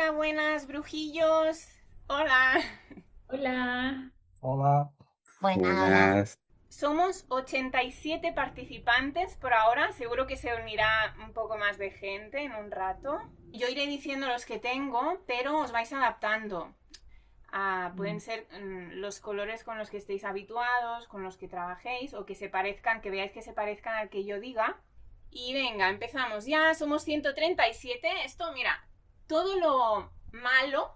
Hola, buenas, brujillos. Hola. Hola. Hola, Buenas. buenas. Somos 87 participantes por ahora. Seguro que se unirá un poco más de gente en un rato. Yo iré diciendo los que tengo, pero os vais adaptando. Pueden ser los colores con los que estéis habituados, con los que trabajéis, o que se parezcan, que veáis que se parezcan al que yo diga. Y venga, empezamos. Ya somos 137. Esto, mira, todo lo malo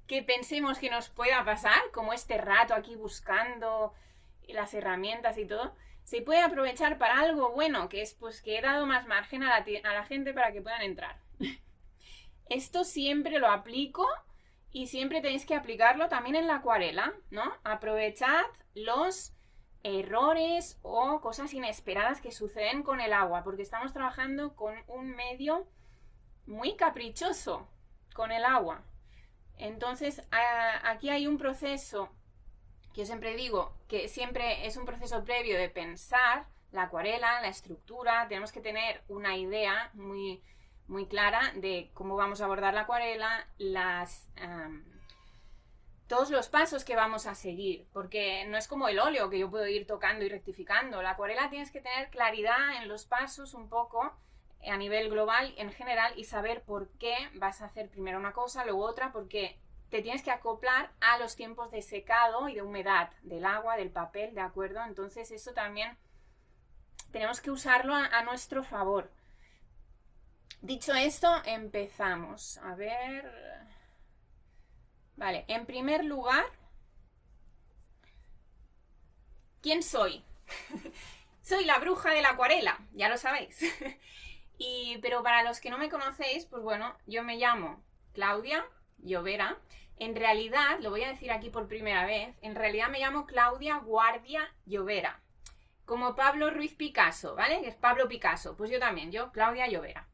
que pensemos que nos pueda pasar, como este rato aquí buscando las herramientas y todo, se puede aprovechar para algo bueno, que es pues que he dado más margen a la gente para que puedan entrar. Esto siempre lo aplico y siempre tenéis que aplicarlo también en la acuarela, ¿no? Aprovechad los errores o cosas inesperadas que suceden con el agua, porque estamos trabajando con un medio muy caprichoso con el agua. Entonces, aquí hay un proceso que yo siempre digo que siempre es un proceso previo de pensar la acuarela, la estructura. Tenemos que tener una idea muy clara de cómo vamos a abordar la acuarela, todos los pasos que vamos a seguir, porque no es como el óleo que yo puedo ir tocando y rectificando. La acuarela tienes que tener claridad en los pasos un poco a nivel global en general y saber por qué vas a hacer primero una cosa, luego otra, porque te tienes que acoplar a los tiempos de secado y de humedad del agua, del papel, ¿de acuerdo? Entonces eso también tenemos que usarlo a nuestro favor. Dicho esto, empezamos. A ver... Vale, en primer lugar, ¿quién soy? Soy la bruja de la acuarela, ya lo sabéis. Pero para los que no me conocéis, pues bueno, yo me llamo Claudia Llovera. En realidad, lo voy a decir aquí por primera vez, en realidad me llamo Claudia Guardia Llovera. Como Pablo Ruiz Picasso, ¿vale? Que es Pablo Picasso. Pues yo también, yo, Claudia Llovera.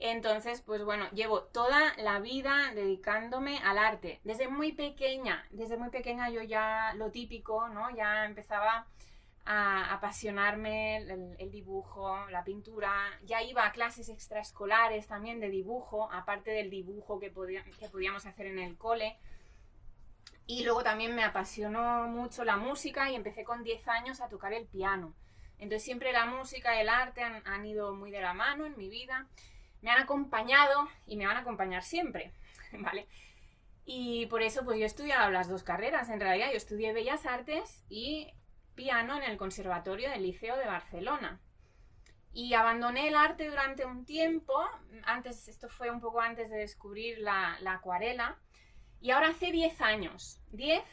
Entonces, pues bueno, llevo toda la vida dedicándome al arte. Desde muy pequeña yo ya lo típico, ¿no? Ya empezaba a apasionarme el dibujo, la pintura. Ya iba a clases extraescolares también de dibujo, aparte del dibujo que podíamos hacer en el cole. Y luego también me apasionó mucho la música y empecé con 10 años a tocar el piano. Entonces siempre la música y el arte han ido muy de la mano en mi vida. Me han acompañado y me van a acompañar siempre, ¿vale? Y por eso pues yo he estudiado las dos carreras. En realidad yo estudié Bellas Artes y piano en el Conservatorio del Liceo de Barcelona. Y abandoné el arte durante un tiempo. Esto fue un poco antes de descubrir la acuarela. Y ahora hace 10 años, 10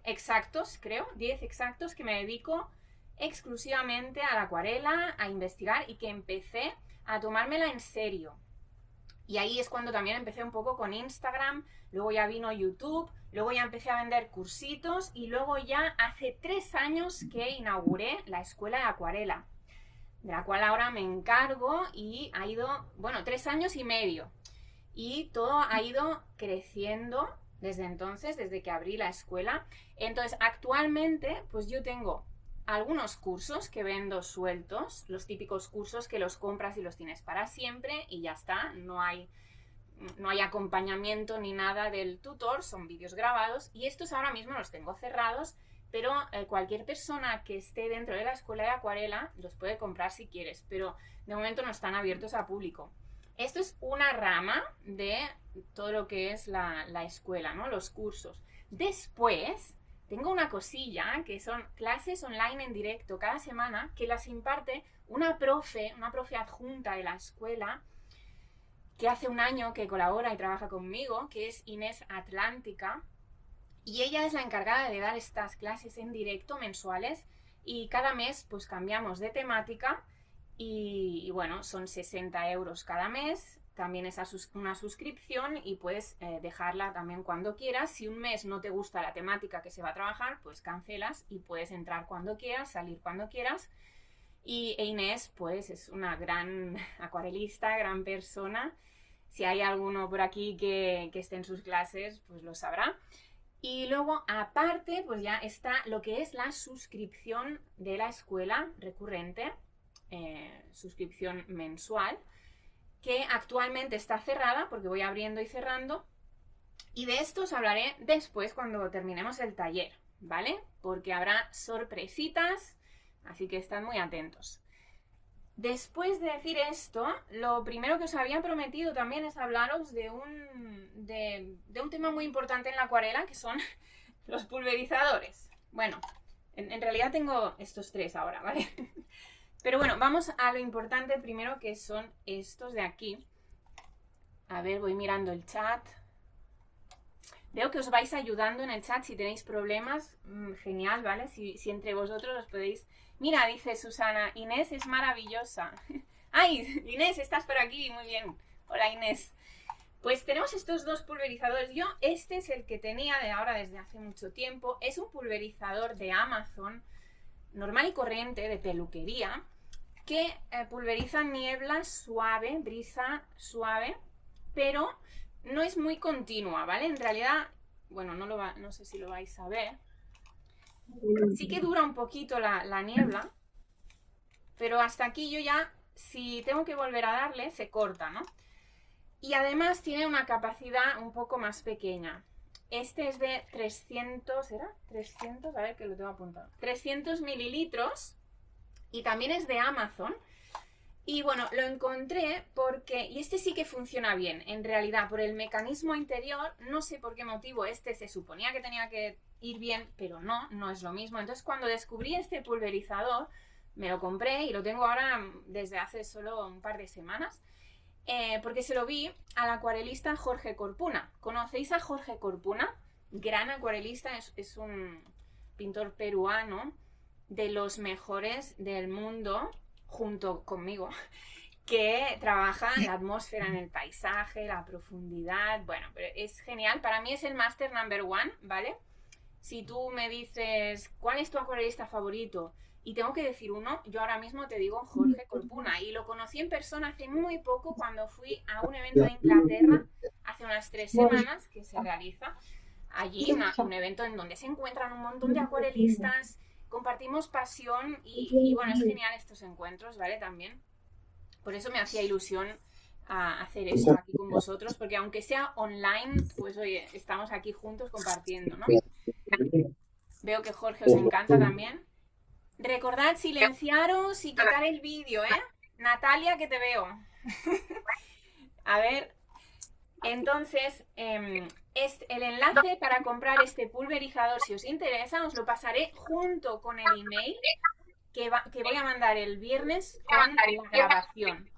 exactos, creo, 10 exactos que me dedico exclusivamente a la acuarela, a investigar y que empecé a tomármela en serio. Y ahí es cuando también empecé un poco con Instagram, luego ya vino YouTube, luego ya empecé a vender cursitos y luego ya hace 3 años que inauguré la escuela de acuarela, de la cual ahora me encargo y ha ido, bueno, 3 años y medio. Y todo ha ido creciendo desde entonces, desde que abrí la escuela. Entonces, actualmente, pues yo tengo algunos cursos que vendo sueltos, los típicos cursos que los compras y los tienes para siempre y ya está, no hay acompañamiento ni nada del tutor, son vídeos grabados y estos ahora mismo los tengo cerrados, pero cualquier persona que esté dentro de la escuela de acuarela los puede comprar si quieres, pero de momento no están abiertos a público. Esto es una rama de todo lo que es la escuela, ¿no? Los cursos. Después tengo una cosilla que son clases online en directo cada semana que las imparte una profe adjunta de la escuela que hace un año que colabora y trabaja conmigo, que es Inés Atlántica, y ella es la encargada de dar estas clases en directo mensuales y cada mes pues cambiamos de temática y bueno, son 60 euros cada mes. También es una suscripción y puedes dejarla también cuando quieras. Si un mes no te gusta la temática que se va a trabajar, pues cancelas y puedes entrar cuando quieras, salir cuando quieras. Y Inés, pues es una gran acuarelista, gran persona. Si hay alguno por aquí que esté en sus clases, pues lo sabrá. Y luego, aparte, pues ya está lo que es la suscripción de la escuela recurrente, suscripción mensual, que actualmente está cerrada porque voy abriendo y cerrando. Y de esto os hablaré después cuando terminemos el taller, ¿vale? Porque habrá sorpresitas, así que estad muy atentos. Después de decir esto, lo primero que os había prometido también es hablaros de un tema muy importante en la acuarela, que son los pulverizadores. Bueno, en realidad tengo estos tres ahora, ¿vale? Pero bueno, vamos a lo importante primero, que son estos de aquí. A ver, voy mirando el chat. Veo que os vais ayudando en el chat si tenéis problemas. Genial, ¿vale? Si entre vosotros os podéis... Mira, dice Susana, Inés es maravillosa. ¡Ay, Inés, estás por aquí! Muy bien. Hola, Inés. Pues tenemos estos dos pulverizadores. Yo, este es el que tenía desde hace mucho tiempo. Es un pulverizador de Amazon, normal y corriente, de peluquería, que pulveriza niebla suave, brisa suave, pero no es muy continua, ¿vale? En realidad, bueno, no sé si lo vais a ver. Sí que dura un poquito la niebla, pero hasta aquí yo ya, si tengo que volver a darle, se corta, ¿no? Y además tiene una capacidad un poco más pequeña. Este es de 300, ¿era? 300, a ver que lo tengo apuntado. 300 mililitros y también es de Amazon. Y bueno, lo encontré porque, y este sí que funciona bien, en realidad, por el mecanismo interior, no sé por qué motivo este se suponía que tenía que ir bien, pero no es lo mismo. Entonces cuando descubrí este pulverizador, me lo compré y lo tengo ahora desde hace solo un par de semanas, porque se lo vi al acuarelista Jorge Corpuna. ¿Conocéis a Jorge Corpuna? Gran acuarelista, es un pintor peruano de los mejores del mundo, junto conmigo, que trabaja en la atmósfera, en el paisaje, la profundidad. Bueno, pero es genial. Para mí es el máster number one, ¿vale? Si tú me dices, ¿cuál es tu acuarelista favorito? Y tengo que decir uno, yo ahora mismo te digo Jorge Corpuna. Y lo conocí en persona hace muy poco cuando fui a un evento de Inglaterra, hace unas 3 semanas, que se realiza allí, un evento en donde se encuentran un montón de acuarelistas, compartimos pasión y bueno, es genial estos encuentros, ¿vale? También. Por eso me hacía ilusión a hacer esto aquí con vosotros, porque aunque sea online, pues oye, estamos aquí juntos compartiendo, ¿no? Veo que Jorge os encanta también. Recordad silenciaros y quitar el vídeo, ¿eh? Natalia, que te veo. A ver, entonces, el enlace para comprar este pulverizador, si os interesa, os lo pasaré junto con el email que voy a mandar el viernes con la grabación.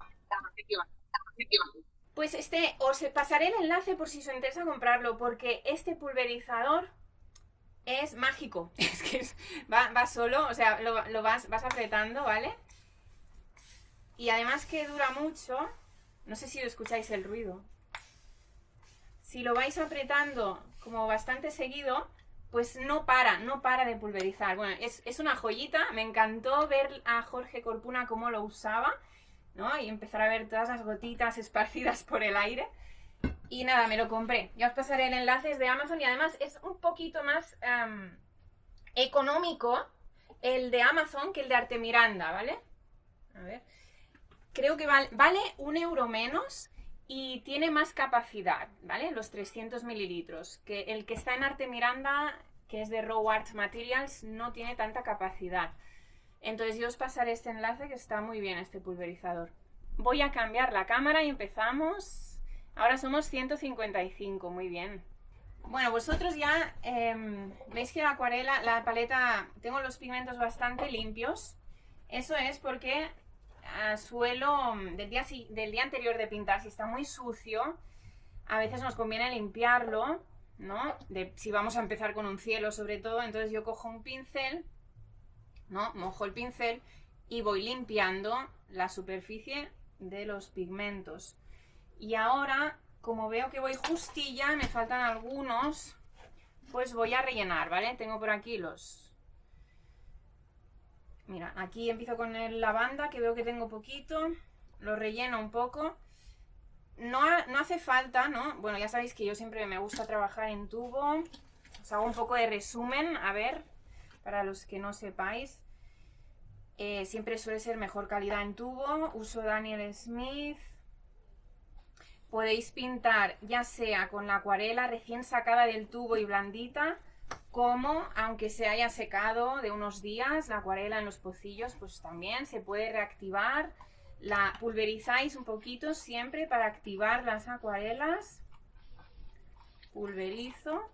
Pues os pasaré el enlace por si os interesa comprarlo, porque este pulverizador es mágico. Es que va solo, o sea, lo vas apretando, ¿vale? Y además que dura mucho. No sé si lo escucháis el ruido. Si lo vais apretando como bastante seguido, pues no para de pulverizar. Bueno, es una joyita. Me encantó ver a Jorge Corpuna cómo lo usaba, ¿no? Y empezar a ver todas las gotitas esparcidas por el aire. Y nada, me lo compré. Ya os pasaré el enlace, es de Amazon y además es un poquito más económico el de Amazon que el de Arte Miranda, ¿vale? A ver. Creo que vale 1 euro menos y tiene más capacidad, ¿vale? Los 300 mililitros. Que el que está en Arte Miranda, que es de Raw Art Materials, no tiene tanta capacidad. Entonces yo os pasaré este enlace, que está muy bien este pulverizador. Voy a cambiar la cámara y empezamos. Ahora somos 155, muy bien. Bueno, vosotros ya veis que la acuarela, la paleta, tengo los pigmentos bastante limpios. Eso es porque suelo del día anterior de pintar, si está muy sucio, a veces nos conviene limpiarlo, ¿no? Si vamos a empezar con un cielo sobre todo, entonces yo cojo un pincel, ¿no? Mojo el pincel y voy limpiando la superficie de los pigmentos. Y ahora, como veo que voy justilla, me faltan algunos, pues voy a rellenar, ¿vale? Tengo por aquí Mira, aquí empiezo con el lavanda, que veo que tengo poquito. Lo relleno un poco. No hace falta, ¿no? Bueno, ya sabéis que yo siempre me gusta trabajar en tubo. Os hago un poco de resumen, a ver, para los que no sepáis. Siempre suele ser mejor calidad en tubo. Uso Daniel Smith. podéis pintar ya sea con la acuarela recién sacada del tubo y blandita, como aunque se haya secado de unos días la acuarela en los pocillos, pues también se puede reactivar. La pulverizáis un poquito siempre para activar las acuarelas. Pulverizo,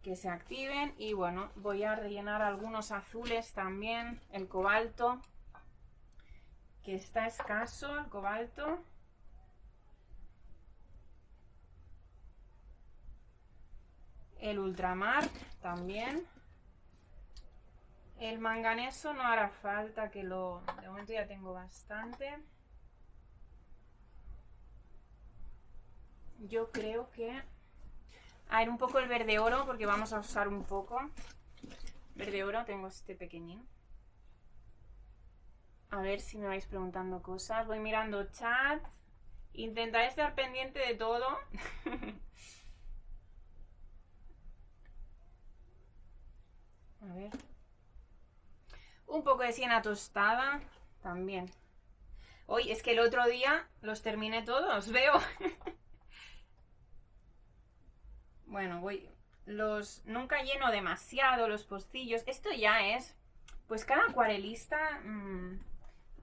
que se activen. Y bueno, voy a rellenar algunos azules también. El cobalto, que está escaso, el cobalto. El ultramar también. El manganeso no hará falta, que de momento ya tengo bastante. Yo creo que... A ver, un poco el verde oro, porque vamos a usar un poco. Verde oro, tengo este pequeñín. A ver si me vais preguntando cosas. Voy mirando chat. Intentaré estar pendiente de todo. A ver. Un poco de siena tostada también. Hoy es que el otro día los terminé todos, veo. Bueno, nunca lleno demasiado los pocillos. Esto ya es, pues cada acuarelista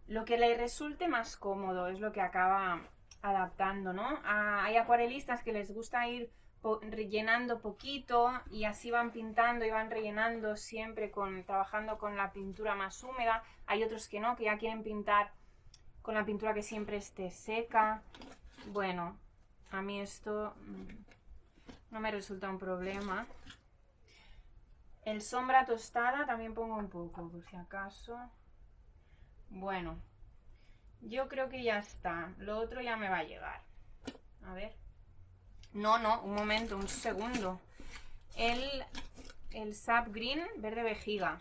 lo que le resulte más cómodo es lo que acaba adaptando, ¿no? Hay acuarelistas que les gusta ir rellenando poquito y así van pintando y van rellenando siempre trabajando con la pintura más húmeda. Hay otros que no, que ya quieren pintar con la pintura que siempre esté seca. Bueno, a mí esto no me resulta un problema. El sombra tostada también pongo un poco, por si acaso. Bueno, yo creo que ya está. Lo otro ya me va a llegar. A ver. No, un momento, un segundo. El sap green, verde vejiga.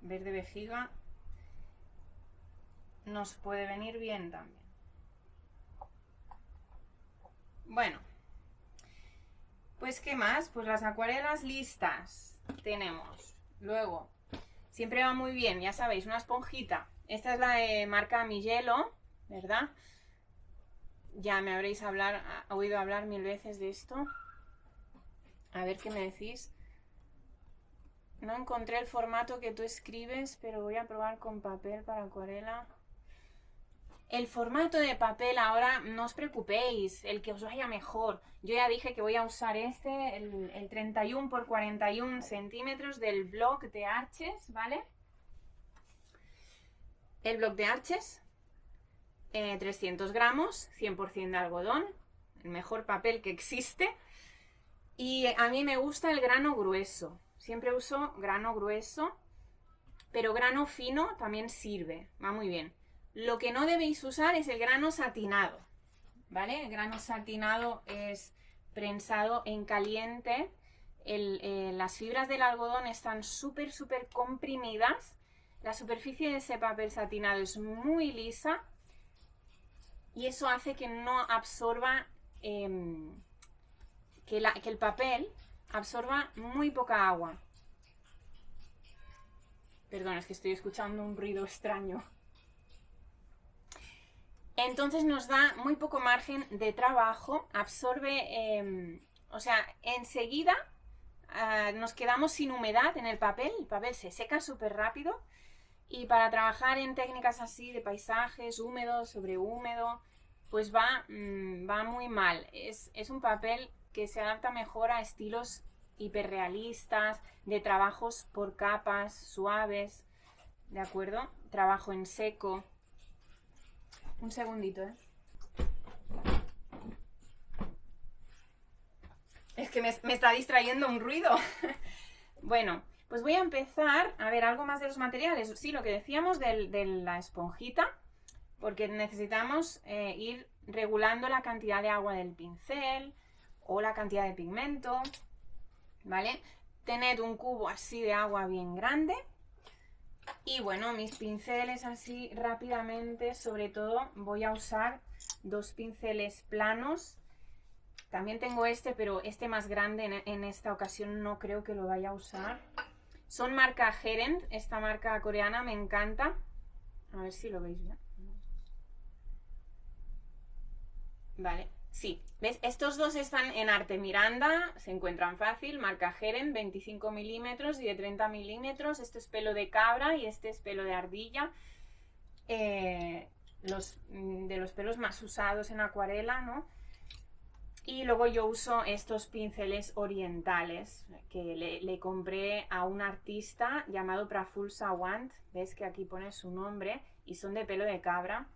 Verde vejiga nos puede venir bien también. Bueno, pues ¿qué más? Pues las acuarelas listas tenemos. Luego, siempre va muy bien, ya sabéis, una esponjita. Esta es la de marca Migelo, ¿verdad? Ya me habréis oído hablar 1000 veces de esto. A ver qué me decís. No encontré el formato que tú escribes, pero voy a probar con papel para acuarela. El formato de papel ahora, no os preocupéis, el que os vaya mejor. Yo ya dije que voy a usar el 31 por 41 centímetros del bloc de Arches, ¿vale? El bloc de Arches. 300 gramos, 100% de algodón, el mejor papel que existe. Y a mí me gusta el grano grueso, siempre uso grano grueso, pero grano fino también sirve, va muy bien. Lo que no debéis usar es el grano satinado, ¿vale? El grano satinado es prensado en caliente. Las fibras del algodón están súper comprimidas. La superficie de ese papel satinado es muy lisa. Y eso hace que no absorba, que el papel absorba muy poca agua. Perdón, es que estoy escuchando un ruido extraño. Entonces nos da muy poco margen de trabajo, absorbe, o sea, enseguida nos quedamos sin humedad en el papel se seca súper rápido. Y para trabajar en técnicas así de paisajes, húmedo sobre húmedo, pues va muy mal. Es un papel que se adapta mejor a estilos hiperrealistas, de trabajos por capas suaves, ¿de acuerdo? Trabajo en seco. Un segundito, ¿eh? Es que me está distrayendo un ruido. Bueno, pues voy a empezar a ver algo más de los materiales. Sí, lo que decíamos de la esponjita, porque necesitamos ir regulando la cantidad de agua del pincel o la cantidad de pigmento, ¿vale? Tened un cubo así de agua bien grande. Y bueno, mis pinceles así rápidamente, sobre todo voy a usar 2 pinceles planos. También tengo pero este más grande en esta ocasión no creo que lo vaya a usar. Son marca Herend, esta marca coreana me encanta. A ver si lo veis bien. Vale, sí. ¿Ves? Estos dos están en Arte Miranda, se encuentran fácil, marca Heren, 25 milímetros y de 30 milímetros. Este es pelo de cabra y este es pelo de ardilla. De los pelos más usados en acuarela, ¿no? Y luego yo uso estos pinceles orientales que le compré a un artista llamado Praful Sawant. Ves que aquí pone su nombre y son de pelo de cabra.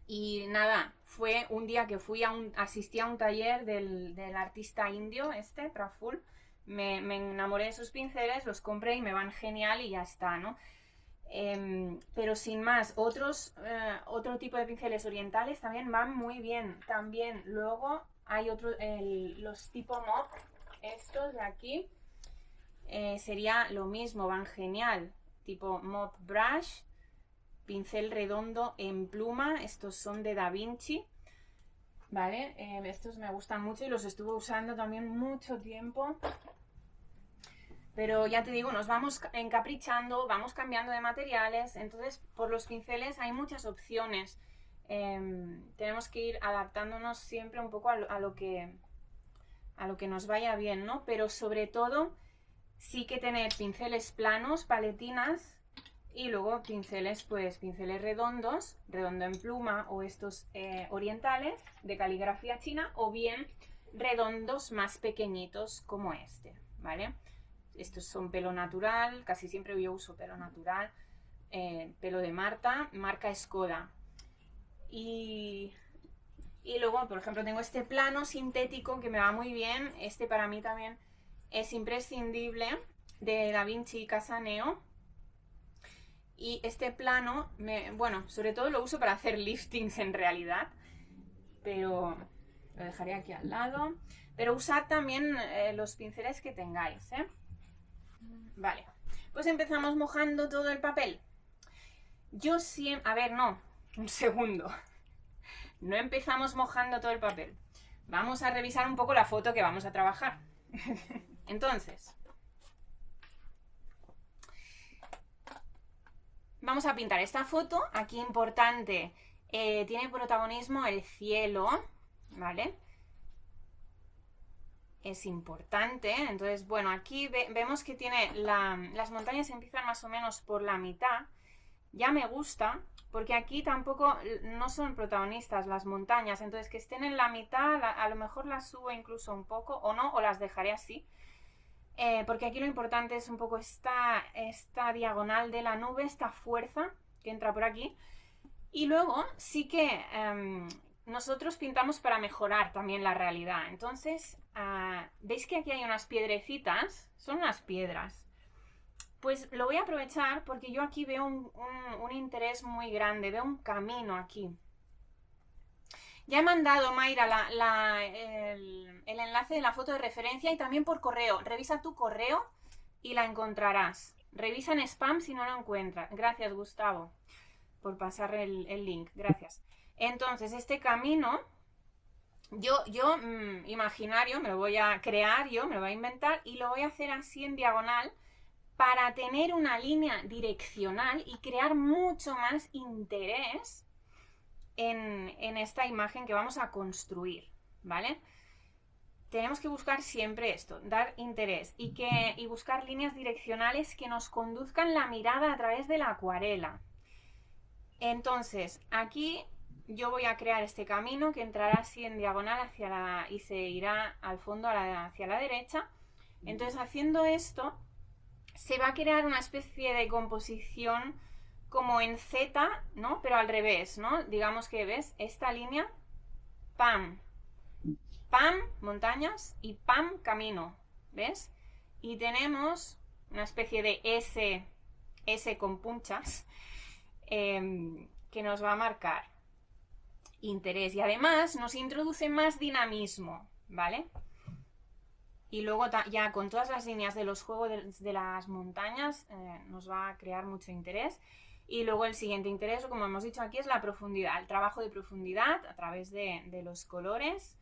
Y nada, fue un día que asistí a un taller del artista indio, Praful. Me enamoré de sus pinceles, los compré y me van genial y ya está, ¿no? Pero sin más, otro tipo de pinceles orientales también van muy bien. También luego hay los tipo mop, estos de aquí, sería lo mismo, van genial. Tipo mop brush, pincel redondo en pluma, estos son de Da Vinci, ¿vale? Estos me gustan mucho y los estuve usando también mucho tiempo. Pero ya te digo, nos vamos encaprichando, vamos cambiando de materiales, entonces por los pinceles hay muchas opciones. Tenemos que ir adaptándonos siempre un poco a lo que nos vaya bien, ¿no? Pero sobre todo sí que tener pinceles planos, paletinas, y luego pinceles redondos, redondo en pluma o estos orientales de caligrafía china, o bien redondos más pequeñitos como este, ¿vale? Estos son pelo natural, casi siempre yo uso pelo natural, pelo de Marta, marca Skoda. Y luego, por ejemplo, tengo este plano sintético que me va muy bien. Este para mí también es imprescindible, de Da Vinci y Casaneo. Y este plano, bueno, sobre todo lo uso para hacer liftings en realidad, pero lo dejaré aquí al lado. Pero usad también los pinceles que tengáis, ¿eh? Vale, pues empezamos mojando todo el papel. Yo siempre... A ver, no, un segundo. No empezamos mojando todo el papel. Vamos a revisar un poco la foto que vamos a trabajar. Entonces, vamos a pintar esta foto. Aquí importante, tiene protagonismo el cielo, ¿vale? Es importante. Entonces, bueno, aquí vemos que tiene las montañas empiezan más o menos por la mitad. Ya me gusta, porque aquí tampoco no son protagonistas las montañas, entonces que estén en la mitad, a lo mejor las subo incluso un poco, o no, o las dejaré así. Porque aquí lo importante es un poco esta diagonal de la nube, esta fuerza que entra por aquí. Y luego sí que nosotros pintamos para mejorar también la realidad. Entonces, ¿veis que aquí hay unas piedrecitas? Son unas piedras. Pues lo voy a aprovechar porque yo aquí veo un interés muy grande, veo un camino aquí. Ya he mandado, Mayra, el enlace de la foto de referencia y también por correo. Revisa tu correo y la encontrarás. Revisa en spam si no lo encuentras. Gracias, Gustavo, por pasar el link. Gracias. Entonces, este camino, yo imaginario, me lo voy a crear yo, me lo voy a inventar y lo voy a hacer así en diagonal para tener una línea direccional y crear mucho más interés en esta imagen que vamos a construir, ¿vale? Tenemos que buscar siempre esto, dar interés y buscar líneas direccionales que nos conduzcan la mirada a través de la acuarela. Entonces, aquí yo voy a crear este camino que entrará así en diagonal y se irá al fondo hacia la derecha. Entonces, haciendo esto, se va a crear una especie de composición como en Z, ¿no? Pero al revés, ¿no? Digamos que, ¿ves? Esta línea, pam, pam, montañas y pam, camino, ¿ves? Y tenemos una especie de S con punchas que nos va a marcar interés y además nos introduce más dinamismo, ¿vale? Y luego ya con todas las líneas de los juegos de las montañas nos va a crear mucho interés. Y luego el siguiente interés, como hemos dicho aquí, es la profundidad, el trabajo de profundidad a través de los colores,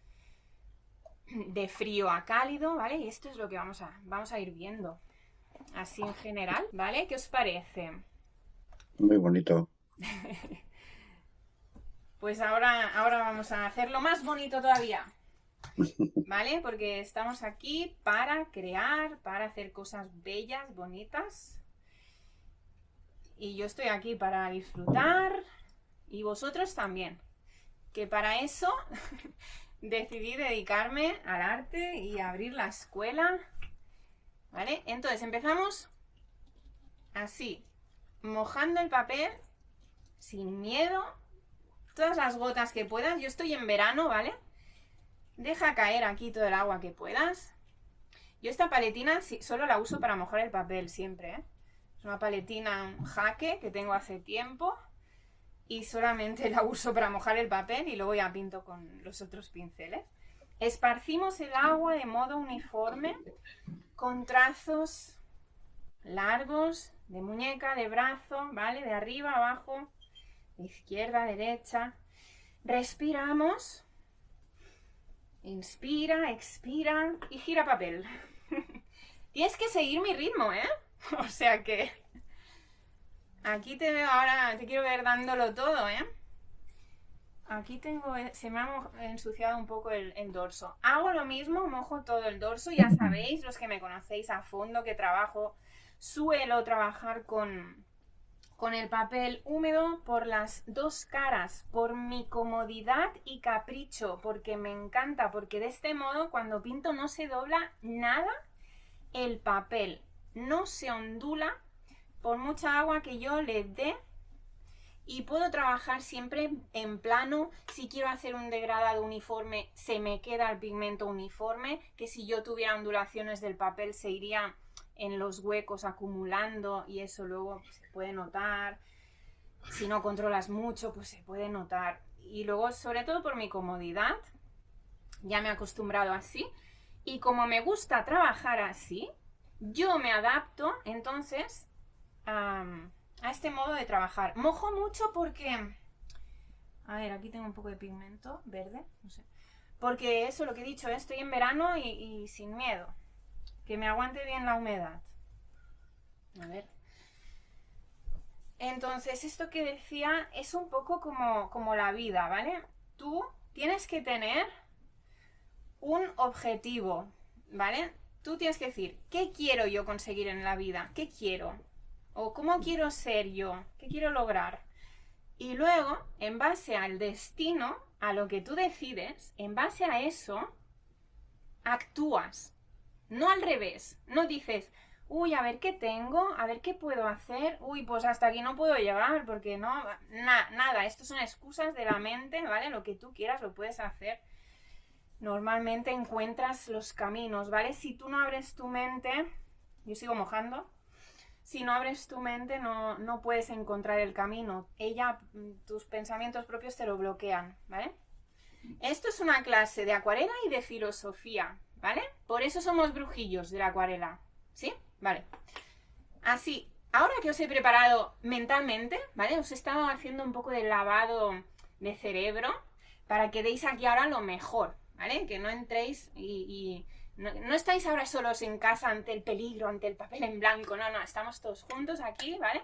de frío a cálido, ¿vale? Y esto es lo que vamos a ir viendo así en general, ¿vale? ¿Qué os parece? Muy bonito. Pues ahora vamos a hacerlo más bonito todavía, ¿vale? Porque estamos aquí para crear, para hacer cosas bellas, bonitas. Y yo estoy aquí para disfrutar y vosotros también. Que para eso decidí dedicarme al arte y abrir la escuela, ¿vale? Entonces empezamos así, mojando el papel, sin miedo, todas las gotas que puedas. Yo estoy en verano, ¿vale? Deja caer aquí todo el agua que puedas. Yo esta paletina solo la uso para mojar el papel siempre, ¿eh? Es una paletina Jaque que tengo hace tiempo y solamente la uso para mojar el papel y luego ya pinto con los otros pinceles. Esparcimos el agua de modo uniforme con trazos largos de muñeca, de brazo, ¿vale? De arriba a abajo, de izquierda a derecha. Respiramos. Inspira, expira y gira papel. Tienes que seguir mi ritmo, ¿eh? O sea que aquí te veo ahora, te quiero ver dándolo todo, ¿eh? Aquí se me ha ensuciado un poco el dorso. Hago lo mismo, mojo todo el dorso. Ya sabéis, los que me conocéis a fondo, que suelo trabajar con el papel húmedo por las dos caras, por mi comodidad y capricho, porque me encanta, porque de este modo cuando pinto no se dobla nada el papel, no se ondula por mucha agua que yo le dé y puedo trabajar siempre en plano. Si quiero hacer un degradado uniforme, se me queda el pigmento uniforme, que si yo tuviera ondulaciones del papel se iría en los huecos acumulando y eso luego se puede notar. Si no controlas mucho, pues se puede notar. Y luego, sobre todo por mi comodidad, ya me he acostumbrado así. Y como me gusta trabajar así, yo me adapto entonces a este modo de trabajar. Mojo mucho porque... A ver, aquí tengo un poco de pigmento verde, no sé. Porque eso, lo que he dicho, estoy en verano y sin miedo. Que me aguante bien la humedad. A ver. Entonces, esto que decía es un poco como la vida, ¿vale? Tú tienes que tener un objetivo, ¿vale? Tú tienes que decir, ¿qué quiero yo conseguir en la vida? ¿Qué quiero? ¿O cómo quiero ser yo? ¿Qué quiero lograr? Y luego, en base al destino, a lo que tú decides, en base a eso, actúas. No al revés, no dices, uy, a ver qué tengo, a ver qué puedo hacer, uy, pues hasta aquí no puedo llegar, porque no, nada, estos son excusas de la mente, ¿vale? Lo que tú quieras lo puedes hacer. Normalmente encuentras los caminos, ¿vale? Si tú no abres tu mente, yo sigo mojando, si no abres tu mente no puedes encontrar el camino, tus pensamientos propios te lo bloquean, ¿vale? Esto es una clase de acuarela y de filosofía, ¿vale? Por eso somos brujillos de la acuarela, ¿sí? Vale. Así, ahora que os he preparado mentalmente, ¿vale? Os he estado haciendo un poco de lavado de cerebro para que deis aquí ahora lo mejor, ¿vale? Que no entréis y no estáis ahora solos en casa ante el peligro, ante el papel en blanco, no, estamos todos juntos aquí, ¿vale?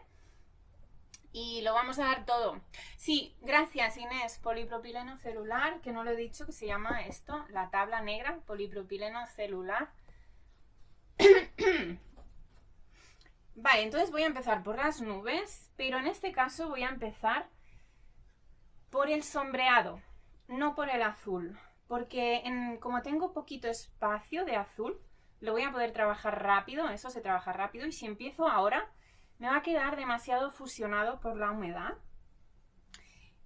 Y lo vamos a dar todo. Sí, gracias Inés, polipropileno celular, que no lo he dicho, que se llama esto, la tabla negra, polipropileno celular. Vale, entonces voy a empezar por las nubes, pero en este caso voy a empezar por el sombreado, no por el azul, porque como tengo poquito espacio de azul, lo voy a poder trabajar rápido, eso se trabaja rápido, y si empiezo ahora me va a quedar demasiado fusionado por la humedad.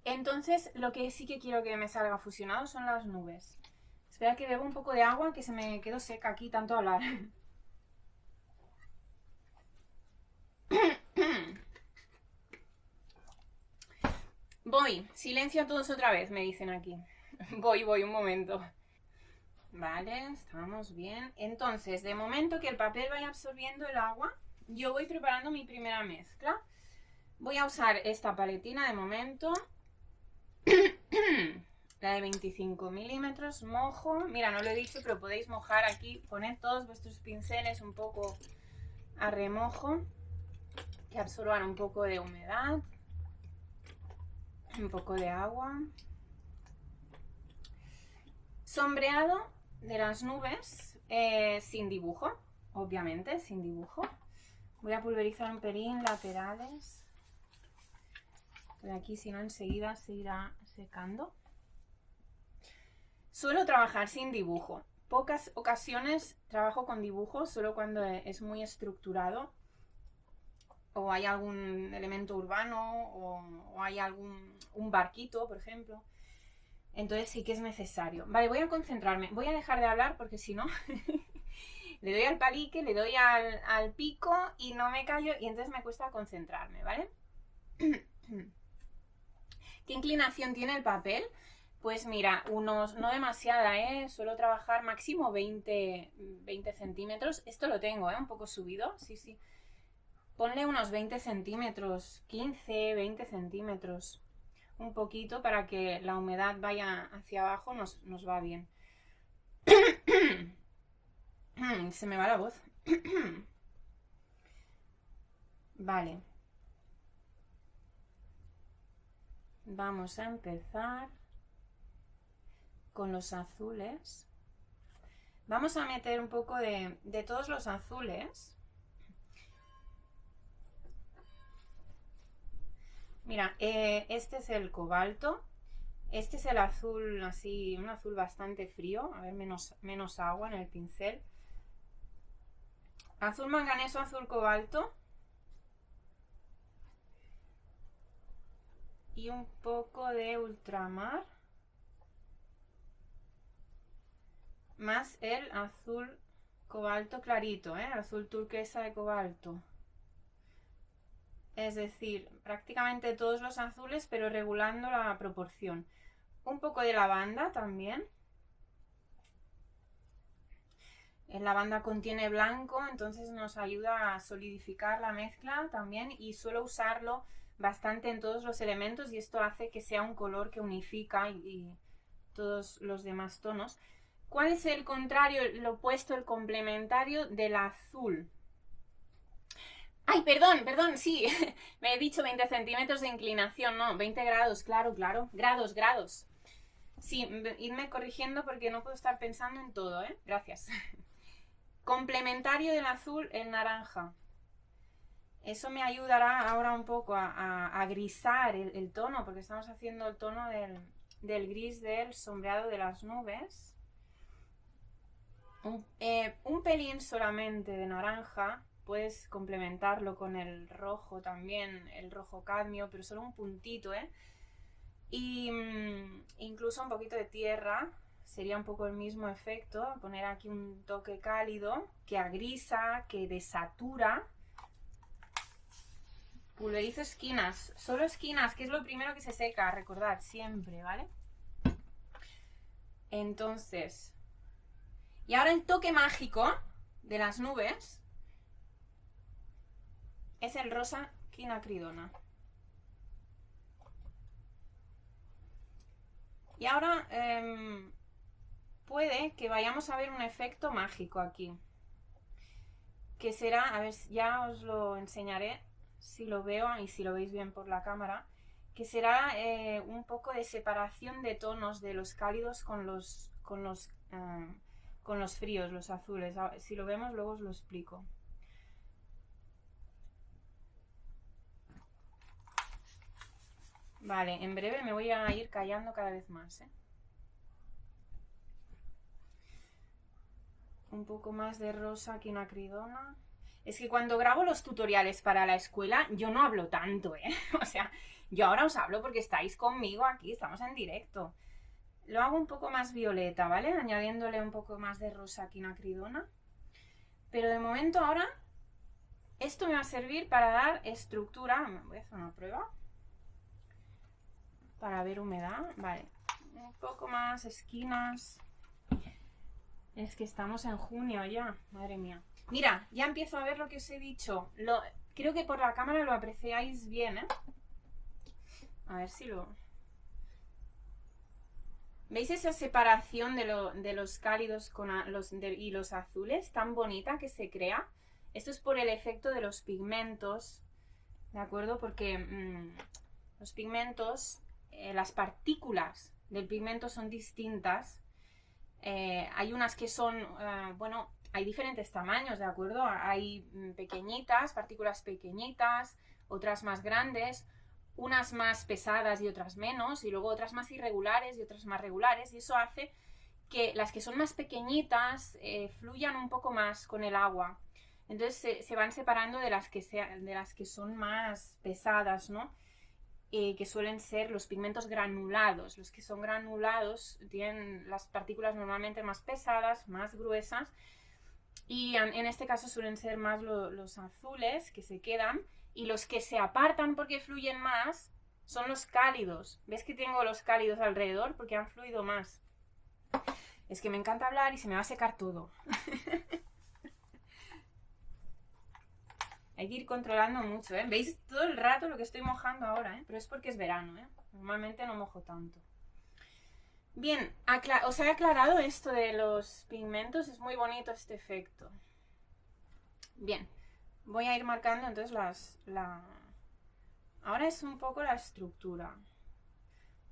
Entonces lo que sí que quiero que me salga fusionado son las nubes. Espera que bebo un poco de agua, que se me quedó seca aquí tanto hablar. Voy, silencio a todos otra vez, me dicen aquí. Voy, un momento. Vale, estamos bien. Entonces, de momento que el papel vaya absorbiendo el agua, yo voy preparando mi primera mezcla. Voy a usar esta paletina de momento. La de 25 milímetros, mojo. Mira, no lo he dicho, pero podéis mojar aquí. Poned todos vuestros pinceles un poco a remojo, que absorban un poco de humedad. Un poco de agua. Sombreado de las nubes, sin dibujo, obviamente, sin dibujo. Voy a pulverizar un pelín laterales. De aquí, si no, enseguida se irá secando. Suelo trabajar sin dibujo. Pocas ocasiones trabajo con dibujo, solo cuando es muy estructurado o hay algún elemento urbano o hay un barquito, por ejemplo. Entonces sí que es necesario. Vale, voy a concentrarme. Voy a dejar de hablar porque si no le doy al palique, le doy al pico y no me callo y entonces me cuesta concentrarme, ¿vale? ¿Qué inclinación tiene el papel? Pues mira, no demasiada, ¿eh? Suelo trabajar máximo 20 centímetros. Esto lo tengo, ¿eh? Un poco subido, sí. Ponle unos 20 centímetros, 15, 20 centímetros. Un poquito para que la humedad vaya hacia abajo, nos va bien. Se me va la voz. Vale. Vamos a empezar con los azules. Vamos a meter un poco de todos los azules. Mira, este es el cobalto. Este es el azul, así, un azul bastante frío. A ver, menos agua en el pincel. Azul manganeso, azul cobalto. Y un poco de ultramar. Más el azul cobalto clarito, el azul turquesa de cobalto. Es decir, prácticamente todos los azules, pero regulando la proporción. Un poco de lavanda también. El lavanda contiene blanco, entonces nos ayuda a solidificar la mezcla también y suelo usarlo bastante en todos los elementos y esto hace que sea un color que unifica y todos los demás tonos. ¿Cuál es el contrario, el opuesto, el complementario del azul? Ay, perdón, sí, me he dicho 20 centímetros de inclinación, no, 20 grados, claro, grados. Sí, irme corrigiendo porque no puedo estar pensando en todo, gracias. Complementario del azul, el naranja. Eso me ayudará ahora un poco a grisar el tono, porque estamos haciendo el tono del gris del sombreado de las nubes. Un pelín solamente de naranja. Puedes complementarlo con el rojo también, el rojo cadmio, pero solo un puntito, Y incluso un poquito de tierra, sería un poco el mismo efecto. Poner aquí un toque cálido que agrisa, que desatura. Pulverizo esquinas, solo esquinas, que es lo primero que se seca, recordad, siempre, ¿vale? Entonces, y ahora el toque mágico de las nubes es el rosa quinacridona. Y ahora puede que vayamos a ver un efecto mágico aquí. Que será, a ver, ya os lo enseñaré si lo veo y si lo veis bien por la cámara. Que será un poco de separación de tonos de los cálidos con los fríos, los azules. Si lo vemos luego os lo explico. Vale, en breve me voy a ir callando cada vez más, Un poco más de rosa quinacridona. Es que cuando grabo los tutoriales para la escuela, yo no hablo tanto, O sea, yo ahora os hablo porque estáis conmigo aquí, estamos en directo. Lo hago un poco más violeta, ¿vale? Añadiéndole un poco más de rosa quinacridona. Pero de momento ahora, esto me va a servir para dar estructura. Voy a hacer una prueba. Para ver humedad, vale. Un poco más esquinas. Es que estamos en junio ya, madre mía. Mira, ya empiezo a ver lo que os he dicho. Creo que por la cámara lo apreciáis bien, A ver si lo... ¿Veis esa separación de los cálidos y los azules tan bonita que se crea? Esto es por el efecto de los pigmentos, ¿de acuerdo? Porque los pigmentos las partículas del pigmento son distintas. Hay unas que son, bueno, hay diferentes tamaños, ¿de acuerdo? Hay pequeñitas, partículas pequeñitas, otras más grandes, unas más pesadas y otras menos, y luego otras más irregulares y otras más regulares, y eso hace que las que son más pequeñitas fluyan un poco más con el agua. Entonces se van separando de las que son más pesadas, ¿no? Que suelen ser los pigmentos granulados. Los que son granulados tienen las partículas normalmente más pesadas, más gruesas, y en este caso suelen ser más los azules que se quedan, y los que se apartan porque fluyen más son los cálidos. ¿Ves que tengo los cálidos alrededor? Porque han fluido más. Es que me encanta hablar y se me va a secar todo. Hay que ir controlando mucho, ¿eh? ¿Veis todo el rato lo que estoy mojando ahora, ¿eh? Pero es porque es verano, ¿eh? Normalmente no mojo tanto. Bien, os he aclarado esto de los pigmentos. Es muy bonito este efecto. Bien, voy a ir marcando entonces ahora es un poco la estructura.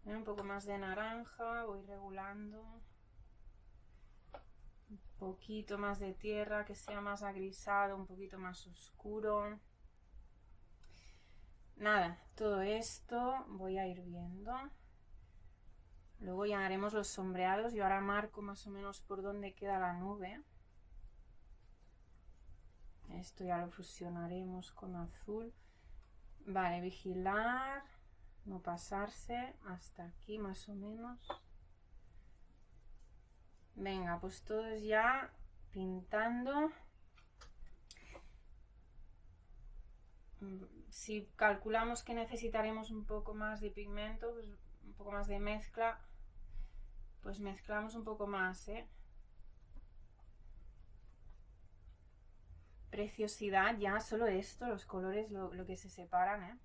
Un poco más de naranja, voy regulando. Un poquito más de tierra, que sea más agrisado, un poquito más oscuro. Nada, todo esto voy a ir viendo. Luego ya haremos los sombreados. Yo ahora marco más o menos por dónde queda la nube. Esto ya lo fusionaremos con azul. Vale, vigilar, no pasarse, hasta aquí más o menos. Venga, pues todos ya pintando. Si calculamos que necesitaremos un poco más de pigmento, pues un poco más de mezcla, pues mezclamos un poco más, ¿eh? Preciosidad, ya solo esto, los colores, lo que se separan, ¿eh?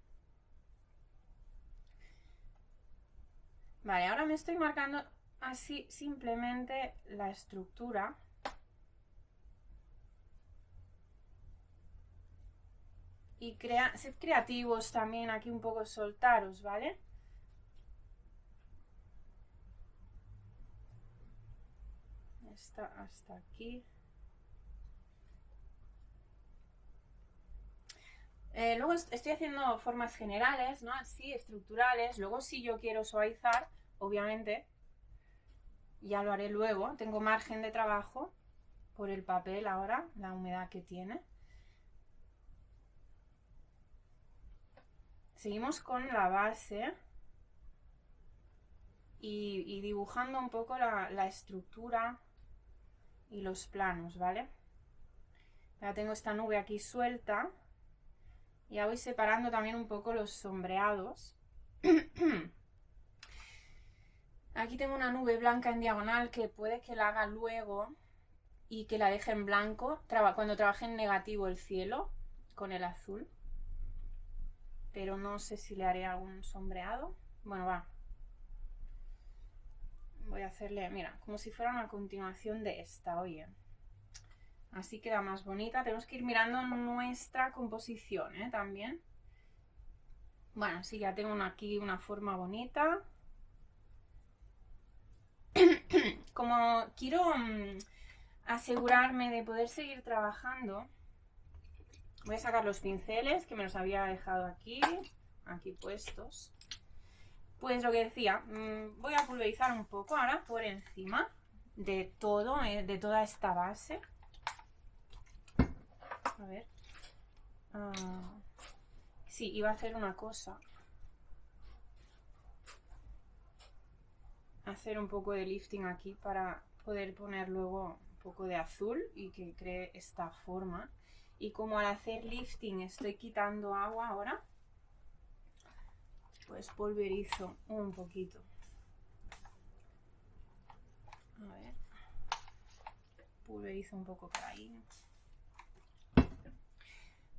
Vale, ahora me estoy marcando así simplemente la estructura. Y sed creativos también, aquí un poco soltaros, ¿vale? Hasta aquí. Luego estoy haciendo formas generales, ¿no? Así, estructurales. Luego si yo quiero suavizar, obviamente, ya lo haré luego. Tengo margen de trabajo por el papel ahora, la humedad que tiene. Seguimos con la base y dibujando un poco la estructura y los planos, ¿vale? Ya tengo esta nube aquí suelta. Ya voy separando también un poco los sombreados. Aquí tengo una nube blanca en diagonal que puede que la haga luego y que la deje en blanco cuando trabaje en negativo el cielo con el azul. Pero no sé si le haré algún sombreado. Bueno, va. Voy a hacerle, mira, como si fuera una continuación de esta, oye. Así queda más bonita. Tenemos que ir mirando nuestra composición, ¿eh? También. Bueno, sí, ya tengo aquí una forma bonita. Como quiero asegurarme de poder seguir trabajando, voy a sacar los pinceles que me los había dejado aquí puestos. Pues lo que decía, voy a pulverizar un poco ahora por encima de todo, de toda esta base. A ver. Sí, iba a hacer una cosa. Hacer un poco de lifting aquí para poder poner luego un poco de azul y que cree esta forma. Y como al hacer lifting estoy quitando agua ahora, pues pulverizo un poquito. A ver. Pulverizo un poco por ahí.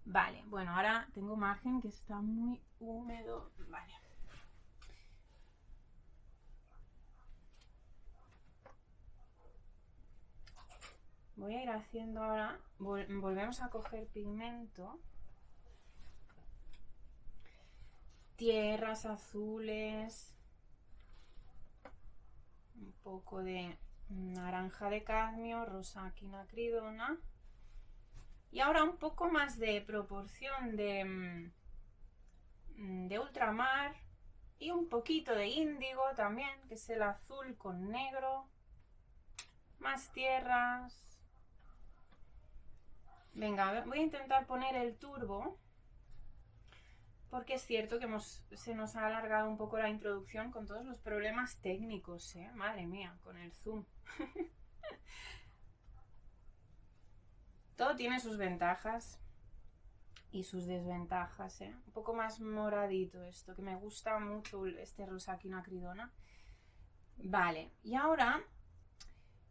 Vale, bueno, ahora tengo margen que está muy húmedo. Vale. Voy a ir haciendo ahora, volvemos a coger pigmento. Tierras azules. poco de naranja de cadmio, rosa quinacridona. Y ahora un poco más de proporción de ultramar y un poquito de índigo también, que es el azul con negro. Más tierras. Venga, voy a intentar poner el turbo, porque es cierto que se nos ha alargado un poco la introducción con todos los problemas técnicos, ¿eh? Madre mía, con el zoom. Todo tiene sus ventajas y sus desventajas, ¿eh? Un poco más moradito esto, que me gusta mucho este rosa quinacridona. Vale, y ahora,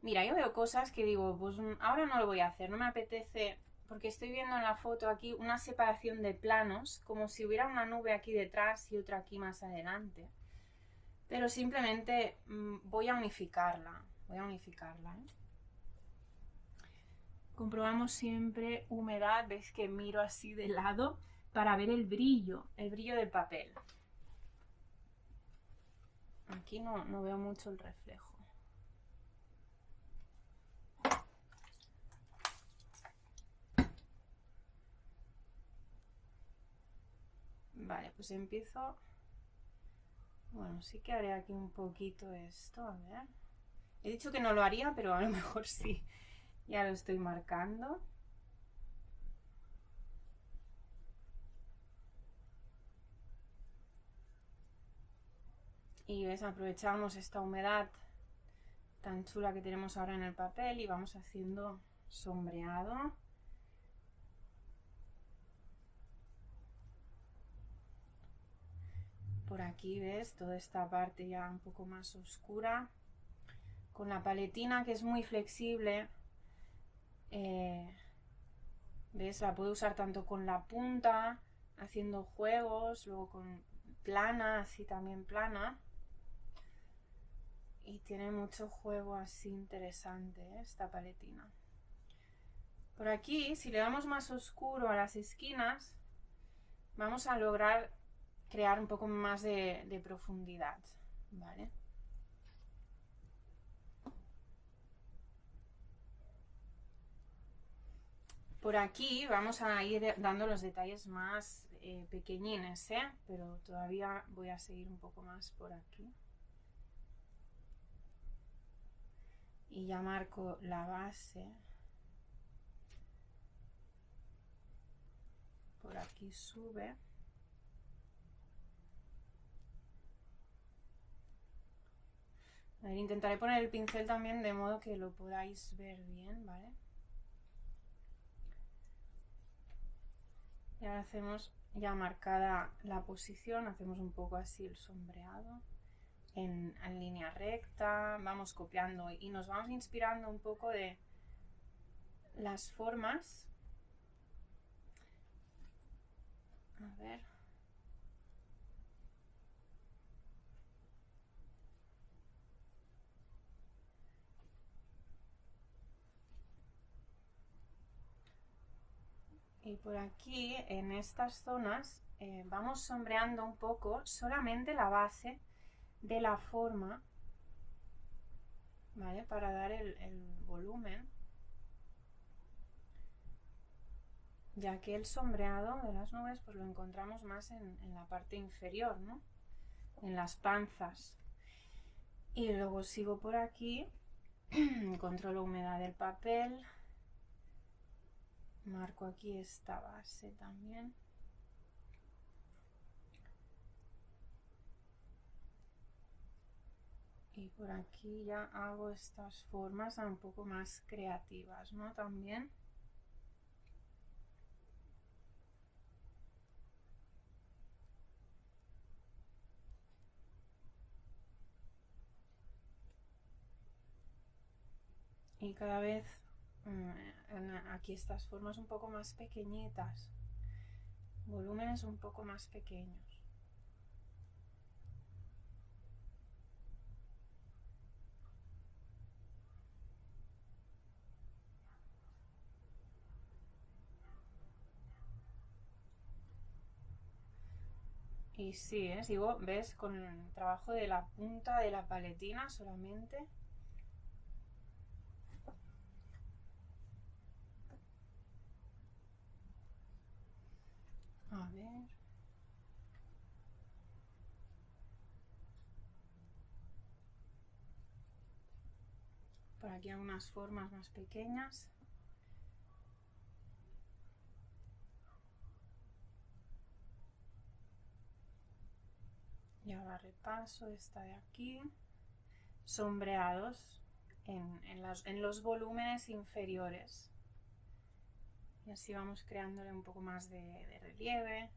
mira, yo veo cosas que digo, pues ahora no lo voy a hacer, no me apetece, porque estoy viendo en la foto aquí una separación de planos, como si hubiera una nube aquí detrás y otra aquí más adelante. Pero simplemente voy a unificarla, ¿eh? Comprobamos siempre humedad, veis que miro así de lado para ver el brillo del papel. Aquí no veo mucho el reflejo. Vale, pues empiezo. Bueno, sí que haré aquí un poquito esto, a ver. He dicho que no lo haría, pero a lo mejor sí. Ya lo estoy marcando. Y ves, aprovechamos esta humedad tan chula que tenemos ahora en el papel y vamos haciendo sombreado. Por aquí, ves, toda esta parte ya un poco más oscura. Con la paletina, que es muy flexible, ves, la puedo usar tanto con la punta, haciendo juegos, luego con plana, así también plana. Y tiene mucho juego así interesante, esta paletina. Por aquí, si le damos más oscuro a las esquinas, vamos a lograr crear un poco más de profundidad, ¿vale? Por aquí vamos a ir dando los detalles más pequeñines, ¿eh? Pero todavía voy a seguir un poco más por aquí. Y ya marco la base. Por aquí sube. A ver, intentaré poner el pincel también de modo que lo podáis ver bien, ¿vale? Y ahora hacemos ya marcada la posición, hacemos un poco así el sombreado en línea recta, vamos copiando y nos vamos inspirando un poco de las formas. A ver. Y por aquí, en estas zonas, vamos sombreando un poco solamente la base de la forma, ¿vale? Para dar el volumen, ya que el sombreado de las nubes pues lo encontramos más en la parte inferior, ¿no? En las panzas. Y luego sigo por aquí, controlo humedad del papel, marco aquí esta base también. Y por aquí ya hago estas formas un poco más creativas, ¿no? También. Y cada vez aquí estas formas un poco más pequeñitas, volúmenes un poco más pequeños. Y sí, sigo, ¿ves? Con el trabajo de la punta de la paletina solamente. A ver. Por aquí algunas formas más pequeñas. Y ahora repaso esta de aquí. Sombreados en los volúmenes inferiores. Y así vamos creándole un poco más de relieve.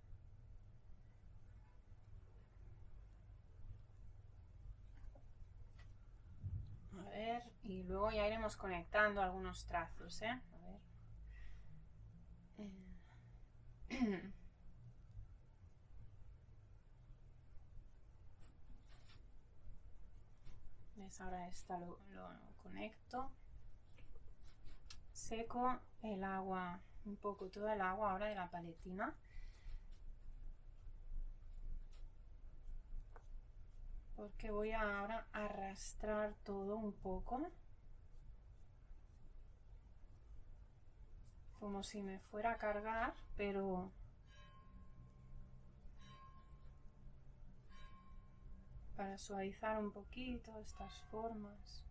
A ver, y luego ya iremos conectando algunos trazos, A ver. ¿Ves? Ahora esta lo conecto. Seco el agua, un poco toda el agua ahora de la paletina. Porque voy ahora a arrastrar todo un poco. Como si me fuera a cargar, pero para suavizar un poquito estas formas.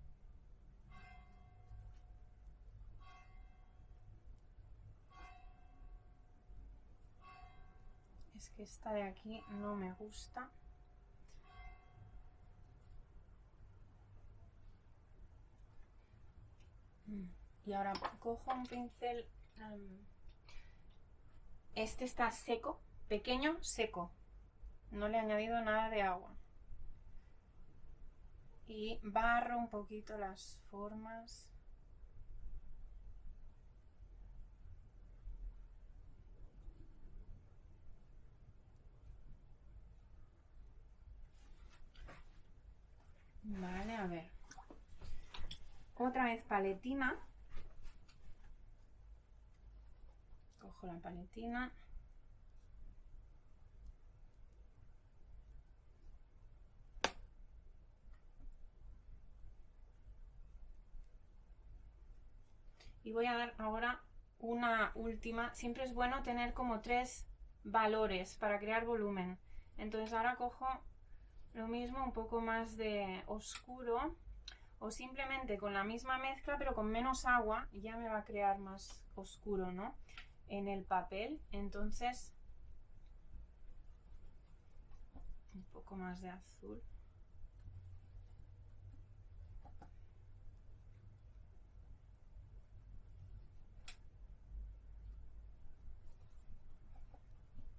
Es que esta de aquí no me gusta. Y ahora cojo un pincel. Este está seco, pequeño, seco. No le he añadido nada de agua. Y barro un poquito las formas. Vale, a ver. Otra vez paletina. Cojo la paletina. Y voy a dar ahora una última. Siempre es bueno tener como 3 valores para crear volumen. Entonces ahora cojo lo mismo, un poco más de oscuro. O simplemente con la misma mezcla pero con menos agua. Y ya me va a crear más oscuro, ¿no? En el papel. Entonces un poco más de azul.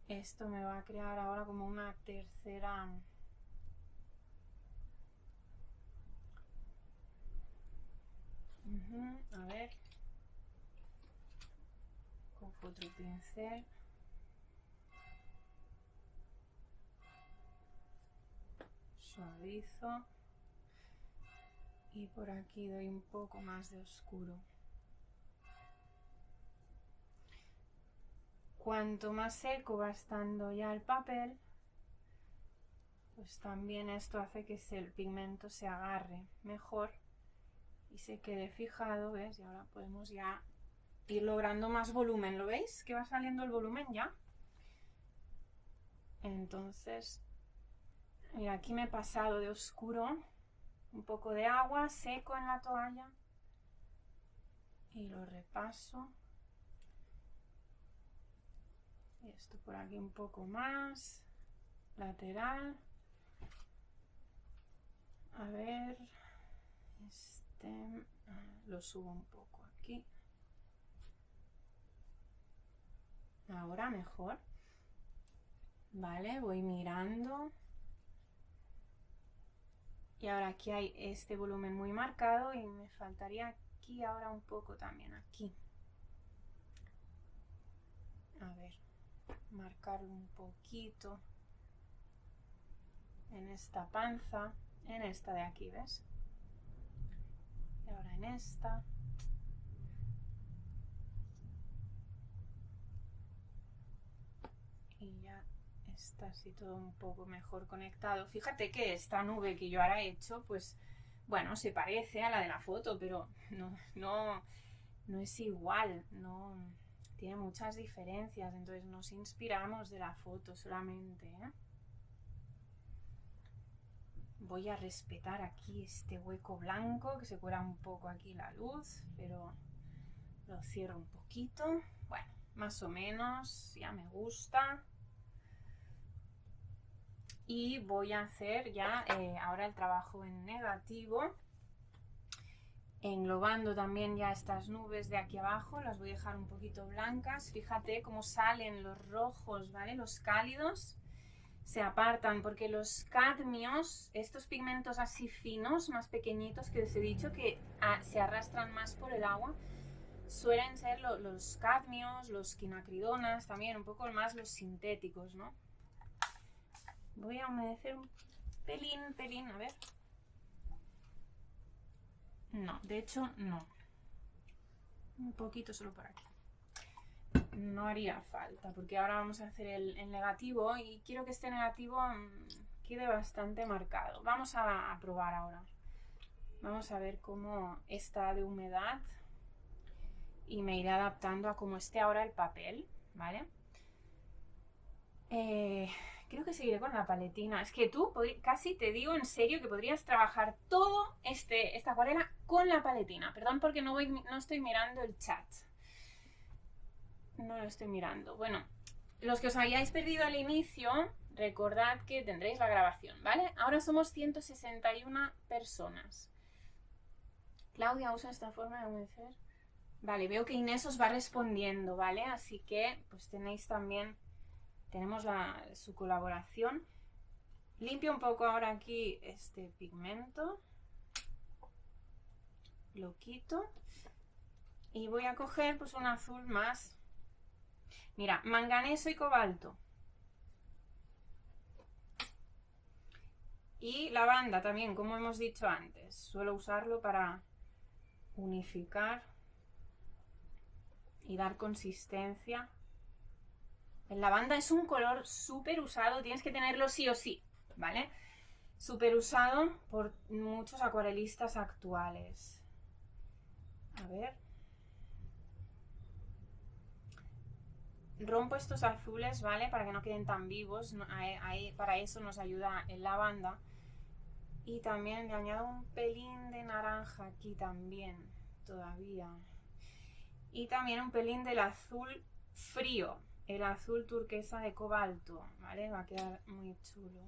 Esto me va a crear ahora como una tercera. A ver. Cojo otro pincel. Suavizo. Y por aquí doy un poco más de oscuro. Cuanto más seco va estando ya el papel, pues también esto hace que el pigmento se agarre mejor y se quede fijado, ¿ves? Y ahora podemos ya ir logrando más volumen, ¿lo veis? Que va saliendo el volumen ya. Entonces, mira, aquí me he pasado de oscuro, un poco de agua, seco en la toalla y lo repaso. Y esto por aquí un poco más, lateral. A ver, lo subo un poco aquí. Ahora mejor. Vale, voy mirando. Y ahora aquí hay este volumen muy marcado y me faltaría aquí ahora un poco también, aquí. A ver, marcarlo un poquito en esta panza, en esta de aquí, ¿ves? Y ahora en esta. Y ya está así todo un poco mejor conectado. Fíjate que esta nube que yo ahora he hecho, pues bueno, se parece a la de la foto, pero no es igual, no tiene muchas diferencias, entonces nos inspiramos de la foto solamente, ¿eh? Voy a respetar aquí este hueco blanco, que se cuela un poco aquí la luz, pero lo cierro un poquito. Bueno, más o menos, ya me gusta. Y voy a hacer ya ahora el trabajo en negativo, englobando también ya estas nubes de aquí abajo. Las voy a dejar un poquito blancas. Fíjate cómo salen los rojos, ¿vale? Los cálidos se apartan porque los cadmios, estos pigmentos así finos, más pequeñitos que os he dicho que se arrastran más por el agua, suelen ser los cadmios, los quinacridonas, también un poco más los sintéticos, ¿no? Voy a humedecer un pelín, a ver. No, de hecho no. Un poquito solo por aquí. No haría falta, porque ahora vamos a hacer el negativo y quiero que este negativo quede bastante marcado. Vamos a probar ahora. Vamos a ver cómo está de humedad y me iré adaptando a cómo esté ahora el papel, ¿vale? Creo que seguiré con la paletina. Es que tú casi te digo en serio que podrías trabajar todo esta acuarela con la paletina. Perdón porque no estoy mirando el chat. No lo estoy mirando. Bueno, los que os habíais perdido al inicio, recordad que tendréis la grabación, ¿vale? Ahora somos 161 personas. Claudia usa esta forma de humedecer. Vale, veo que Inés os va respondiendo, ¿vale? Así que pues tenemos su colaboración. Limpio un poco ahora aquí este pigmento. Lo quito. Y voy a coger pues un azul más. Mira, manganeso y cobalto. Y lavanda también, como hemos dicho antes. Suelo usarlo para unificar y dar consistencia. El lavanda es un color súper usado, tienes que tenerlo sí o sí, ¿vale? Súper usado por muchos acuarelistas actuales. A ver. Rompo estos azules, ¿vale? Para que no queden tan vivos. Para eso nos ayuda el lavanda. Y también le añado un pelín de naranja aquí también, todavía. Y también un pelín del azul frío, el azul turquesa de cobalto, ¿vale? Va a quedar muy chulo.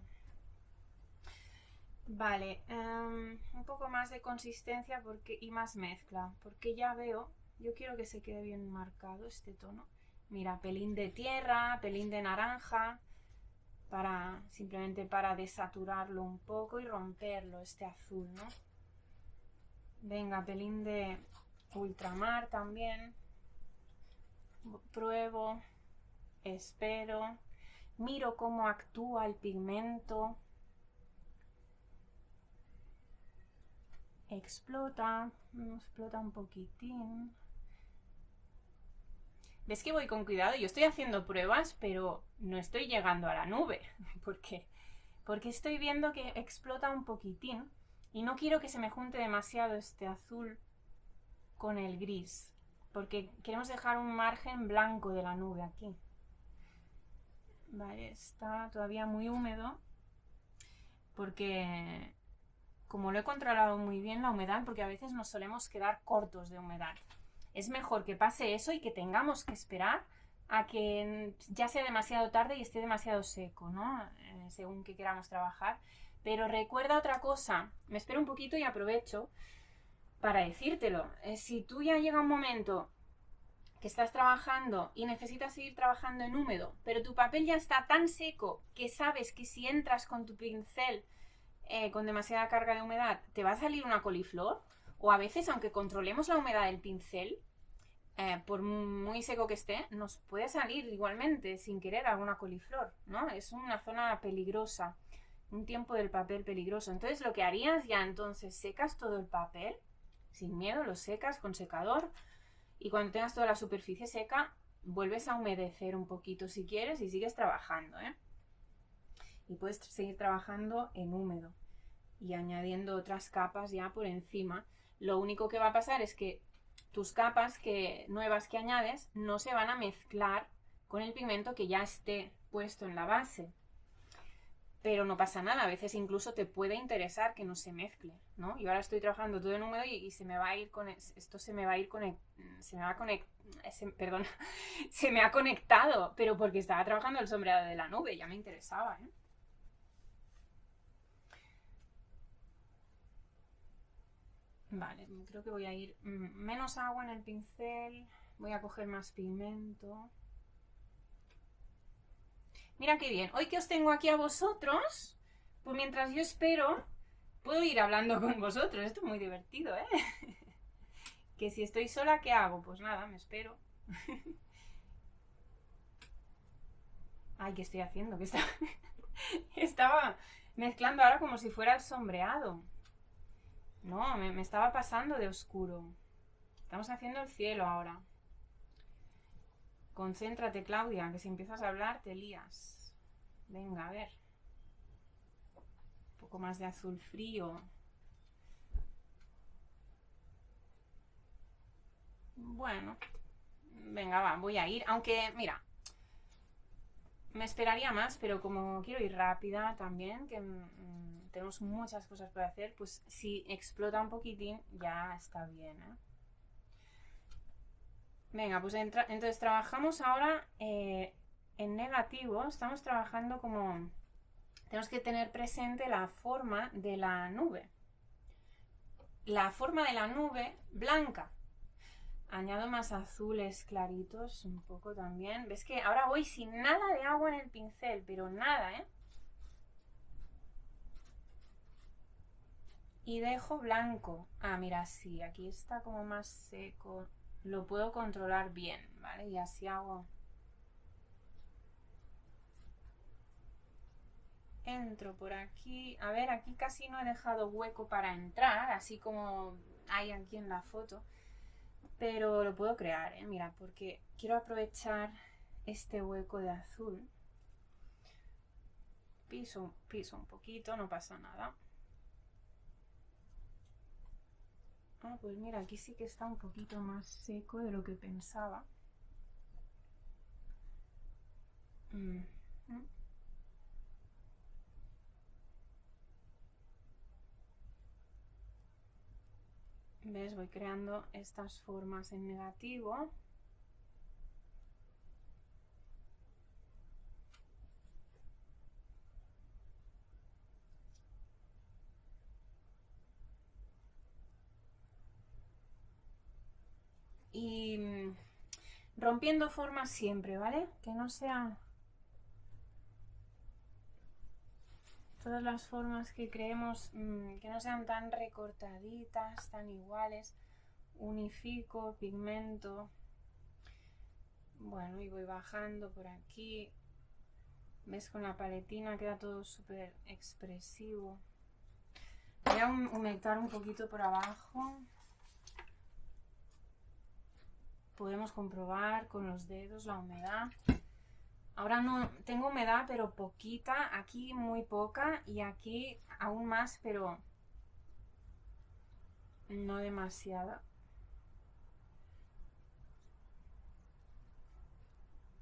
Vale, un poco más de consistencia y más mezcla, porque ya veo, yo quiero que se quede bien marcado este tono. Mira, pelín de tierra, pelín de naranja, simplemente para desaturarlo un poco y romperlo, este azul, ¿no? Venga, pelín de ultramar también. Pruebo, espero, miro cómo actúa el pigmento. Explota un poquitín. ¿Ves que voy con cuidado? Yo estoy haciendo pruebas, pero no estoy llegando a la nube. ¿Por qué? Porque estoy viendo que explota un poquitín y no quiero que se me junte demasiado este azul con el gris, porque queremos dejar un margen blanco de la nube aquí. Vale, está todavía muy húmedo porque como lo he controlado muy bien la humedad, porque a veces nos solemos quedar cortos de humedad. Es mejor que pase eso y que tengamos que esperar a que ya sea demasiado tarde y esté demasiado seco, ¿no? Según que queramos trabajar. Pero recuerda otra cosa, me espero un poquito y aprovecho para decírtelo. Si tú ya llega un momento que estás trabajando y necesitas seguir trabajando en húmedo, pero tu papel ya está tan seco que sabes que si entras con tu pincel con demasiada carga de humedad te va a salir una coliflor, o a veces, aunque controlemos la humedad del pincel, por muy seco que esté, nos puede salir igualmente sin querer alguna coliflor, ¿no? Es una zona peligrosa, un tiempo del papel peligroso. Entonces lo que harías ya entonces, secas todo el papel, sin miedo, lo secas con secador y cuando tengas toda la superficie seca, vuelves a humedecer un poquito si quieres y sigues trabajando, ¿eh? y puedes seguir trabajando en húmedo y añadiendo otras capas ya por encima. Lo único que va a pasar es que tus capas nuevas que añades no se van a mezclar con el pigmento que ya esté puesto en la base. Pero no pasa nada, a veces incluso te puede interesar que no se mezcle, ¿no? Yo ahora estoy trabajando todo en húmedo y se me va a ir se me ha conectado, pero porque estaba trabajando el sombreado de la nube, ya me interesaba, ¿eh? Vale, creo que voy a ir menos agua en el pincel, voy a coger más pigmento. Mira qué bien, hoy que os tengo aquí a vosotros, pues mientras yo espero, puedo ir hablando con vosotros, esto es muy divertido, ¿eh? Que si estoy sola, ¿qué hago? Pues nada, me espero. Ay, ¿qué estoy haciendo? ¿Qué estaba mezclando ahora como si fuera el sombreado. No, me estaba pasando de oscuro. Estamos haciendo el cielo ahora. Concéntrate, Claudia, que si empiezas a hablar te lías. Venga, a ver. Un poco más de azul frío. Bueno, venga, va, voy a ir. Aunque, mira, me esperaría más, pero como quiero ir rápida también, que tenemos muchas cosas por hacer, pues si explota un poquitín ya está bien, ¿eh? Venga, pues entonces trabajamos ahora en negativo. Estamos trabajando como... Tenemos que tener presente la forma de la nube. La forma de la nube blanca. Añado más azules claritos un poco también. ¿Ves que ahora voy sin nada de agua en el pincel? Pero nada, ¿eh? Y dejo blanco. Ah, mira, sí, aquí está como más seco. Lo puedo controlar bien, ¿vale? Y así hago... Entro por aquí. A ver, aquí casi no he dejado hueco para entrar, así como hay aquí en la foto. Pero lo puedo crear, ¿eh? Mira, porque quiero aprovechar este hueco de azul. Piso un poquito, no pasa nada. Ah, pues mira, aquí sí que está un poquito más seco de lo que pensaba. ¿Ves? Voy creando estas formas en negativo. Y rompiendo formas siempre, ¿vale? Que no sean todas las formas que creemos, que no sean tan recortaditas, tan iguales. Unifico, pigmento. Bueno, y voy bajando por aquí. ¿Ves? Con la paletina queda todo súper expresivo. Voy a humectar un poquito por abajo. Podemos comprobar con los dedos la humedad. Ahora no tengo humedad, pero poquita. Aquí muy poca y aquí aún más, pero no demasiada.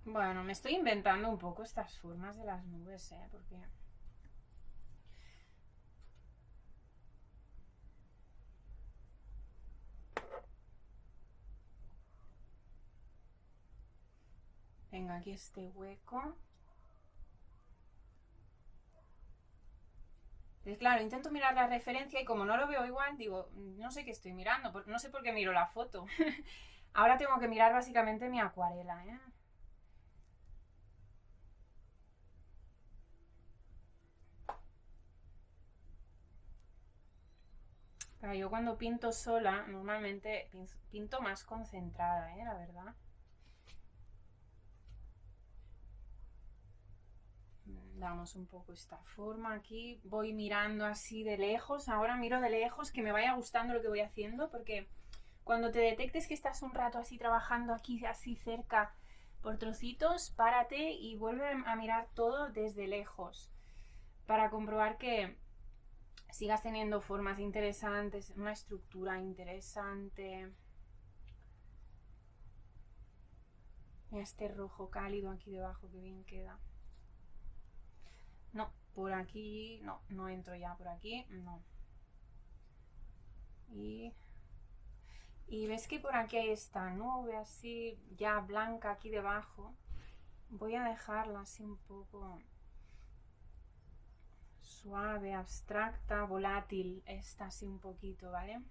Bueno, me estoy inventando un poco estas formas de las nubes, porque... Venga, aquí este hueco. Entonces, claro, intento mirar la referencia y como no lo veo igual, digo, no sé qué estoy mirando, no sé por qué miro la foto. Ahora tengo que mirar básicamente mi acuarela, ¿eh? Claro, yo cuando pinto sola, normalmente pinto más concentrada, la verdad. Damos un poco esta forma aquí. Voy mirando así de lejos. Ahora miro de lejos, que me vaya gustando lo que voy haciendo, porque cuando te detectes que estás un rato así trabajando aquí, así cerca, por trocitos, párate y vuelve a mirar todo desde lejos. para comprobar que sigas teniendo formas interesantes, una estructura interesante. Mira este rojo cálido aquí debajo, que bien queda. No, por aquí, no entro ya por aquí, no. Y ves que por aquí hay esta nube así, ya blanca aquí debajo. Voy a dejarla así un poco suave, abstracta, volátil, esta así un poquito, ¿vale?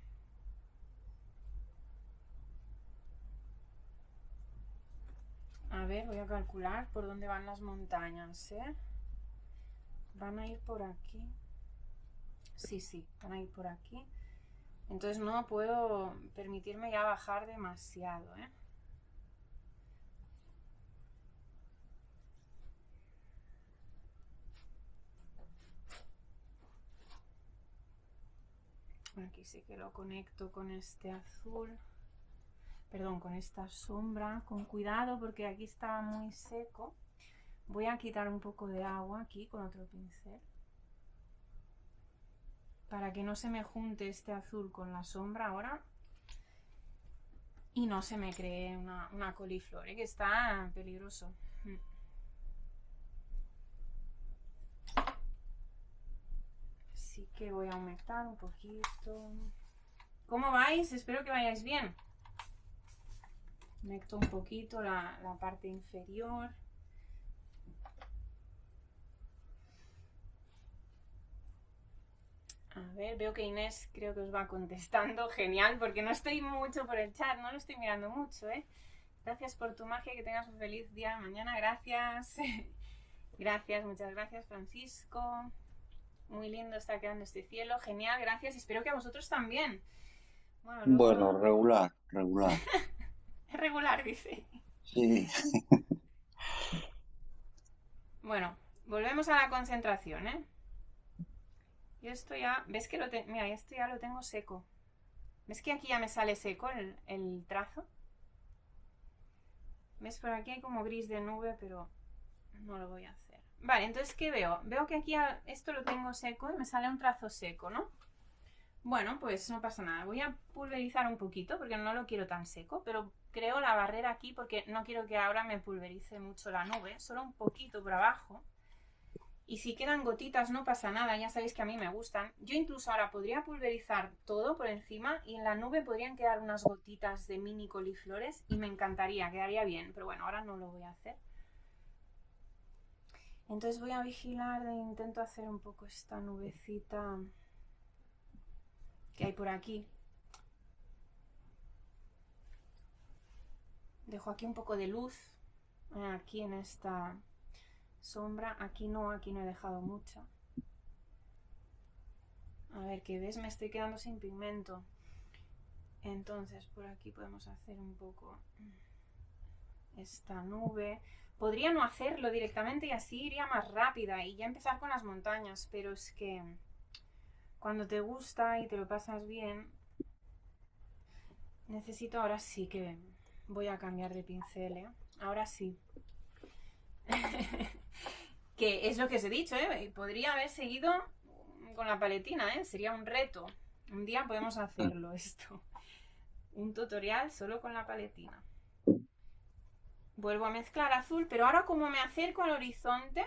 A ver, voy a calcular por dónde van las montañas, ¿eh? Van a ir por aquí. Sí, van a ir por aquí. Entonces no puedo permitirme ya bajar demasiado, ¿eh? Aquí sí que lo conecto con este azul. Perdón, con esta sombra. Con cuidado porque aquí está muy seco. Voy a quitar un poco de agua aquí con otro pincel. Para que no se me junte este azul con la sombra ahora. Y no se me cree una coliflor, que está peligroso. Así que voy a aumentar un poquito. ¿Cómo vais? Espero que vayáis bien. Conecto un poquito la parte inferior. A ver, veo que Inés creo que os va contestando. Genial, porque no estoy mucho por el chat, no lo estoy mirando mucho, ¿eh? Gracias por tu magia, que tengas un feliz día de mañana. Gracias. Gracias, muchas gracias, Francisco. Muy lindo está quedando este cielo. Genial, gracias. Espero que a vosotros también. Bueno, Bueno, luego... regular. Es regular, dice. Sí. Bueno, volvemos a la concentración, ¿eh? Yo esto ya... ¿Ves que lo tengo? Mira, esto ya lo tengo seco. ¿Ves que aquí ya me sale seco el trazo? ¿Ves? Por aquí hay como gris de nube, pero no lo voy a hacer. Vale, entonces, ¿qué veo? Veo que aquí esto lo tengo seco y me sale un trazo seco, ¿no? Bueno, pues no pasa nada. Voy a pulverizar un poquito porque no lo quiero tan seco, pero creo la barrera aquí porque no quiero que ahora me pulverice mucho la nube, solo un poquito por abajo. Y si quedan gotitas no pasa nada, ya sabéis que a mí me gustan. Yo incluso ahora podría pulverizar todo por encima y en la nube podrían quedar unas gotitas de mini coliflores y me encantaría, quedaría bien, pero bueno, ahora no lo voy a hacer. Entonces voy a vigilar e intento hacer un poco esta nubecita que hay por aquí. Dejo aquí un poco de luz, aquí en esta sombra, aquí no he dejado mucha. A ver, ¿qué ves? Me estoy quedando sin pigmento. Entonces por aquí podemos hacer un poco esta nube. Podría no hacerlo directamente y así iría más rápida y ya empezar con las montañas, pero es que cuando te gusta y te lo pasas bien, necesito, ahora sí que voy a cambiar de pincel, ¿eh? Ahora sí. Que es lo que os he dicho, ¿eh? Podría haber seguido con la paletina, ¿eh? Sería un reto. Un día podemos hacerlo esto. Un tutorial solo con la paletina. Vuelvo a mezclar azul, pero ahora como me acerco al horizonte,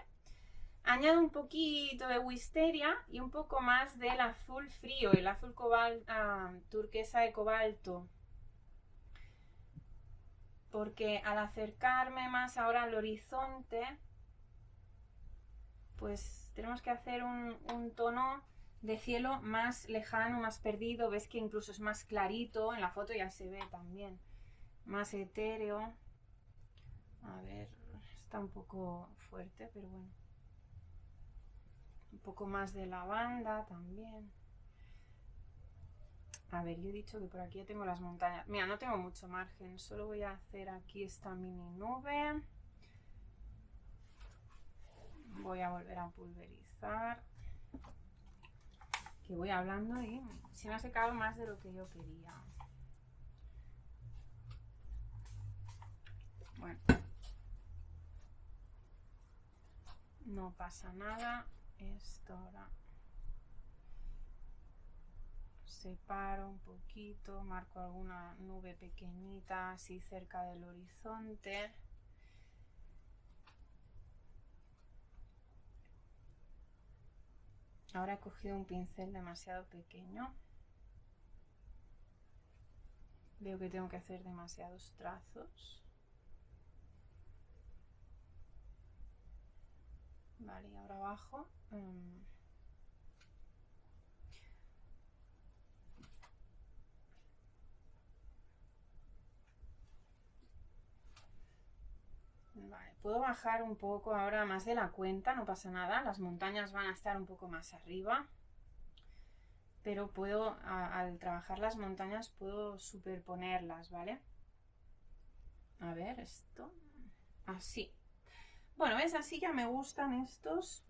añado un poquito de wisteria y un poco más del azul frío, el azul turquesa de cobalto. Porque al acercarme más ahora al horizonte, pues tenemos que hacer un tono de cielo más lejano, más perdido. Ves que incluso es más clarito, en la foto ya se ve también, más etéreo. A ver, está un poco fuerte, pero bueno. Un poco más de lavanda también. A ver, yo he dicho que por aquí ya tengo las montañas. Mira, no tengo mucho margen, solo voy a hacer aquí esta mini nube. Voy a volver a pulverizar. Que voy hablando y se me ha secado más de lo que yo quería. Bueno. No pasa nada. esto ahora separo un poquito, marco alguna nube pequeñita así cerca del horizonte. Ahora he cogido un pincel demasiado pequeño. Veo que tengo que hacer demasiados trazos. Vale, y ahora abajo. Vale, puedo bajar un poco ahora más de la cuenta, no pasa nada. Las montañas van a estar un poco más arriba. Pero puedo, al trabajar las montañas, puedo superponerlas, ¿vale? A ver, esto. Así. Bueno, ¿ves? Así ya me gustan estos.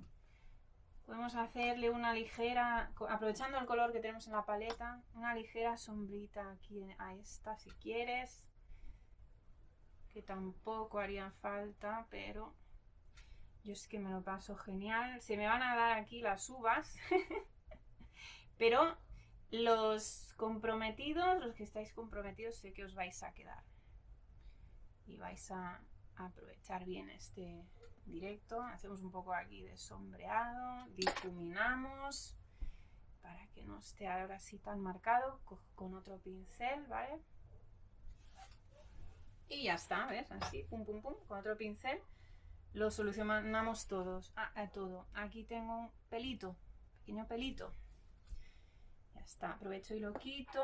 Podemos hacerle una ligera, aprovechando el color que tenemos en la paleta, una ligera sombrita aquí a esta si quieres. Que tampoco haría falta, pero yo es que me lo paso genial. Se me van a dar aquí las uvas. Pero los comprometidos, los que estáis comprometidos, sé que os vais a quedar. Y vais a aprovechar bien este directo. Hacemos un poco aquí de sombreado, difuminamos para que no esté ahora así tan marcado con otro pincel, ¿vale? Y ya está, ¿ves? Así, pum, pum, pum, con otro pincel lo solucionamos todos. Todo. Aquí tengo un pelito, pequeño pelito. Ya está, aprovecho y lo quito.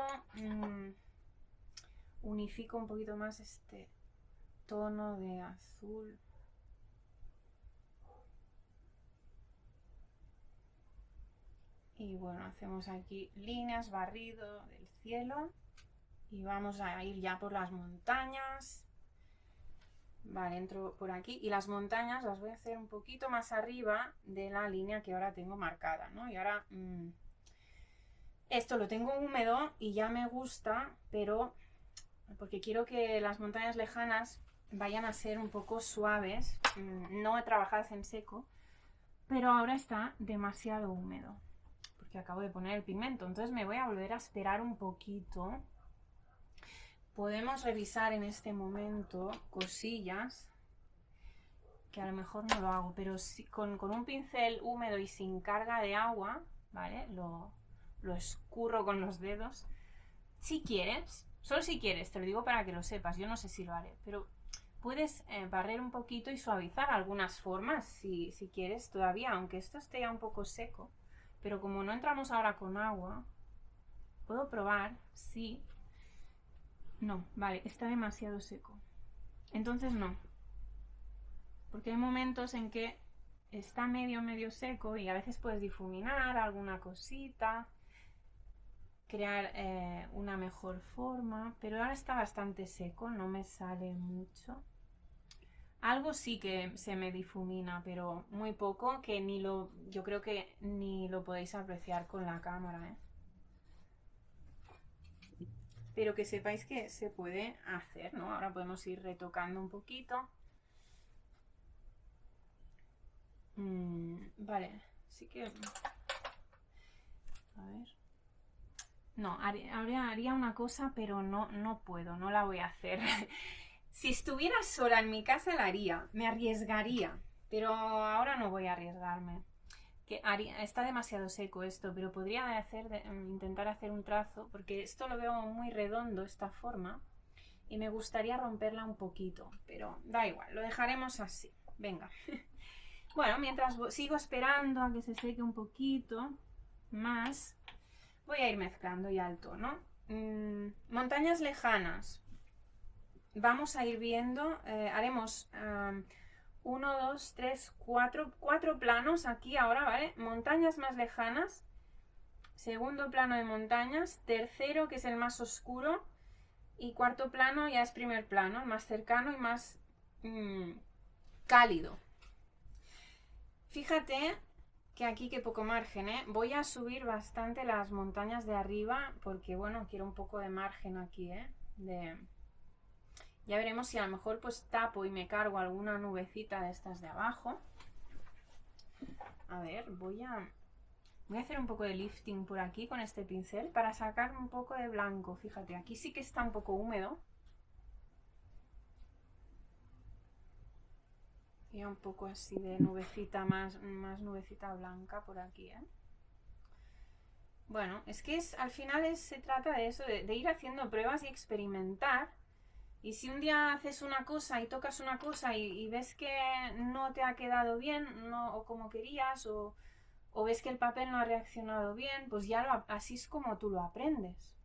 Unifico un poquito más este tono de azul. Y bueno, hacemos aquí líneas, barrido del cielo. Y vamos a ir ya por las montañas. Vale, entro por aquí. Y las montañas las voy a hacer un poquito más arriba de la línea que ahora tengo marcada, ¿no? Y ahora esto lo tengo húmedo y ya me gusta, pero porque quiero que las montañas lejanas vayan a ser un poco suaves, no trabajadas en seco, pero ahora está demasiado húmedo porque acabo de poner el pigmento, entonces me voy a volver a esperar un poquito. Podemos revisar en este momento cosillas que a lo mejor no lo hago, pero si, con un pincel húmedo y sin carga de agua, ¿vale? Lo escurro con los dedos. Si quieres, solo si quieres, te lo digo para que lo sepas, yo no sé si lo haré, pero puedes barrer un poquito y suavizar algunas formas si quieres todavía, aunque esto esté ya un poco seco. Pero como no entramos ahora con agua, puedo probar si... No, vale, está demasiado seco. Entonces no. Porque hay momentos en que está medio seco y a veces puedes difuminar alguna cosita, crear una mejor forma, pero ahora está bastante seco, no me sale mucho. Algo sí que se me difumina, pero muy poco, que yo creo que ni lo podéis apreciar con la cámara, ¿eh? Pero que sepáis que se puede hacer, ¿no? Ahora podemos ir retocando un poquito. Vale, sí que... A ver... No, haría una cosa, pero no puedo, no la voy a hacer. Si estuviera sola en mi casa la haría, me arriesgaría, pero ahora no voy a arriesgarme. Está demasiado seco esto, pero podría intentar hacer un trazo, porque esto lo veo muy redondo, esta forma, y me gustaría romperla un poquito, pero da igual, lo dejaremos así. Venga. Bueno, mientras sigo esperando a que se seque un poquito más, voy a ir mezclando ya el tono. Montañas lejanas. Vamos a ir viendo, haremos 1, 2, 3, 4 planos aquí ahora, ¿vale? Montañas más lejanas, segundo plano de montañas, tercero que es el más oscuro y cuarto plano ya es primer plano, el más cercano y más cálido. Fíjate que aquí que poco margen, ¿eh? Voy a subir bastante las montañas de arriba porque, bueno, quiero un poco de margen aquí, ¿eh? Ya veremos si a lo mejor pues tapo y me cargo alguna nubecita de estas de abajo. A ver, voy a hacer un poco de lifting por aquí con este pincel para sacar un poco de blanco. Fíjate, aquí sí que está un poco húmedo. Y un poco así de nubecita, más nubecita blanca por aquí, ¿eh? Bueno, es que al final se trata de eso, de ir haciendo pruebas y experimentar. Y si un día haces una cosa y tocas una cosa y ves que no te ha quedado bien, no, o como querías, o ves que el papel no ha reaccionado bien, pues ya así es como tú lo aprendes.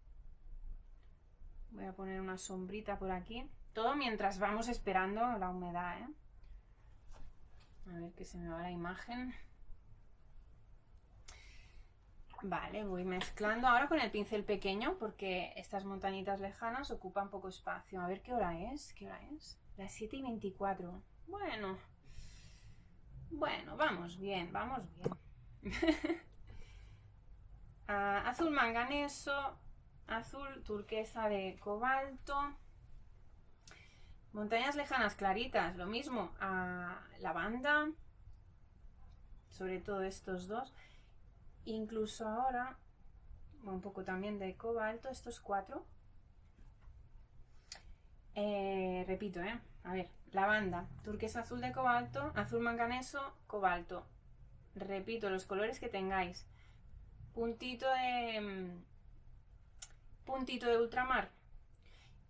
Voy a poner una sombrita por aquí. Todo mientras vamos esperando la humedad, ¿eh? A ver que se me va la imagen. Vale, voy mezclando ahora con el pincel pequeño porque estas montañitas lejanas ocupan poco espacio. A ver qué hora es. ¿Qué hora es? Las 7:24. Bueno, vamos bien, vamos bien. Azul manganeso, azul turquesa de cobalto. Montañas lejanas claritas, lo mismo. Lavanda, sobre todo estos dos. Incluso ahora un poco también de cobalto, estos 4. Repito, a ver, lavanda, turquesa azul de cobalto, azul manganeso, cobalto. Repito, los colores que tengáis. Puntito de ultramar.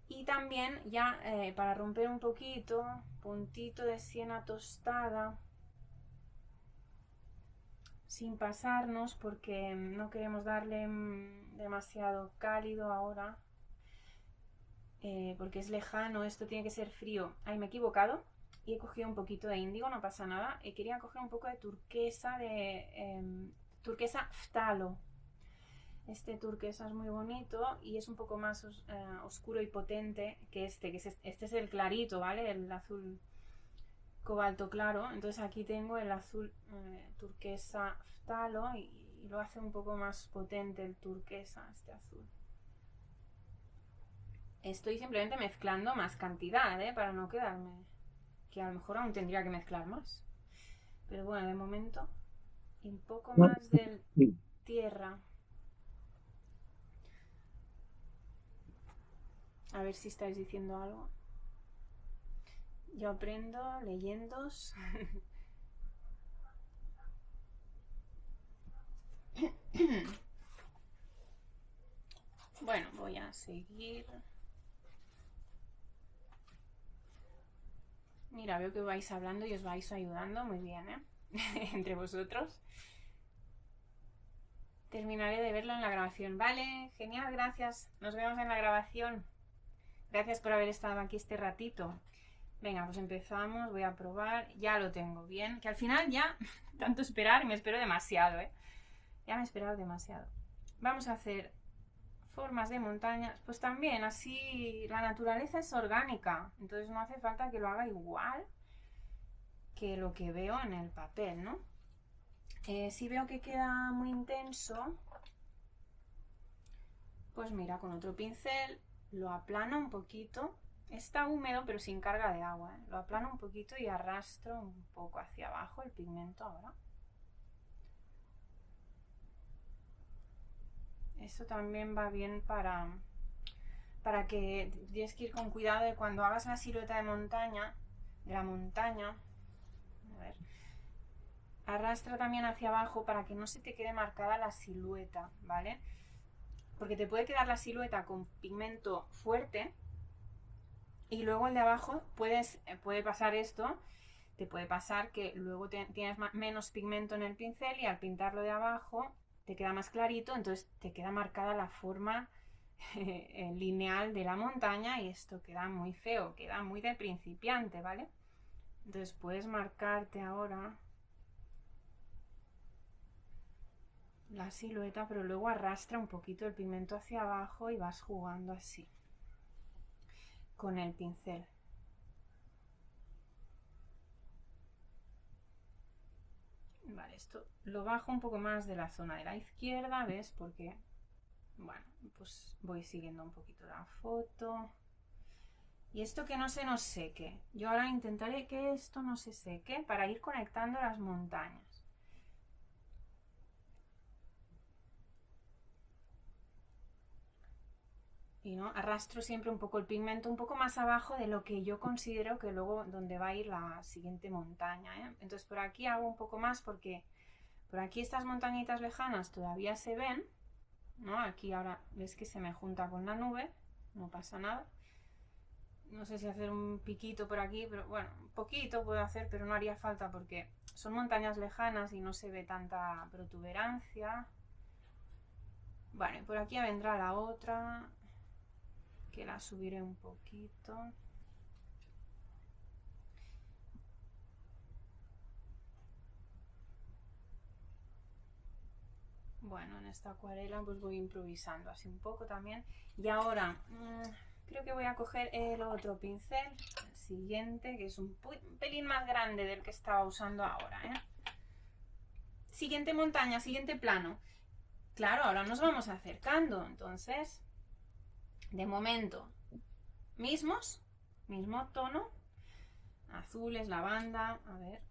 Y también ya para romper un poquito, puntito de siena tostada. Sin pasarnos porque no queremos darle demasiado cálido ahora, porque es lejano, esto tiene que ser frío. Ay, me he equivocado y he cogido un poquito de índigo, no pasa nada. Quería coger un poco de turquesa, turquesa Phtalo. Este turquesa es muy bonito y es un poco más oscuro y potente que este es el clarito, ¿vale? El azul cobalto claro. Entonces aquí tengo el azul turquesa Phtalo y lo hace un poco más potente el turquesa, este azul. Estoy simplemente mezclando más cantidad, para no quedarme, que a lo mejor aún tendría que mezclar más. Pero bueno, de momento un poco más de tierra. A ver si estáis diciendo algo. Yo aprendo leyéndos. Bueno, voy a seguir. Mira, veo que vais hablando y os vais ayudando muy bien, entre vosotros. Terminaré de verlo en la grabación. Vale, genial, gracias. Nos vemos en la grabación. Gracias por haber estado aquí este ratito. Venga, pues empezamos, voy a probar. Ya lo tengo bien. Que al final ya, tanto esperar, me espero demasiado, Ya me he esperado demasiado. Vamos a hacer formas de montañas. Pues también, así la naturaleza es orgánica. Entonces no hace falta que lo haga igual que lo que veo en el papel, ¿no? Si veo que queda muy intenso, pues mira, con otro pincel lo aplano un poquito. Está húmedo pero sin carga de agua, Lo aplano un poquito y arrastro un poco hacia abajo el pigmento ahora. Esto también va bien para que tienes que ir con cuidado de cuando hagas la silueta de la montaña. A ver. Arrastra también hacia abajo para que no se te quede marcada la silueta, ¿vale? Porque te puede quedar la silueta con pigmento fuerte y luego el de abajo puede pasar esto. Te puede pasar que luego tienes menos pigmento en el pincel y al pintarlo de abajo te queda más clarito, entonces te queda marcada la forma lineal de la montaña y esto queda muy feo, queda muy de principiante, ¿vale? Entonces puedes marcarte ahora la silueta, pero luego arrastra un poquito el pigmento hacia abajo y vas jugando así con el pincel. Vale, esto lo bajo un poco más de la zona de la izquierda, ¿ves? Porque, bueno, pues voy siguiendo un poquito la foto. Y esto que no se nos seque. Yo ahora intentaré que esto no se seque para ir conectando las montañas. y no arrastro siempre un poco el pigmento un poco más abajo de lo que yo considero que luego donde va a ir la siguiente montaña, ¿eh? Entonces por aquí hago un poco más porque por aquí estas montañitas lejanas todavía se ven, ¿no? Aquí ahora ves que se me junta con la nube, no pasa nada. No sé si hacer un piquito por aquí, pero bueno, un poquito puedo hacer, pero no haría falta porque son montañas lejanas y no se ve tanta protuberancia. Vale, por aquí vendrá la otra, que la subiré un poquito. Bueno, en esta acuarela pues voy improvisando así un poco también. Y ahora creo que voy a coger el otro pincel, el siguiente, que es un pelín más grande del que estaba usando ahora, ¿eh? Siguiente montaña, siguiente plano. Claro, ahora nos vamos acercando, entonces, de momento, mismo tono, azules, lavanda, a ver.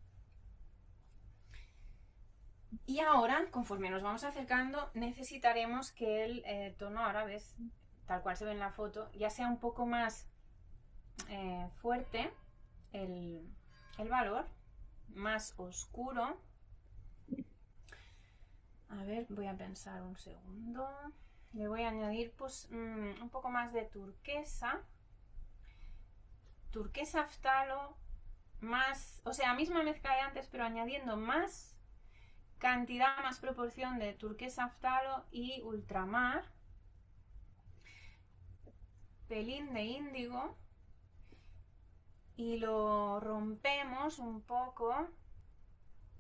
Y ahora, conforme nos vamos acercando, necesitaremos que el tono, ahora ves, tal cual se ve en la foto, ya sea un poco más fuerte el valor, más oscuro. A ver, voy a pensar un segundo. Le voy a añadir pues un poco más de turquesa. Turquesa phtalo, más, o sea, misma mezcla de antes, pero añadiendo más cantidad, más proporción de turquesa phtalo y ultramar. Pelín de índigo. Y lo rompemos un poco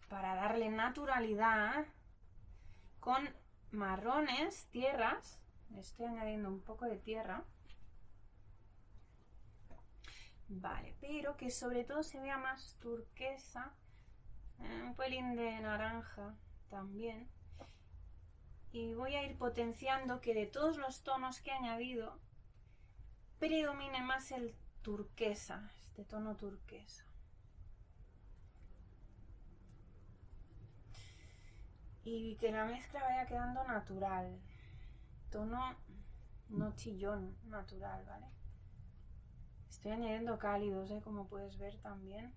para darle naturalidad con marrones, tierras. Estoy añadiendo un poco de tierra. Vale, pero que sobre todo se vea más turquesa. Un pelín de naranja también. Y voy a ir potenciando que de todos los tonos que he añadido predomine más el turquesa, este tono turquesa. Y que la mezcla vaya quedando natural. Tono no chillón, natural, ¿vale? Estoy añadiendo cálidos, como puedes ver también.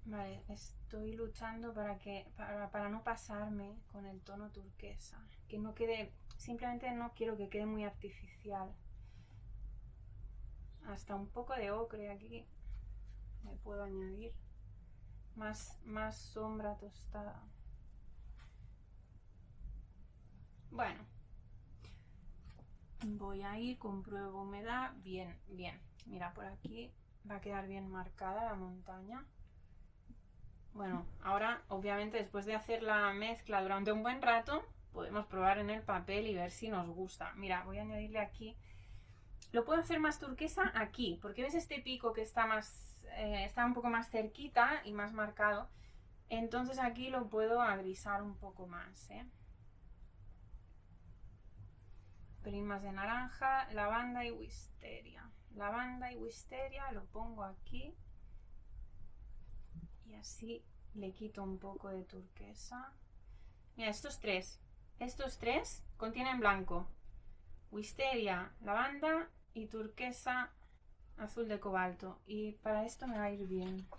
Vale, estoy luchando para no pasarme con el tono turquesa. Que no quede, simplemente no quiero que quede muy artificial. Hasta un poco de ocre aquí me puedo añadir. Más sombra tostada. Bueno, voy a ir, compruebo humedad. Bien, bien. Mira, por aquí va a quedar bien marcada la montaña. Bueno, ahora obviamente después de hacer la mezcla durante un buen rato, podemos probar en el papel y ver si nos gusta. Mira, voy a añadirle aquí. Lo puedo hacer más turquesa aquí, porque ves este pico que está está un poco más cerquita y más marcado. Entonces aquí lo puedo agrisar un poco más, Un pelín más de naranja, lavanda y wisteria. Lavanda y wisteria lo pongo aquí. Y así le quito un poco de turquesa. Mira, estos tres contienen blanco. Wisteria, lavanda y turquesa azul de cobalto. Y para esto me va a ir bien.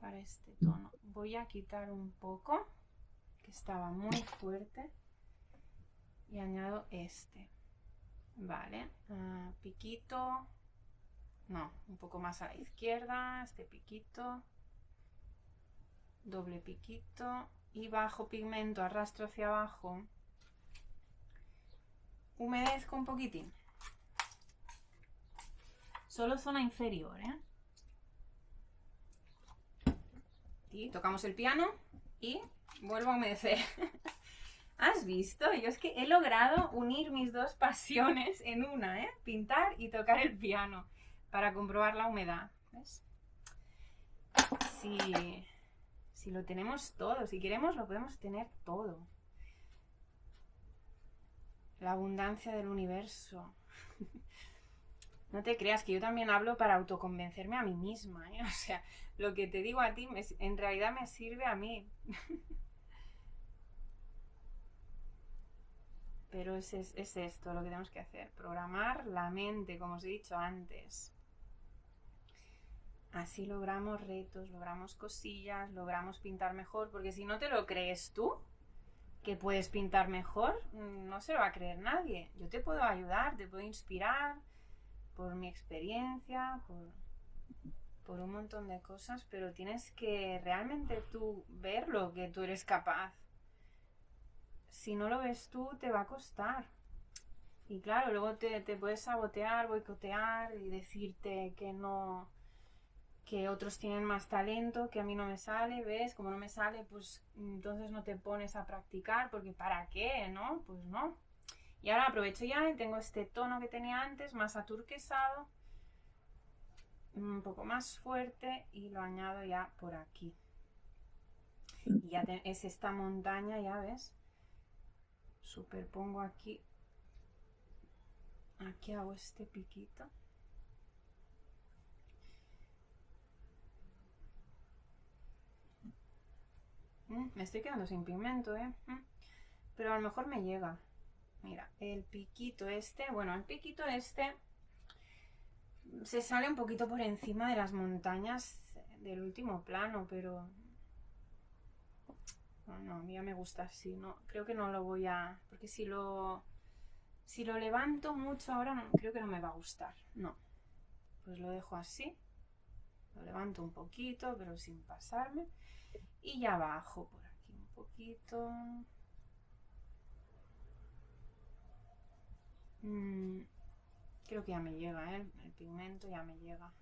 Para este tono. Voy a quitar un poco, que estaba muy fuerte. Y añado este. Vale. Piquito. No, un poco más a la izquierda. Este piquito. Doble piquito. Y bajo pigmento, arrastro hacia abajo. Humedezco un poquitín. Solo zona inferior, Y tocamos el piano y vuelvo a humedecer. ¿Has visto? Yo es que he logrado unir mis dos pasiones en una, Pintar y tocar el piano para comprobar la humedad. ¿Ves? Si lo tenemos todo, si queremos lo podemos tener todo. La abundancia del universo. No te creas que yo también hablo para autoconvencerme a mí misma, O sea, lo que te digo a ti en realidad me sirve a mí. Pero es esto lo que tenemos que hacer. Programar la mente, como os he dicho antes. Así logramos retos, logramos cosillas, logramos pintar mejor. Porque si no te lo crees tú, que puedes pintar mejor, no se lo va a creer nadie. Yo te puedo ayudar, te puedo inspirar por mi experiencia, por un montón de cosas, pero tienes que realmente tú ver lo que tú eres capaz. Si no lo ves tú, te va a costar. Y claro, luego te puedes sabotear, boicotear y decirte que no, que otros tienen más talento, que a mí no me sale, ¿ves? Como no me sale, pues entonces no te pones a practicar, porque ¿para qué? ¿No? Pues no. Y ahora aprovecho ya y tengo este tono que tenía antes, más aturquesado, un poco más fuerte, y lo añado ya por aquí. Y ya es esta montaña, ya ves. Superpongo aquí hago este piquito. Me estoy quedando sin pigmento, pero a lo mejor me llega. Mira, el piquito este se sale un poquito por encima de las montañas del último plano, pero no, a mí ya me gusta así, no, creo que no lo voy a, porque si lo levanto mucho ahora, no, creo que no me va a gustar, no, pues lo dejo así, lo levanto un poquito, pero sin pasarme, y ya bajo por aquí un poquito. Creo que ya me llega, el pigmento ya me llega.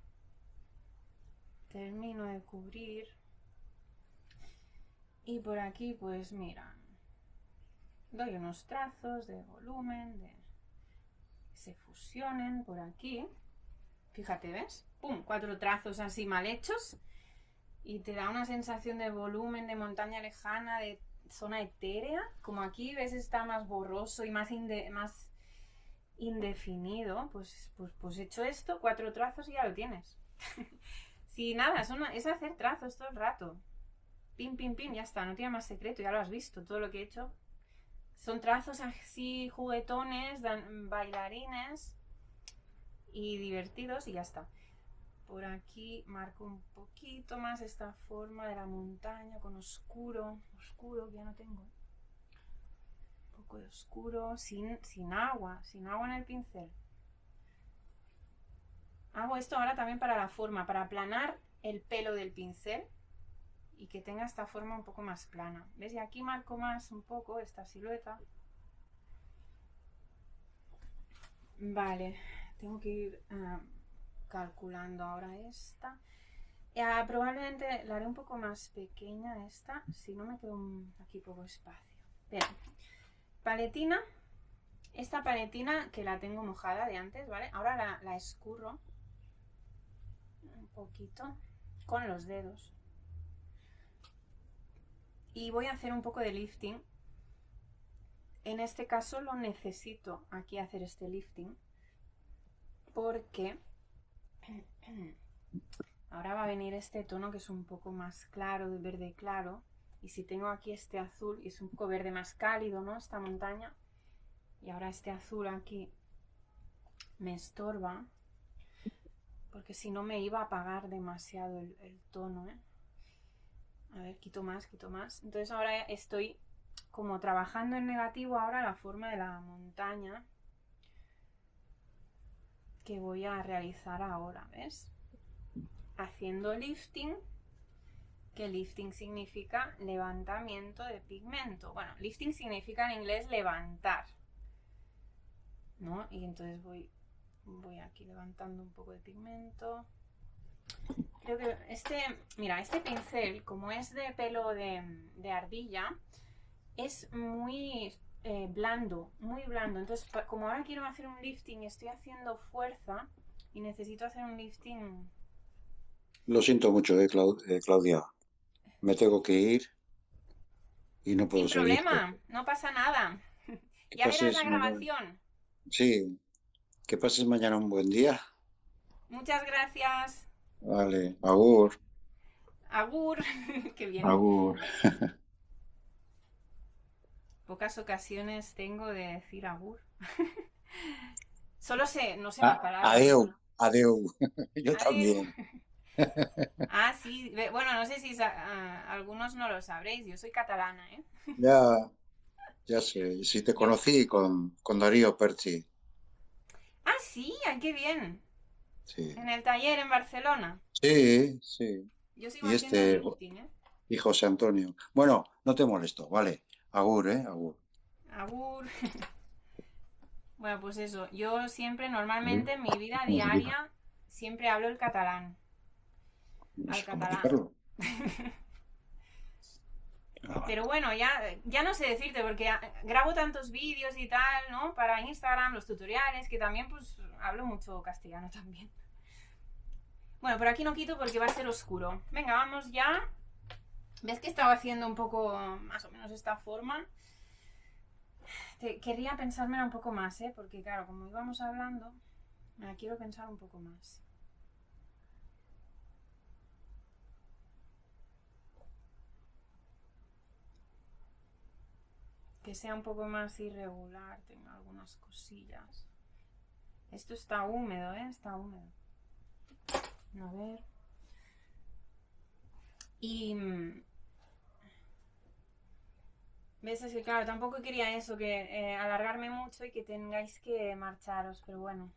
Termino de cubrir. Y por aquí, pues mira, doy unos trazos de volumen, de que se fusionen por aquí. Fíjate, ¿ves? ¡Pum! 4 trazos así mal hechos. Y te da una sensación de volumen, de montaña lejana, de zona etérea. Como aquí, ¿ves? Está más borroso y más indefinido. Pues hecho esto, 4 trazos y ya lo tienes. Si nada, es hacer trazos todo el rato. Pim, pim, pim, ya está, no tiene más secreto, ya lo has visto, todo lo que he hecho. Son trazos así juguetones, bailarines y divertidos y ya está. Por aquí marco un poquito más esta forma de la montaña con oscuro, que ya no tengo. Un poco de oscuro, sin agua en el pincel. Hago esto ahora también para la forma, para aplanar el pelo del pincel y que tenga esta forma un poco más plana. ¿Ves? Y aquí marco más un poco esta silueta. Vale, tengo que ir calculando ahora esta. Probablemente la haré un poco más pequeña esta, si no me quedo aquí poco espacio. Bien, paletina. Esta paletina que la tengo mojada de antes, ¿vale? Ahora la escurro un poquito con los dedos. Y voy a hacer un poco de lifting. En este caso lo necesito aquí hacer este lifting porque ahora va a venir este tono que es un poco más claro, de verde claro, y si tengo aquí este azul, y es un poco verde más cálido, ¿no? Esta montaña, y ahora este azul aquí me estorba porque si no me iba a apagar demasiado el tono, A ver, quito más. Entonces ahora estoy como trabajando en negativo ahora la forma de la montaña que voy a realizar ahora, ¿ves? Haciendo lifting, que lifting significa levantamiento de pigmento. Bueno, lifting significa en inglés levantar, ¿no? Y entonces voy aquí levantando un poco de pigmento. Creo que este pincel, como es de pelo de ardilla, es muy blando, muy blando. Entonces, como ahora quiero hacer un lifting y estoy haciendo fuerza y necesito hacer un lifting. Lo siento mucho, Claudia. Me tengo que ir y no puedo Sin seguir. problema, no pasa nada. Que Ya verás la pases grabación. Sí, que pases mañana un buen día. Muchas gracias. Vale, agur, Agur. Qué bien. agur. pocas ocasiones tengo de decir agur. Solo sé, no sé más palabras. Adeu, adeu. Yo Adeu. también. Ah, sí. Bueno, no sé si algunos no lo sabréis. Yo soy catalana, ¿eh? Ya, ya sé. Sí, te Yo... conocí con Darío Perchi. Ah, sí, ay, qué bien. Sí, En el taller en Barcelona. sí, sí. Yo sigo Y haciendo este, lifting, ¿eh? y José Antonio. Bueno, no te molesto, vale. Agur, Agur. Agur. Bueno, pues eso. Yo siempre, normalmente, en mi vida diaria, siempre hablo el catalán. No Al sé cómo catalán. hacerlo. Ah, Pero bueno, ya no sé decirte, porque grabo tantos vídeos y tal, ¿no? Para Instagram, los tutoriales, que también pues hablo mucho castellano también. Bueno, por aquí no quito porque va a ser oscuro. Venga, vamos ya. ¿Ves que estaba haciendo un poco más o menos esta forma? Querría pensármela un poco más, ¿eh? Porque claro, como íbamos hablando, me la quiero pensar un poco más. Que sea un poco más irregular, tengo algunas cosillas. Esto está húmedo, ¿eh? Está húmedo. A ver. Y... ¿Ves? Es que claro, tampoco quería eso, que alargarme mucho y que tengáis que marcharos, pero bueno.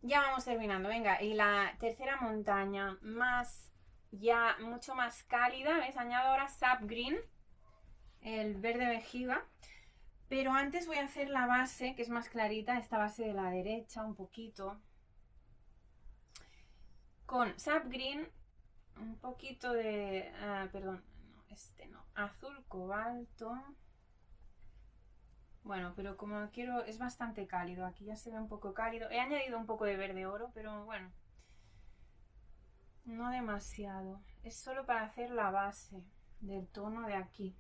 Ya vamos terminando, venga. Y la tercera montaña, más, ya mucho más cálida, ¿ves? Añado ahora Sap Green, el verde vejiga. Pero antes voy a hacer la base, que es más clarita, esta base de la derecha, un poquito. Con Sap Green, un poquito de... perdón, no, este no. Azul cobalto. Bueno, pero como quiero, es bastante cálido. Aquí ya se ve un poco cálido. He añadido un poco de verde oro, pero bueno, no demasiado. Es solo para hacer la base del tono de aquí.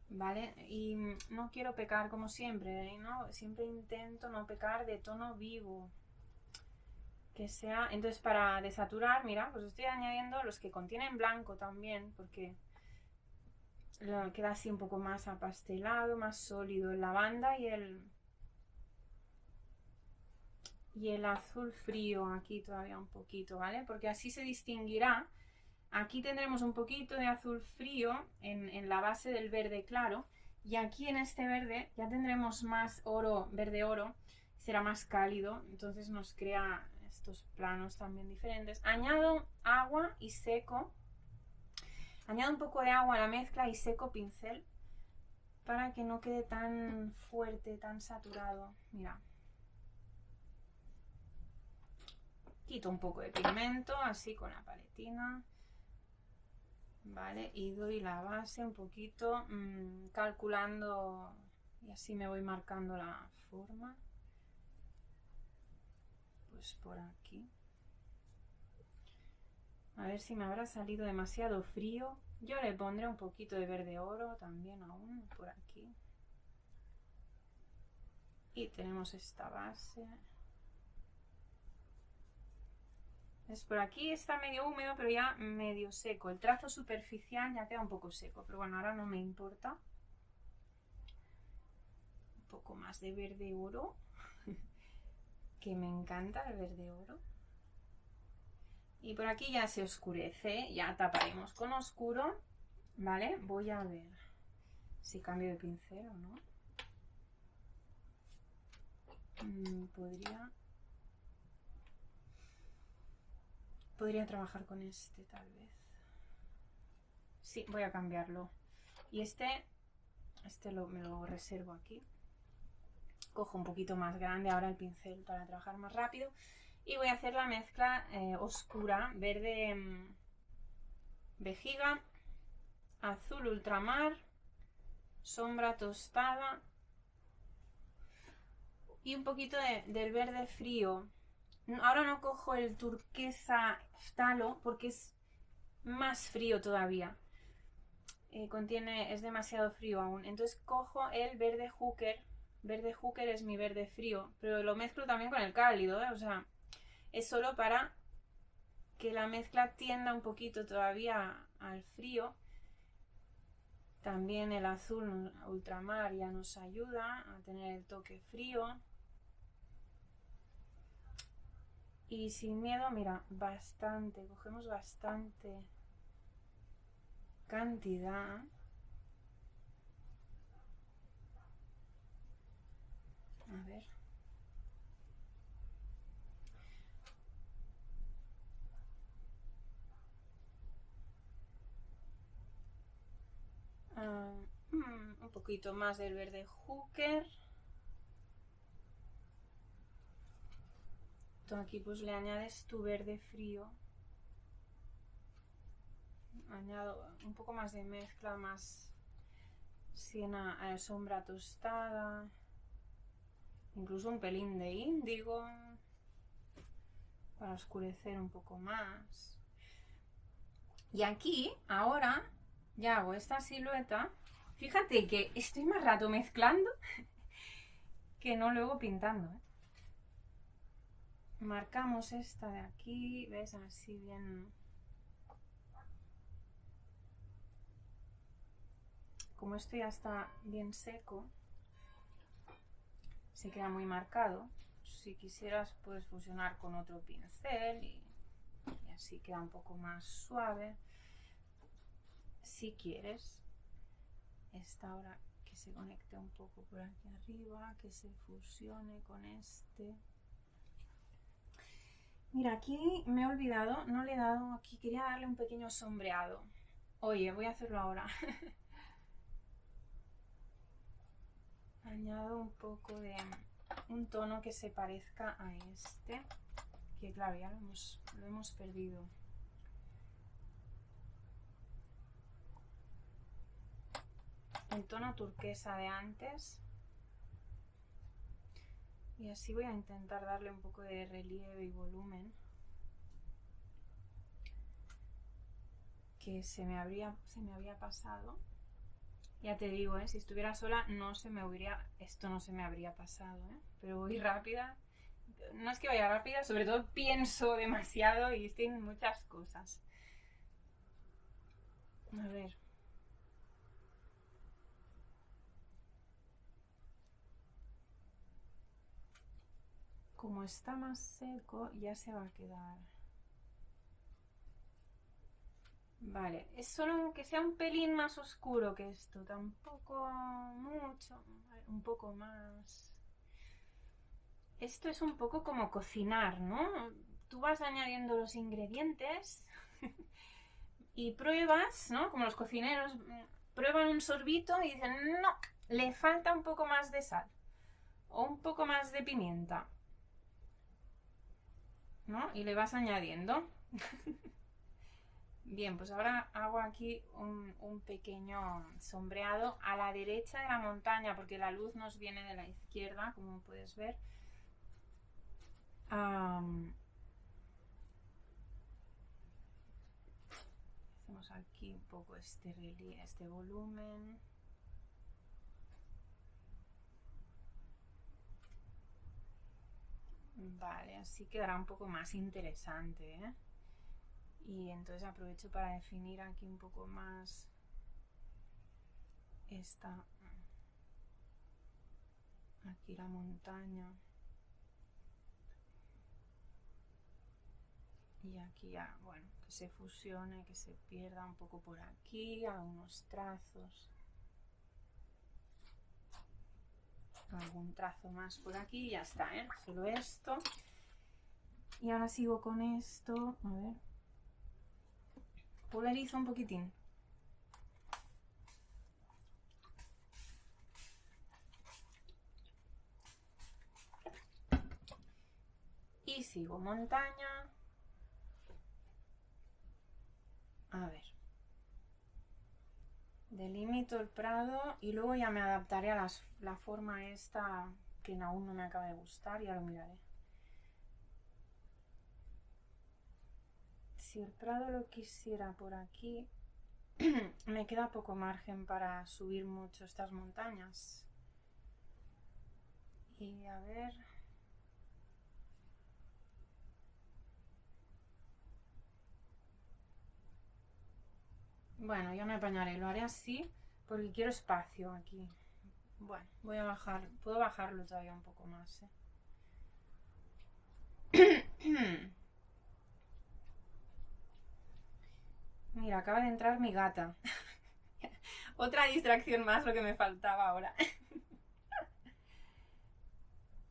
¿Vale? Y no quiero pecar como siempre, ¿no? Siempre intento no pecar de tono vivo. Que sea... Entonces para desaturar, mira, pues estoy añadiendo los que contienen blanco también, porque queda así un poco más apastelado, más sólido el lavanda y el azul frío aquí todavía un poquito, ¿vale? Porque así se distinguirá. Aquí tendremos un poquito de azul frío en la base del verde claro y aquí en este verde ya tendremos más oro, verde oro, será más cálido, entonces nos crea estos planos también diferentes. Añado agua y seco, añado un poco de agua a la mezcla y seco pincel para que no quede tan fuerte, tan saturado. Mira. Quito un poco de pigmento, así con la paletina. Vale, y doy la base un poquito, calculando, y así me voy marcando la forma. Pues por aquí. A ver si me habrá salido demasiado frío. Yo le pondré un poquito de verde oro también aún por aquí. Y tenemos esta base. Por aquí está medio húmedo, pero ya medio seco. El trazo superficial ya queda un poco seco, pero bueno, ahora no me importa. Un poco más de verde oro, que me encanta el verde oro. Y por aquí ya se oscurece, ya taparemos con oscuro, ¿vale? Voy a ver si cambio de pincel o no. Podría trabajar con este tal vez. Sí, voy a cambiarlo. Y me lo reservo aquí. Cojo un poquito más grande ahora el pincel para trabajar más rápido. Y voy a hacer la mezcla oscura, verde vejiga, azul ultramar, sombra tostada y un poquito del verde frío. Ahora no cojo el turquesa ftalo porque es más frío todavía. Es demasiado frío aún. Entonces cojo el verde hooker. Verde hooker es mi verde frío, pero lo mezclo también con el cálido, ¿eh? O sea, es solo para que la mezcla tienda un poquito todavía al frío. También el azul ultramar ya nos ayuda a tener el toque frío. Y sin miedo, mira, bastante, cogemos bastante cantidad. A ver. Un poquito más del verde Hooker. Tú aquí pues le añades tu verde frío. Añado un poco más de mezcla, más siena, sombra tostada. Incluso un pelín de índigo para oscurecer un poco más. Y aquí, ahora, ya hago esta silueta. Fíjate que estoy más rato mezclando que no luego pintando, ¿eh? Marcamos esta de aquí, ¿ves? Así bien. Como esto ya está bien seco, se queda muy marcado. Si quisieras puedes fusionar con otro pincel y así queda un poco más suave. Si quieres, esta ahora que se conecte un poco por aquí arriba, que se fusione con este. Mira, aquí me he olvidado, no le he dado, aquí quería darle un pequeño sombreado. Oye, voy a hacerlo ahora. Añado un poco de un tono que se parezca a este, que claro, ya lo hemos perdido. El tono turquesa de antes. Y así voy a intentar darle un poco de relieve y volumen. Que se me había pasado. Ya te digo, si estuviera sola esto no se me habría pasado, pero voy rápida. No es que vaya rápida, sobre todo pienso demasiado y estoy en muchas cosas. A ver. Como está más seco, ya se va a quedar. Vale, es solo que sea un pelín más oscuro que esto, tampoco mucho, un poco más. Esto es un poco como cocinar, ¿no? Tú vas añadiendo los ingredientes y pruebas, ¿no? Como los cocineros prueban un sorbito y dicen, no, le falta un poco más de sal o un poco más de pimienta, ¿no? Y le vas añadiendo. Bien, pues ahora hago aquí un pequeño sombreado a la derecha de la montaña, porque la luz nos viene de la izquierda, como puedes ver. Hacemos aquí un poco este relieve, este volumen. Vale, así quedará un poco más interesante, ¿eh? Y entonces aprovecho para definir aquí un poco más aquí la montaña. Y aquí ya, bueno, que se fusione, que se pierda un poco por aquí, algunos trazos. Algún trazo más por aquí y ya está, solo esto. Y ahora sigo con esto, a ver. Polarizo un poquitín. Y sigo montaña. A ver. Delimito el prado y luego ya me adaptaré a la forma esta que aún no me acaba de gustar, ya lo miraré. Si el prado lo quisiera por aquí, me queda poco margen para subir mucho estas montañas. Y a ver. Bueno, ya me apañaré, lo haré así porque quiero espacio aquí. Bueno, voy a bajar, puedo bajarlo todavía un poco más, Mira, acaba de entrar mi gata. Otra distracción más, lo que me faltaba ahora.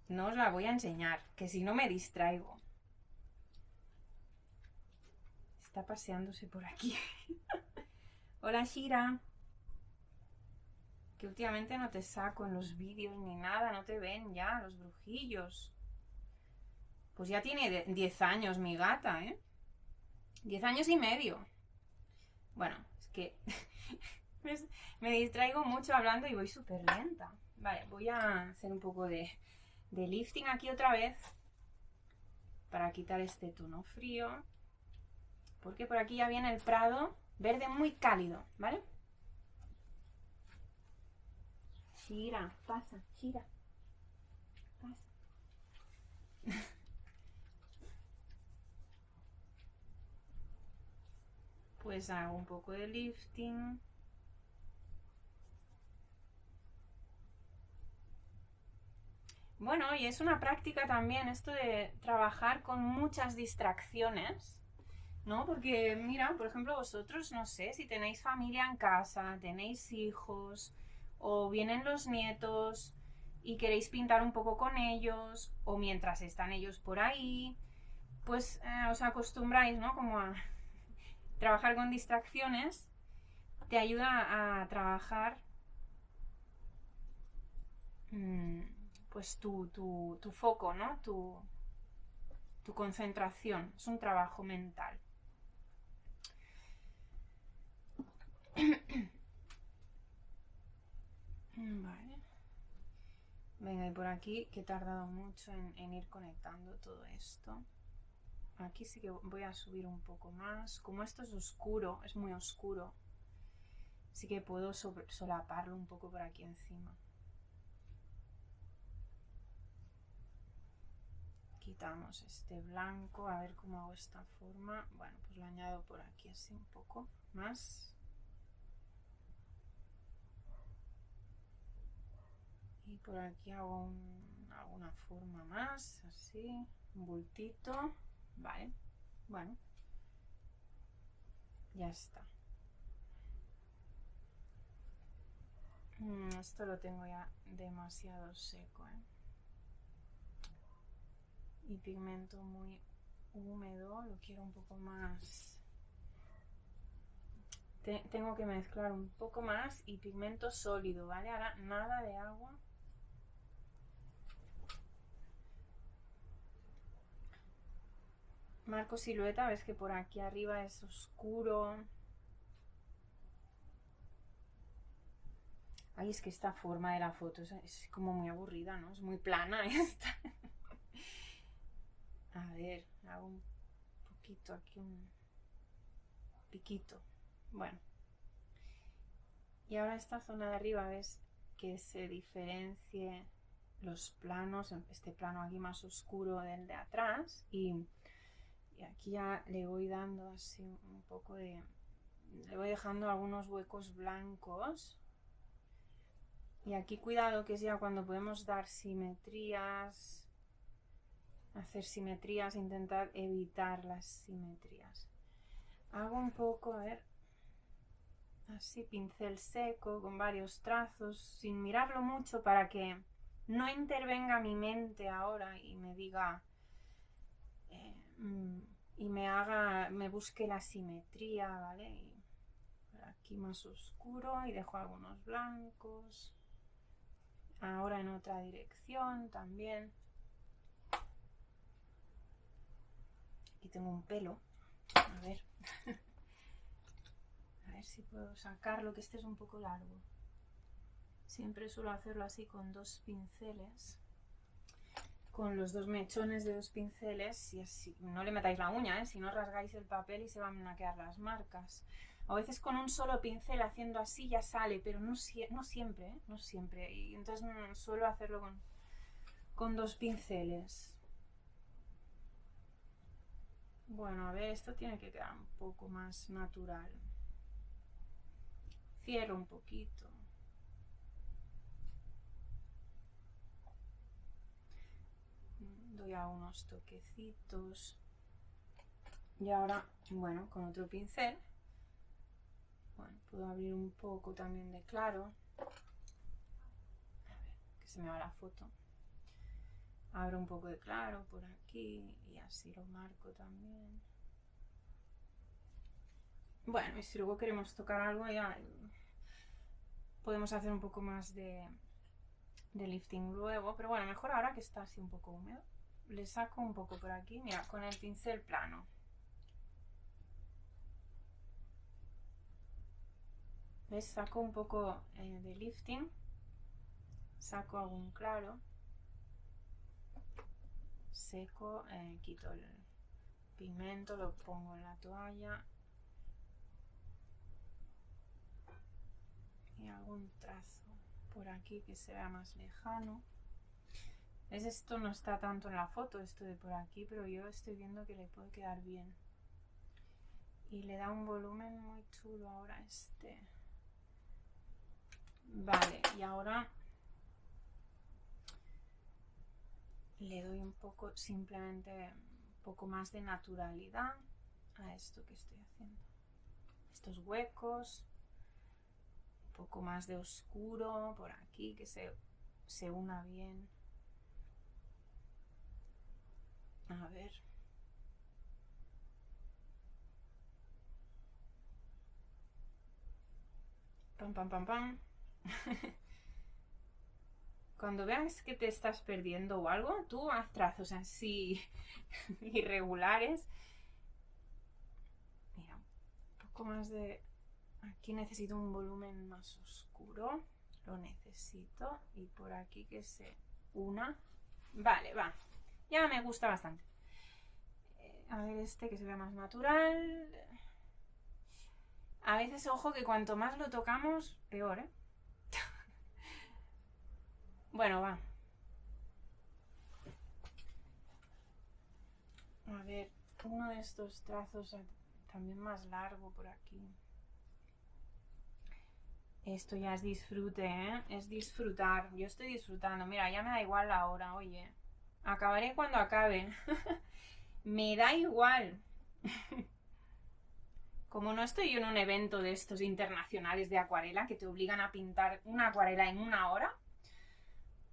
No os la voy a enseñar, que si no me distraigo. Está paseándose por aquí. Hola, Shira. Que últimamente no te saco en los vídeos ni nada, no te ven ya los brujillos. Pues ya tiene 10 años mi gata, 10 años y medio. Bueno, es que me distraigo mucho hablando y voy súper lenta. Vale, voy a hacer un poco de lifting aquí otra vez para quitar este tono frío. Porque por aquí ya viene el prado verde muy cálido, ¿vale? Shira, pasa, Shira. Pasa. Pues hago un poco de lifting. Bueno, y es una práctica también esto de trabajar con muchas distracciones, ¿no? Porque, mira, por ejemplo, vosotros, no sé, si tenéis familia en casa, tenéis hijos, o vienen los nietos y queréis pintar un poco con ellos, o mientras están ellos por ahí, pues os acostumbráis, ¿no? Como a trabajar con distracciones, te ayuda a trabajar pues tu foco, ¿no? Tu concentración. Es un trabajo mental. Vale. Venga, y por aquí, que he tardado mucho en ir conectando todo esto. Aquí sí que voy a subir un poco más. Como esto es oscuro, es muy oscuro, sí que puedo solaparlo un poco por aquí encima. Quitamos este blanco, a ver cómo hago esta forma. Bueno, pues lo añado por aquí así un poco más. Y por aquí hago alguna forma más, así, un bultito. Vale, bueno, ya está. Esto lo tengo ya demasiado seco, Y pigmento muy húmedo, lo quiero un poco más. Tengo que mezclar un poco más y pigmento sólido, ¿vale? Ahora nada de agua. Marco silueta, ves que por aquí arriba es oscuro. Ay, es que esta forma de la foto es como muy aburrida, ¿no? Es muy plana esta. A ver, hago un poquito aquí, un piquito. Bueno. Y ahora esta zona de arriba, ves que se diferencie los planos, este plano aquí más oscuro del de atrás, y aquí ya le voy dando así un poco de... Le voy dejando algunos huecos blancos. Y aquí cuidado, que es ya cuando podemos dar simetrías, hacer simetrías, intentar evitar las simetrías. Hago un poco, a ver, así pincel seco con varios trazos, sin mirarlo mucho para que no intervenga mi mente ahora y me diga y me busque la simetría, ¿vale? Y por aquí más oscuro y dejo algunos blancos. Ahora en otra dirección también. Aquí tengo un pelo. A ver. A ver si puedo sacarlo, que este es un poco largo. Siempre suelo hacerlo así con 2 pinceles. Con los 2 mechones de 2 pinceles. Y así, no le metáis la uña, si no rasgáis el papel y se van a quedar las marcas. A veces con un solo pincel haciendo así ya sale, pero no siempre, no siempre. Y entonces suelo hacerlo con 2 pinceles. Bueno, a ver, esto tiene que quedar un poco más natural. cierro un poquito. Doy a unos toquecitos. Y ahora, bueno, con otro pincel, bueno, puedo abrir un poco también de claro. A ver, que se me va la foto. Abro un poco de claro por aquí y así lo marco también. Bueno, y si luego queremos tocar algo ya podemos hacer un poco más de lifting luego, pero bueno, mejor ahora que está así un poco húmedo. Le saco un poco por aquí, mira, con el pincel plano. ¿Ves? Saco un poco de lifting, saco algún claro, seco, quito el pigmento, lo pongo en la toalla y algún trazo por aquí que se vea más lejano. ¿Ves? Esto no está tanto en la foto, esto de por aquí, pero yo estoy viendo que le puede quedar bien y le da un volumen muy chulo ahora este. Vale, y ahora le doy un poco, simplemente un poco más de naturalidad a esto que estoy haciendo. Estos huecos, un poco más de oscuro por aquí, que se una bien. A ver. Pam, pam, pam, pam. Cuando veas que te estás perdiendo o algo, tú haz trazos así irregulares. Mira, un poco más de... Aquí necesito un volumen más oscuro. Lo necesito. Y por aquí que se una. Vale, va. Ya me gusta bastante. A ver este que se vea más natural. A veces, ojo, que cuanto más lo tocamos, peor, ¿eh? Bueno, va. A ver, uno de estos trazos también más largo por aquí. Esto ya es disfrute, ¿eh? Es disfrutar. Yo estoy disfrutando. Mira, ya me da igual la hora, oye. Acabaré cuando acabe. Me da igual. Como no estoy yo en un evento de estos internacionales de acuarela que te obligan a pintar una acuarela en 1 hora,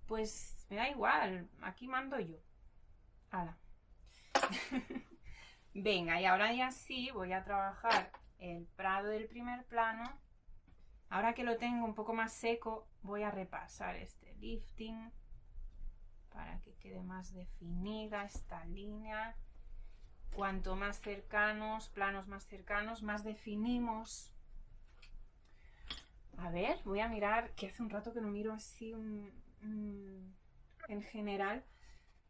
pues me da igual, aquí mando yo. ¡Hala! Venga, y ahora ya sí voy a trabajar el prado del primer plano. Ahora que lo tengo un poco más seco, voy a repasar este lifting para que quede más definida esta línea. Cuanto más cercanos, planos más cercanos, más definimos. A ver, voy a mirar, que hace un rato que no miro así en general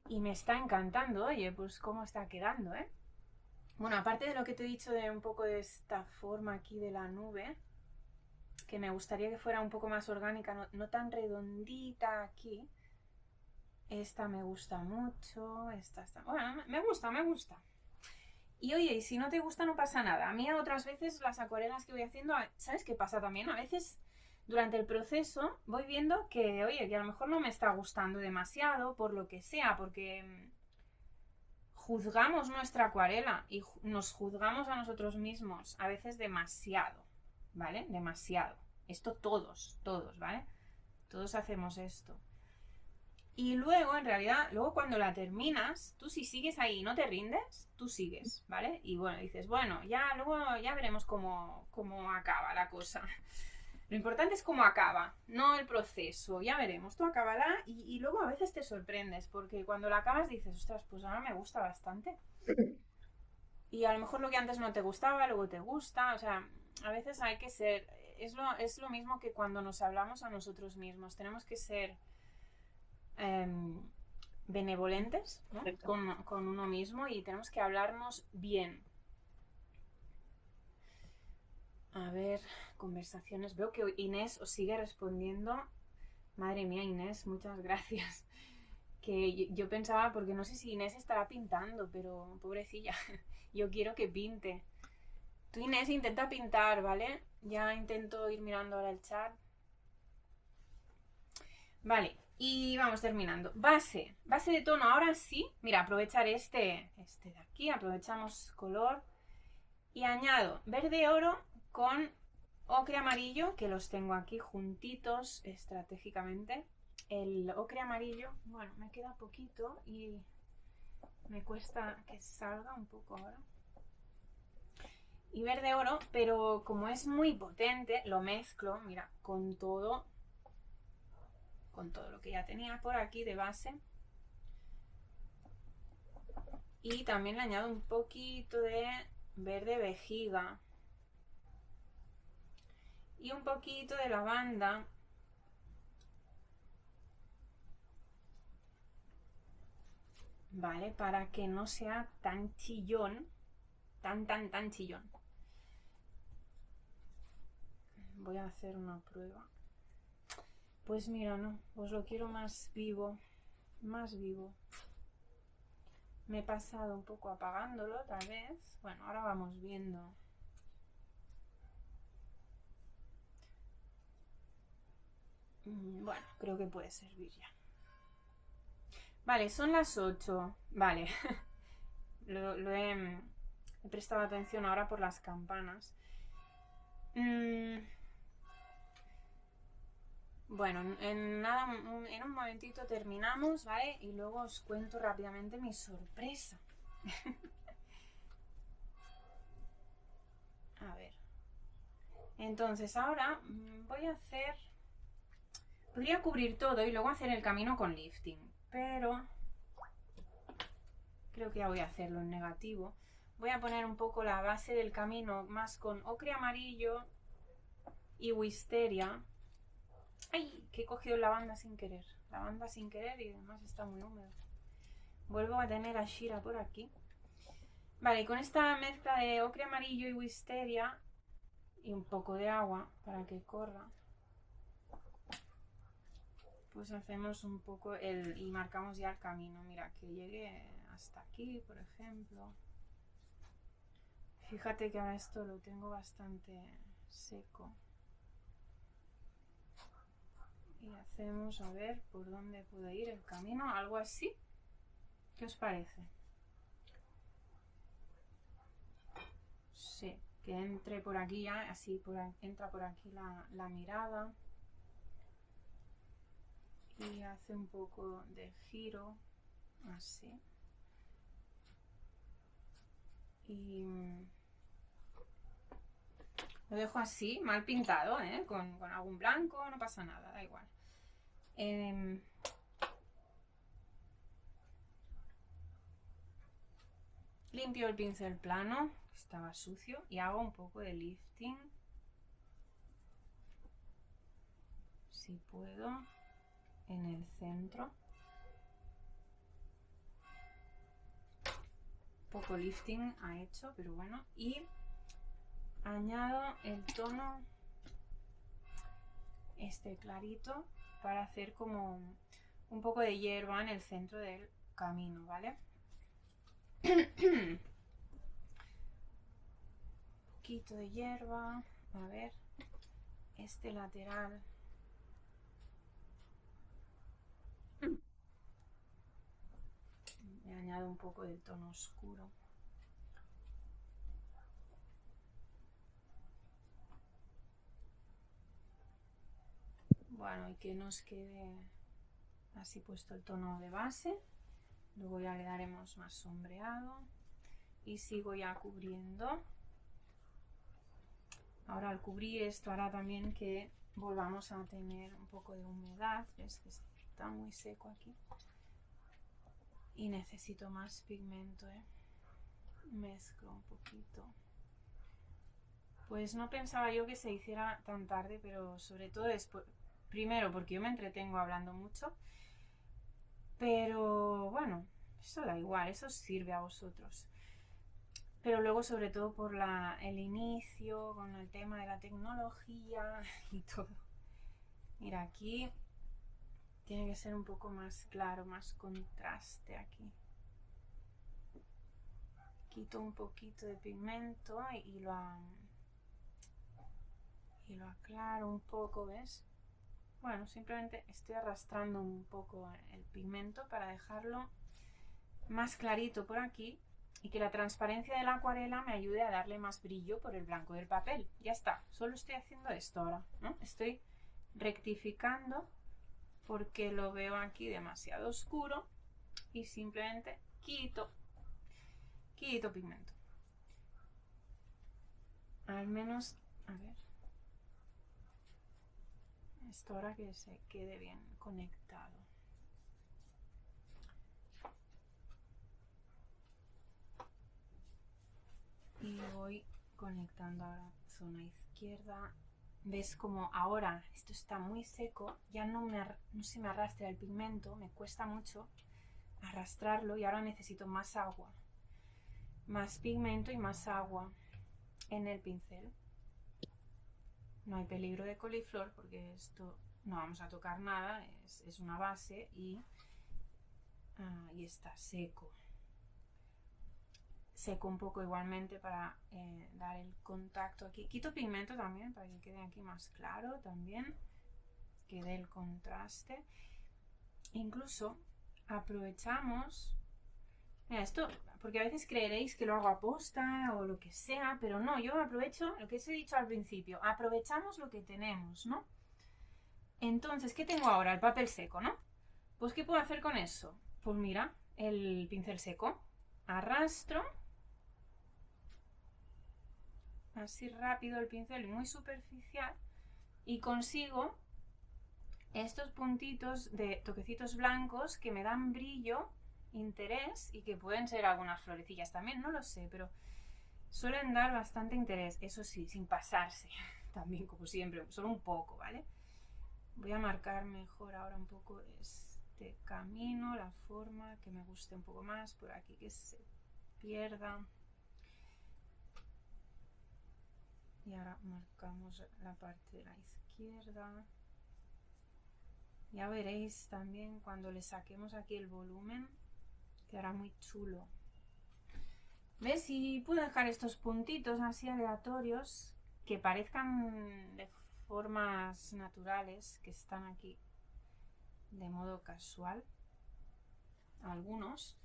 y me está encantando. Oye, pues cómo está quedando, ¿eh? Bueno, aparte de lo que te he dicho de un poco de esta forma aquí de la nube, que me gustaría que fuera un poco más orgánica, no tan redondita aquí. Esta me gusta mucho, esta está... Bueno, me gusta. Y oye, y si no te gusta no pasa nada. A mí otras veces las acuarelas que voy haciendo, ¿sabes qué pasa también? A veces durante el proceso voy viendo que, oye, que a lo mejor no me está gustando demasiado por lo que sea, porque juzgamos nuestra acuarela y nos juzgamos a nosotros mismos a veces demasiado, ¿vale? Demasiado. Esto todos, ¿vale? Todos hacemos esto. Y luego, en realidad, luego cuando la terminas, tú si sigues ahí y no te rindes, tú sigues, ¿vale? Y bueno, dices, bueno, ya luego ya veremos cómo acaba la cosa. Lo importante es cómo acaba, no el proceso. Ya veremos, tú acábala y luego a veces te sorprendes, porque cuando la acabas dices, ostras, pues ahora me gusta bastante. Y a lo mejor lo que antes no te gustaba, luego te gusta. O sea, a veces hay que ser... Es lo mismo que cuando nos hablamos a nosotros mismos. Tenemos que ser... benevolentes, ¿no? con uno mismo y tenemos que hablarnos bien. A ver, conversaciones. Veo que Inés os sigue respondiendo. Madre mía, Inés, muchas gracias. Que yo pensaba, porque no sé si Inés estará pintando, pero pobrecilla, yo quiero que pinte. Tú, Inés, intenta pintar, ¿vale? Ya intento ir mirando ahora el chat. Vale, y vamos terminando. Base de tono, ahora sí. Mira, aprovechar este de aquí, aprovechamos color. Y añado verde oro con ocre amarillo, que los tengo aquí juntitos estratégicamente. El ocre amarillo, bueno, me queda poquito y me cuesta que salga un poco ahora. Y verde oro, pero como es muy potente, lo mezclo, mira, con todo lo que ya tenía por aquí de base. Y también le añado un poquito de verde vejiga. Y un poquito de lavanda. Vale, para que no sea tan chillón. Tan chillón. Voy a hacer una prueba. Pues mira, no, os lo quiero más vivo. Más vivo. Me he pasado un poco apagándolo tal vez. Bueno, ahora vamos viendo. Bueno, creo que puede servir ya. Vale, son las 8. Vale. He prestado atención ahora por las campanas. Bueno, en un momentito terminamos, ¿vale? Y luego os cuento rápidamente mi sorpresa. A ver. Entonces ahora voy a hacer... Podría cubrir todo y luego hacer el camino con lifting, pero creo que ya voy a hacerlo en negativo. Voy a poner un poco la base del camino más con ocre amarillo y wisteria. ¡Ay! Que he cogido lavanda sin querer. Lavanda sin querer y además está muy húmedo. Vuelvo a tener a Shira por aquí. Vale, con esta mezcla de ocre amarillo y wisteria y un poco de agua para que corra, pues hacemos un poco y marcamos ya el camino. Mira, que llegue hasta aquí, por ejemplo. Fíjate que ahora esto lo tengo bastante seco. Y hacemos, a ver, por dónde puede ir el camino, algo así. ¿Qué os parece? Sí, que entre por aquí ya, así entra por aquí la mirada. Y hace un poco de giro, así. Y lo dejo así, mal pintado, ¿eh? Con algún blanco, no pasa nada, da igual. Limpio el pincel plano, que estaba sucio, y hago un poco de lifting. Si puedo, en el centro. Poco lifting ha hecho, pero bueno. Y añado el tono este clarito para hacer como un poco de hierba en el centro del camino, ¿vale? Un poquito de hierba. A ver, este lateral. Le añado un poco del tono oscuro. Bueno, y que nos quede así puesto el tono de base. Luego ya le daremos más sombreado. Y sigo ya cubriendo. Ahora al cubrir esto hará también que volvamos a tener un poco de humedad. ¿Ves que está muy seco aquí? Y necesito más pigmento, ¿eh? Mezclo un poquito. Pues no pensaba yo que se hiciera tan tarde, pero sobre todo después... Primero porque yo me entretengo hablando mucho. Pero bueno, eso da igual, eso os sirve a vosotros. Pero luego sobre todo por el inicio, con el tema de la tecnología y todo. Mira, aquí tiene que ser un poco más claro, más contraste aquí. quito un poquito de pigmento y lo aclaro un poco, ¿ves? Bueno, simplemente estoy arrastrando un poco el pigmento para dejarlo más clarito por aquí y que la transparencia de la acuarela me ayude a darle más brillo por el blanco del papel. Ya está, solo estoy haciendo esto ahora, ¿no? Estoy rectificando porque lo veo aquí demasiado oscuro y simplemente quito pigmento. Al menos, a ver, esto ahora que se quede bien conectado. Y voy conectando ahora zona izquierda. ¿Ves como ahora esto está muy seco? Ya no se me arrastra el pigmento, me cuesta mucho arrastrarlo y ahora necesito más agua. Más pigmento y más agua en el pincel. No hay peligro de coliflor porque esto no vamos a tocar nada, es una base y está seco. Seco un poco igualmente para dar el contacto aquí. Quito pigmento también para que quede aquí más claro también, que dé el contraste. Incluso aprovechamos, mira, esto, porque a veces creeréis que lo hago a posta o lo que sea, pero no, yo aprovecho lo que os he dicho al principio, aprovechamos lo que tenemos, ¿no? Entonces, ¿qué tengo ahora? El papel seco, ¿no? Pues ¿qué puedo hacer con eso? Pues mira, el pincel seco, arrastro así rápido el pincel, muy superficial, y consigo estos puntitos de toquecitos blancos que me dan brillo, interés, y que pueden ser algunas florecillas también, no lo sé, pero suelen dar bastante interés, eso sí, sin pasarse, también como siempre, solo un poco, ¿vale? Voy a marcar mejor ahora un poco este camino, la forma que me guste un poco más, por aquí que se pierda. Y ahora marcamos la parte de la izquierda. Ya veréis también cuando le saquemos aquí el volumen, quedará muy chulo. ¿Ves? Y puedo dejar estos puntitos así aleatorios que parezcan de formas naturales, que están aquí de modo casual, algunos,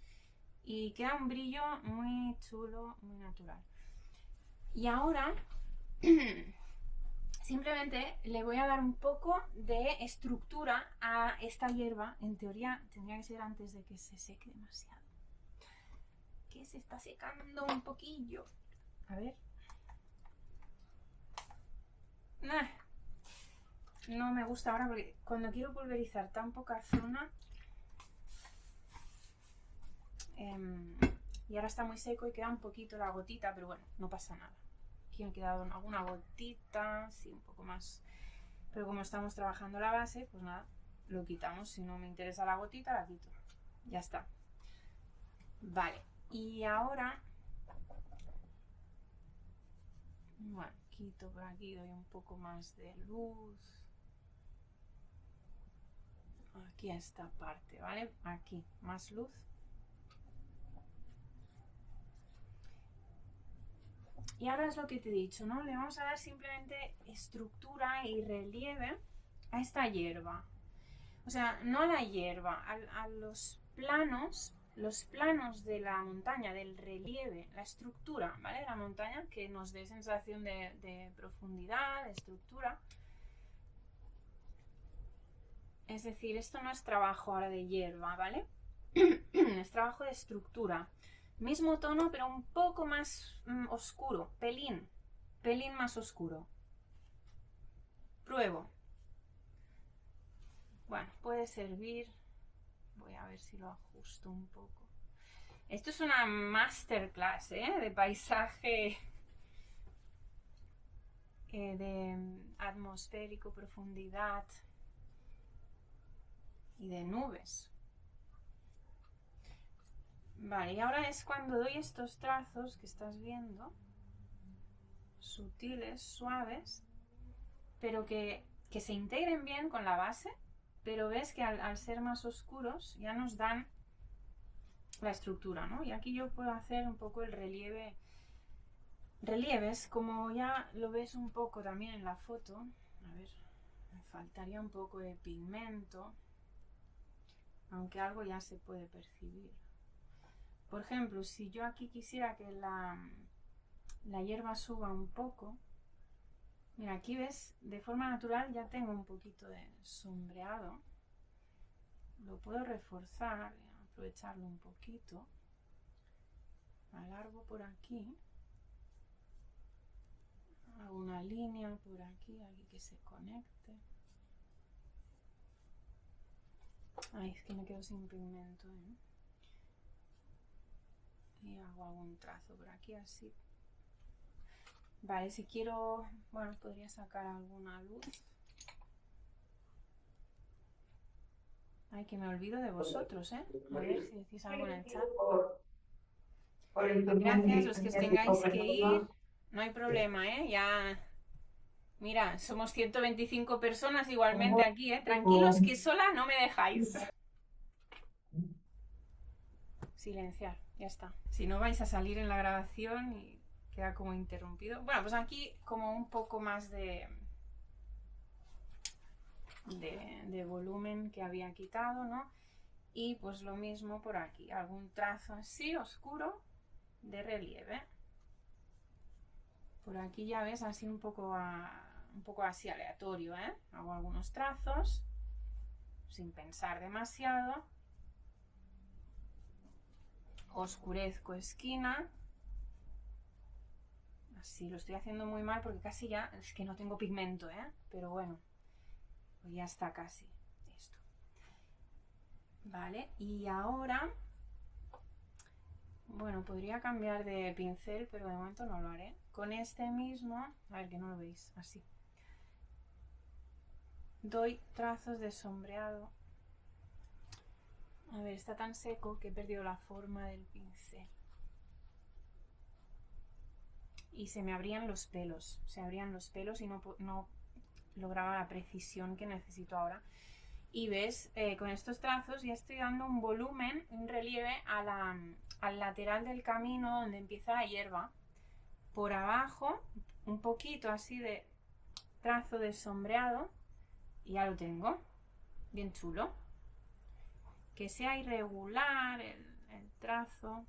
y queda un brillo muy chulo, muy natural. Y ahora simplemente le voy a dar un poco de estructura a esta hierba. En teoría tendría que ser antes de que se seque demasiado, que se está secando un poquillo. A ver. No me gusta ahora porque cuando quiero pulverizar tan poca zona y ahora está muy seco y queda un poquito la gotita, pero bueno, no pasa nada. Aquí me ha quedado alguna gotita, sí, un poco más, pero como estamos trabajando la base, pues nada, lo quitamos. Si no me interesa la gotita, la quito, ya está. Vale, y ahora, bueno, quito por aquí, doy un poco más de luz aquí a esta parte, ¿vale? Aquí, más luz. Y ahora es lo que te he dicho, ¿no? Le vamos a dar simplemente estructura y relieve a esta hierba. O sea, no a la hierba, a los planos de la montaña, del relieve, la estructura, ¿vale? De la montaña, que nos dé sensación de profundidad, de estructura. Es decir, esto no es trabajo ahora de hierba, ¿vale? Es trabajo de estructura. Mismo tono, pero un poco más oscuro, pelín más oscuro. Pruebo. Bueno, puede servir. Voy a ver si lo ajusto un poco. Esto es una masterclass, de paisaje, de atmosférico, profundidad y de nubes. Vale, y ahora es cuando doy estos trazos que estás viendo, sutiles, suaves, pero que se integren bien con la base, pero ves que al ser más oscuros ya nos dan la estructura, ¿no? Y aquí yo puedo hacer un poco el relieve. Relieves, como ya lo ves un poco también en la foto. A ver, me faltaría un poco de pigmento, aunque algo ya se puede percibir. Por ejemplo, si yo aquí quisiera que la hierba suba un poco, mira, aquí ves, de forma natural ya tengo un poquito de sombreado. Lo puedo reforzar, aprovecharlo un poquito. Alargo por aquí. Hago una línea por aquí, aquí que se conecte. Ay, es que me quedo sin pigmento, ¿eh? Y hago algún trazo por aquí así. Vale, si quiero, bueno, podría sacar alguna luz. Ay, que me olvido de vosotros, ¿eh? A ver si decís algo en el chat. Gracias, los que os tengáis que ir. No hay problema, ¿eh? Ya... Mira, somos 125 personas igualmente aquí, ¿eh? Tranquilos que sola no me dejáis. Silenciar, ya está. Si no vais a salir en la grabación y queda como interrumpido. Bueno, pues aquí como un poco más de volumen que había quitado, ¿no? Y pues lo mismo por aquí, algún trazo así oscuro de relieve. Por aquí ya ves así un poco así aleatorio, ¿eh? Hago algunos trazos sin pensar demasiado. Oscurezco esquina. Así, lo estoy haciendo muy mal porque casi ya es que no tengo pigmento, ¿eh? Pero bueno, pues ya está casi esto. Vale, y ahora, bueno, podría cambiar de pincel, pero de momento no lo haré. Con este mismo, a ver que no lo veis, así. Doy trazos de sombreado. A ver, está tan seco que he perdido la forma del pincel. Y se me abrían los pelos, y no lograba la precisión que necesito ahora. Y ves, con estos trazos ya estoy dando un volumen, un relieve al lateral del camino donde empieza la hierba. Por abajo, un poquito así de trazo de sombreado y ya lo tengo, bien chulo. Que sea irregular el trazo.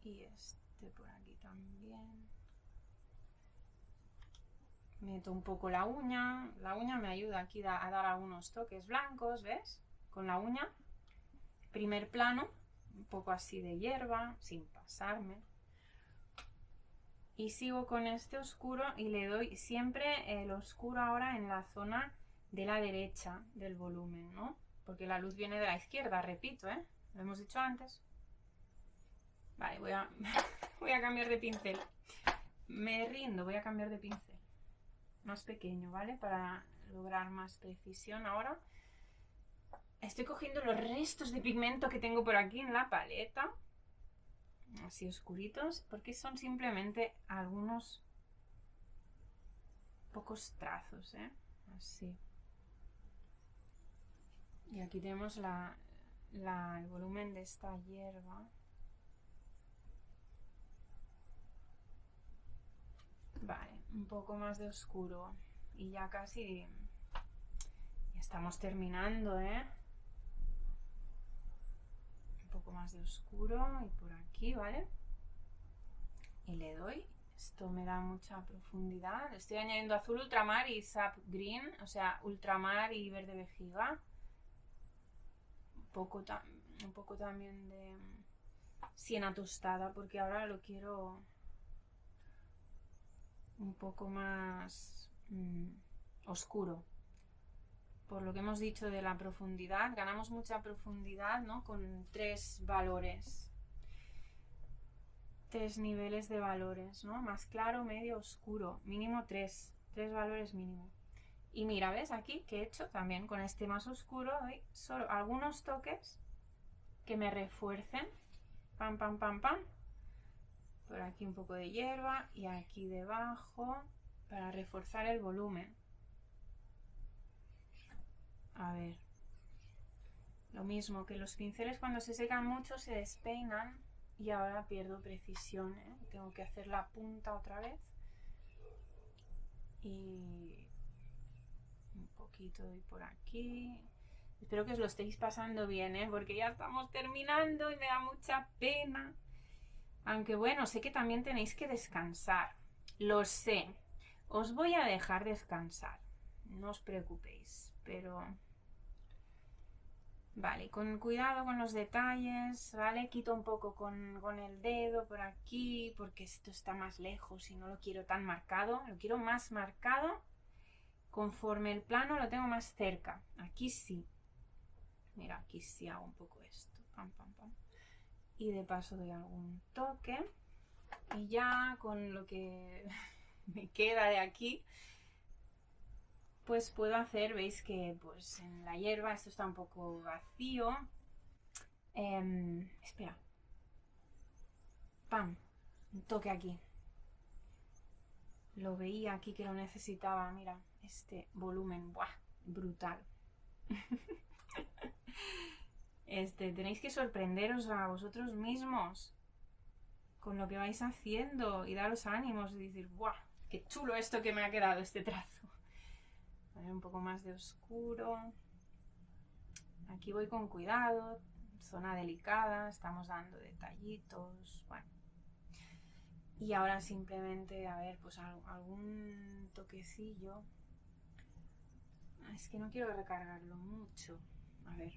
Y este por aquí también. Meto un poco la uña me ayuda aquí a dar algunos toques blancos, ¿ves? Con la uña. Primer plano, un poco así de hierba, sin pasarme. Y sigo con este oscuro y le doy siempre el oscuro ahora en la zona de la derecha del volumen, ¿no? Porque la luz viene de la izquierda, repito, ¿eh? Lo hemos dicho antes. Vale, voy a cambiar de pincel. Me rindo, voy a cambiar de pincel. Más pequeño, ¿vale? Para lograr más precisión ahora. Estoy cogiendo los restos de pigmento que tengo por aquí en la paleta. Así oscuritos. Porque son simplemente algunos pocos trazos, ¿eh? Así. Y aquí tenemos el volumen de esta hierba. Vale, un poco más de oscuro. Y ya casi... Ya estamos terminando, ¿eh? Un poco más de oscuro y por aquí, ¿vale? Y le doy. Esto me da mucha profundidad. Estoy añadiendo azul ultramar y sap green, o sea, ultramar y verde vejiga. Un poco también de siena tostada, porque ahora lo quiero un poco más oscuro. Por lo que hemos dicho de la profundidad, ganamos mucha profundidad, ¿no? Con 3 valores. 3 niveles de valores, ¿no? Más claro, medio, oscuro. Mínimo 3. 3 valores mínimo. Y mira, ¿ves? Aquí que he hecho también con este más oscuro, doy solo algunos toques que me refuercen. Pam, pam, pam, pam. Por aquí un poco de hierba y aquí debajo para reforzar el volumen. A ver. Lo mismo que los pinceles cuando se secan mucho se despeinan y ahora pierdo precisión, ¿eh? Tengo que hacer la punta otra vez y un poquito de por aquí. Espero que os lo estéis pasando bien, ¿eh? Porque ya estamos terminando y me da mucha pena. Aunque bueno, sé que también tenéis que descansar. Lo sé. Os voy a dejar descansar. No os preocupéis. Pero... Vale, con cuidado con los detalles, ¿vale? Quito un poco con el dedo por aquí, porque esto está más lejos y no lo quiero tan marcado. Lo quiero más marcado conforme el plano lo tengo más cerca. Aquí sí. Mira, aquí sí hago un poco esto. Pam, pam, pam. Y de paso doy algún toque. Y ya con lo que me queda de aquí, pues puedo hacer, veis que pues en la hierba esto está un poco vacío. Espera. Pam. Un toque aquí. Lo veía aquí que lo necesitaba. Mira, este volumen. ¡Buah! Brutal. Tenéis que sorprenderos a vosotros mismos con lo que vais haciendo y daros ánimos y decir, ¡buah! ¡Qué chulo esto que me ha quedado este trazo! Poner un poco más de oscuro. Aquí voy con cuidado, zona delicada, estamos dando detallitos, bueno. Y ahora simplemente, a ver, pues algún toquecillo. Es que no quiero recargarlo mucho. A ver.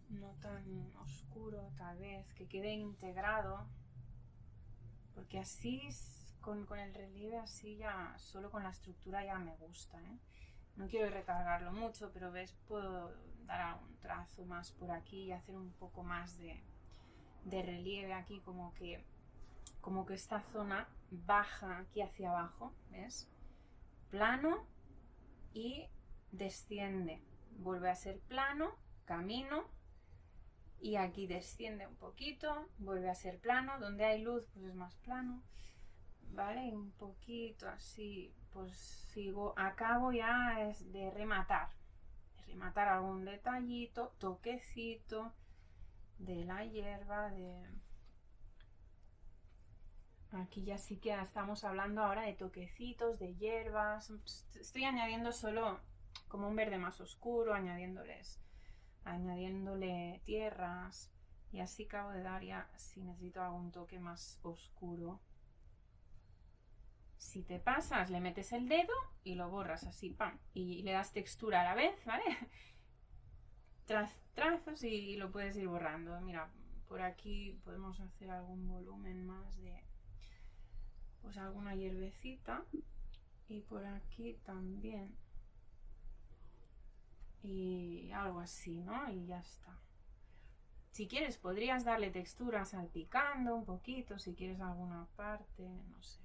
No tan oscuro, tal vez, que quede integrado. Porque así, con el relieve, así ya, solo con la estructura ya me gusta, ¿eh? No quiero recargarlo mucho, pero ves, puedo dar algún trazo más por aquí y hacer un poco más de relieve aquí, como que esta zona baja aquí hacia abajo, ¿ves? Plano y desciende. Vuelve a ser plano, camino y aquí desciende un poquito, vuelve a ser plano. Donde hay luz, pues es más plano. Vale, un poquito así, pues sigo, acabo ya es de rematar algún detallito, toquecito de la hierba, aquí ya sí que estamos hablando ahora de toquecitos, de hierbas. Estoy añadiendo solo como un verde más oscuro, añadiéndole tierras y así acabo de dar ya si necesito algún toque más oscuro. Si te pasas, le metes el dedo y lo borras así, ¡pam! Y le das textura a la vez, ¿vale? Trazos y lo puedes ir borrando. Mira, por aquí podemos hacer algún volumen más de... pues alguna hierbecita. Y por aquí también. Y algo así, ¿no? Y ya está. Si quieres, podrías darle textura salpicando un poquito, si quieres alguna parte, no sé.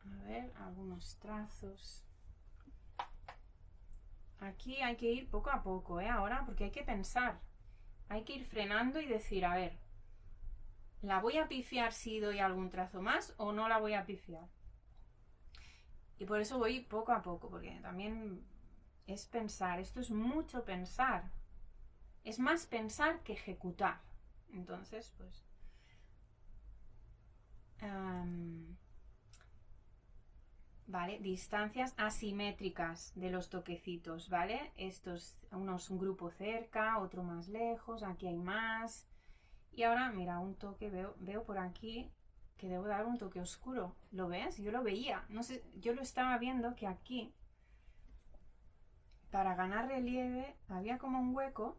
A ver, algunos trazos. Aquí hay que ir poco a poco, ahora, porque hay que pensar. Hay que ir frenando y decir, a ver, ¿la voy a pifiar si doy algún trazo más o no la voy a pifiar? Y por eso voy poco a poco, porque también es pensar. Esto es mucho pensar. Es más pensar que ejecutar. Entonces, pues... ¿vale? Distancias asimétricas de los toquecitos, ¿vale? Estos, un grupo cerca, otro más lejos, aquí hay más. Y ahora, mira, un toque, veo por aquí que debo dar un toque oscuro. ¿Lo ves? Yo lo veía. No sé, yo lo estaba viendo que aquí, para ganar relieve, había como un hueco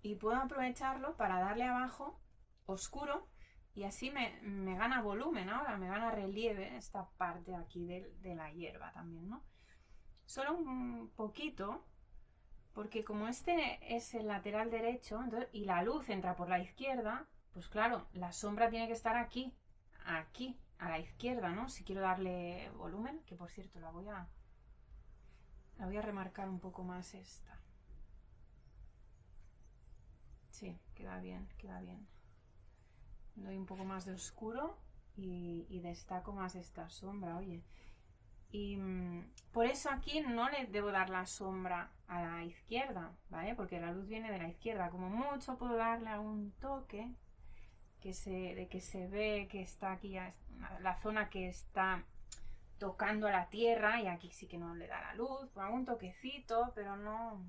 y puedo aprovecharlo para darle abajo oscuro. Y así me gana volumen ahora, me gana relieve esta parte aquí de la hierba también, ¿no? Solo un poquito, porque como este es el lateral derecho, entonces, y la luz entra por la izquierda, pues claro, la sombra tiene que estar aquí, a la izquierda, ¿no? Si quiero darle volumen, que por cierto la voy a remarcar un poco más esta. Sí, queda bien, queda bien. Doy un poco más de oscuro y destaco más esta sombra, oye. Y por eso aquí no le debo dar la sombra a la izquierda, ¿vale? Porque la luz viene de la izquierda. Como mucho puedo darle algún toque de que se ve que está aquí ya la zona que está tocando a la tierra, y aquí sí que no le da la luz, por algún toquecito, pero no.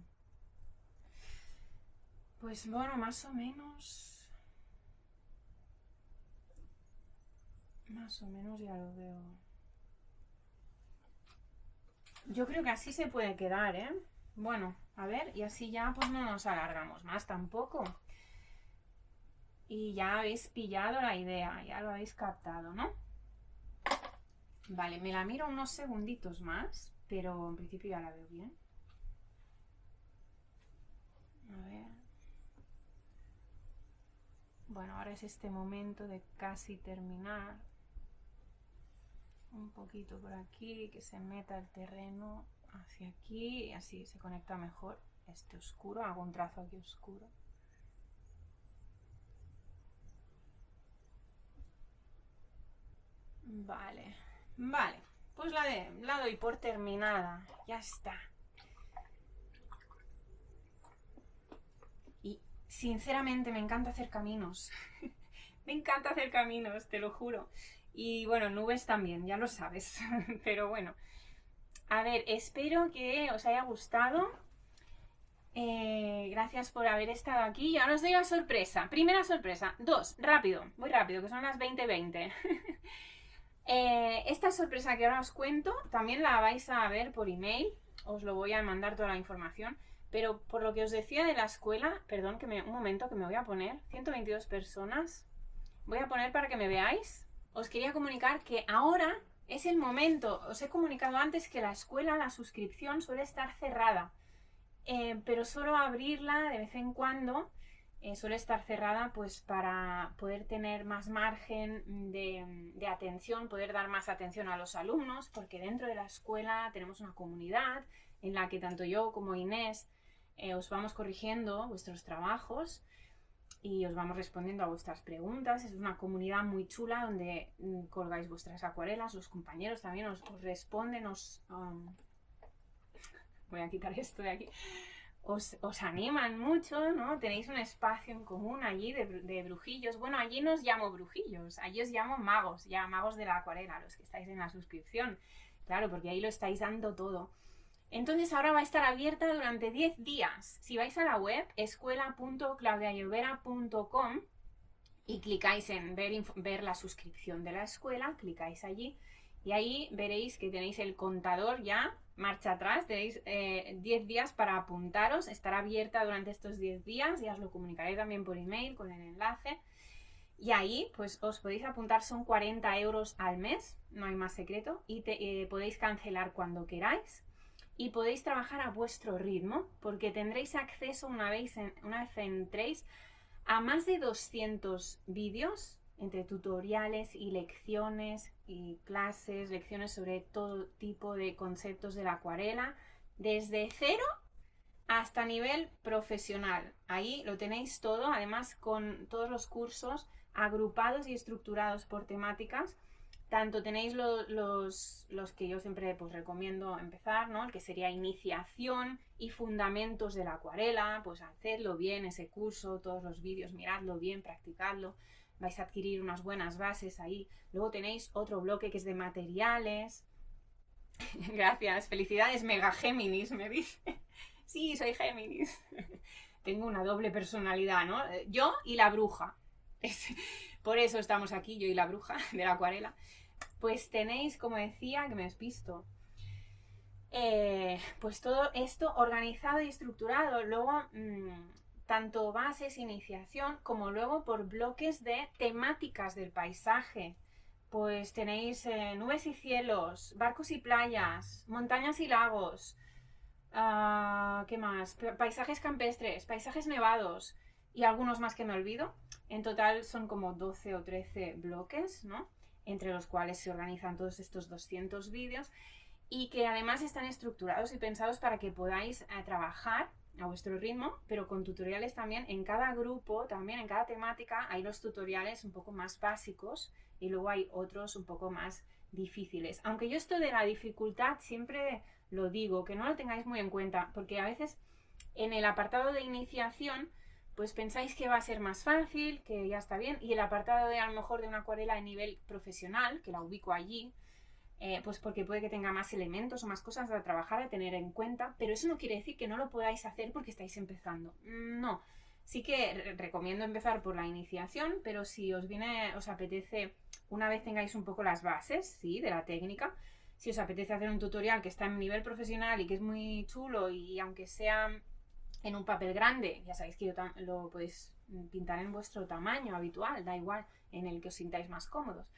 Pues bueno, más o menos ya lo veo. Yo creo que así se puede quedar, ¿eh? Bueno, a ver, y así ya pues no nos alargamos más tampoco. Y ya habéis pillado la idea, ya lo habéis captado, ¿no? Vale, me la miro unos segunditos más, pero en principio ya la veo bien. A ver. Bueno, ahora es este momento de casi terminar. Un poquito por aquí, que se meta el terreno hacia aquí y así se conecta mejor este oscuro. Hago un trazo aquí oscuro. Vale, pues la doy por terminada, ya está. Y sinceramente me encanta hacer caminos. Me encanta hacer caminos, te lo juro. Y bueno, nubes también, ya lo sabes. Pero bueno, a ver, espero que os haya gustado. Gracias por haber estado aquí. Y ahora os doy la sorpresa. Primera sorpresa. 2, rápido, muy rápido, que son las 20:20. Esta sorpresa que ahora os cuento también la vais a ver por email. Os lo voy a mandar toda la información. Pero por lo que os decía de la escuela, perdón, un momento que me voy a poner. 122 personas. Voy a poner para que me veáis. Os quería comunicar que ahora es el momento. Os he comunicado antes que la escuela, la suscripción suele estar cerrada. Pero solo abrirla de vez en cuando. Suele estar cerrada pues para poder tener más margen de atención, poder dar más atención a los alumnos, porque dentro de la escuela tenemos una comunidad en la que tanto yo como Inés os vamos corrigiendo vuestros trabajos y os vamos respondiendo a vuestras preguntas. Es una comunidad muy chula donde colgáis vuestras acuarelas, los compañeros también os responden, voy a quitar esto de aquí. Os animan mucho, ¿no? Tenéis un espacio en común allí de brujillos. Bueno, allí no os llamo brujillos, allí os llamo magos, ya magos de la acuarela, los que estáis en la suscripción. Claro, porque ahí lo estáis dando todo. Entonces ahora va a estar abierta durante 10 días. Si vais a la web, escuela.claudiayovera.com y clicáis en ver la suscripción de la escuela, clicáis allí y ahí veréis que tenéis el contador ya, marcha atrás, tenéis 10 días para apuntaros, estará abierta durante estos 10 días, ya os lo comunicaré también por email con el enlace. Y ahí pues os podéis apuntar, son 40 euros al mes, no hay más secreto, y podéis cancelar cuando queráis. Y podéis trabajar a vuestro ritmo, porque tendréis acceso una vez entréis a más de 200 vídeos entre tutoriales y lecciones y clases, lecciones sobre todo tipo de conceptos de la acuarela, desde cero hasta nivel profesional. Ahí lo tenéis todo, además con todos los cursos agrupados y estructurados por temáticas. Tanto tenéis los que yo siempre pues recomiendo empezar, ¿no? El que sería iniciación y fundamentos de la acuarela, pues hacedlo bien ese curso, todos los vídeos, miradlo bien, practicadlo, vais a adquirir unas buenas bases ahí. Luego tenéis otro bloque que es de materiales. Gracias, felicidades, Mega Géminis, me dice. Sí, soy Géminis. Tengo una doble personalidad, ¿no? Yo y la bruja. Por eso estamos aquí, yo y la bruja de la acuarela. Pues tenéis, como decía, que me despisto, pues todo esto organizado y estructurado. Luego, tanto bases, iniciación, como luego por bloques de temáticas del paisaje. Pues tenéis nubes y cielos, barcos y playas, montañas y lagos, ¿qué más? Paisajes campestres, paisajes nevados y algunos más que me olvido. En total son como 12 o 13 bloques, ¿no? Entre los cuales se organizan todos estos 200 vídeos y que además están estructurados y pensados para que podáis trabajar a vuestro ritmo, pero con tutoriales también. En cada grupo, también en cada temática, hay los tutoriales un poco más básicos y luego hay otros un poco más difíciles. Aunque yo esto de la dificultad siempre lo digo, que no lo tengáis muy en cuenta, porque a veces en el apartado de iniciación pues pensáis que va a ser más fácil, que ya está bien, y el apartado de a lo mejor de una acuarela de nivel profesional, que la ubico allí, pues porque puede que tenga más elementos o más cosas a trabajar, a tener en cuenta, pero eso no quiere decir que no lo podáis hacer porque estáis empezando. No, sí que recomiendo empezar por la iniciación, pero si os apetece, una vez tengáis un poco las bases, sí, de la técnica, si os apetece hacer un tutorial que está en nivel profesional y que es muy chulo y aunque sea en un papel grande, ya sabéis que lo podéis pintar en vuestro tamaño habitual, da igual, en el que os sintáis más cómodos.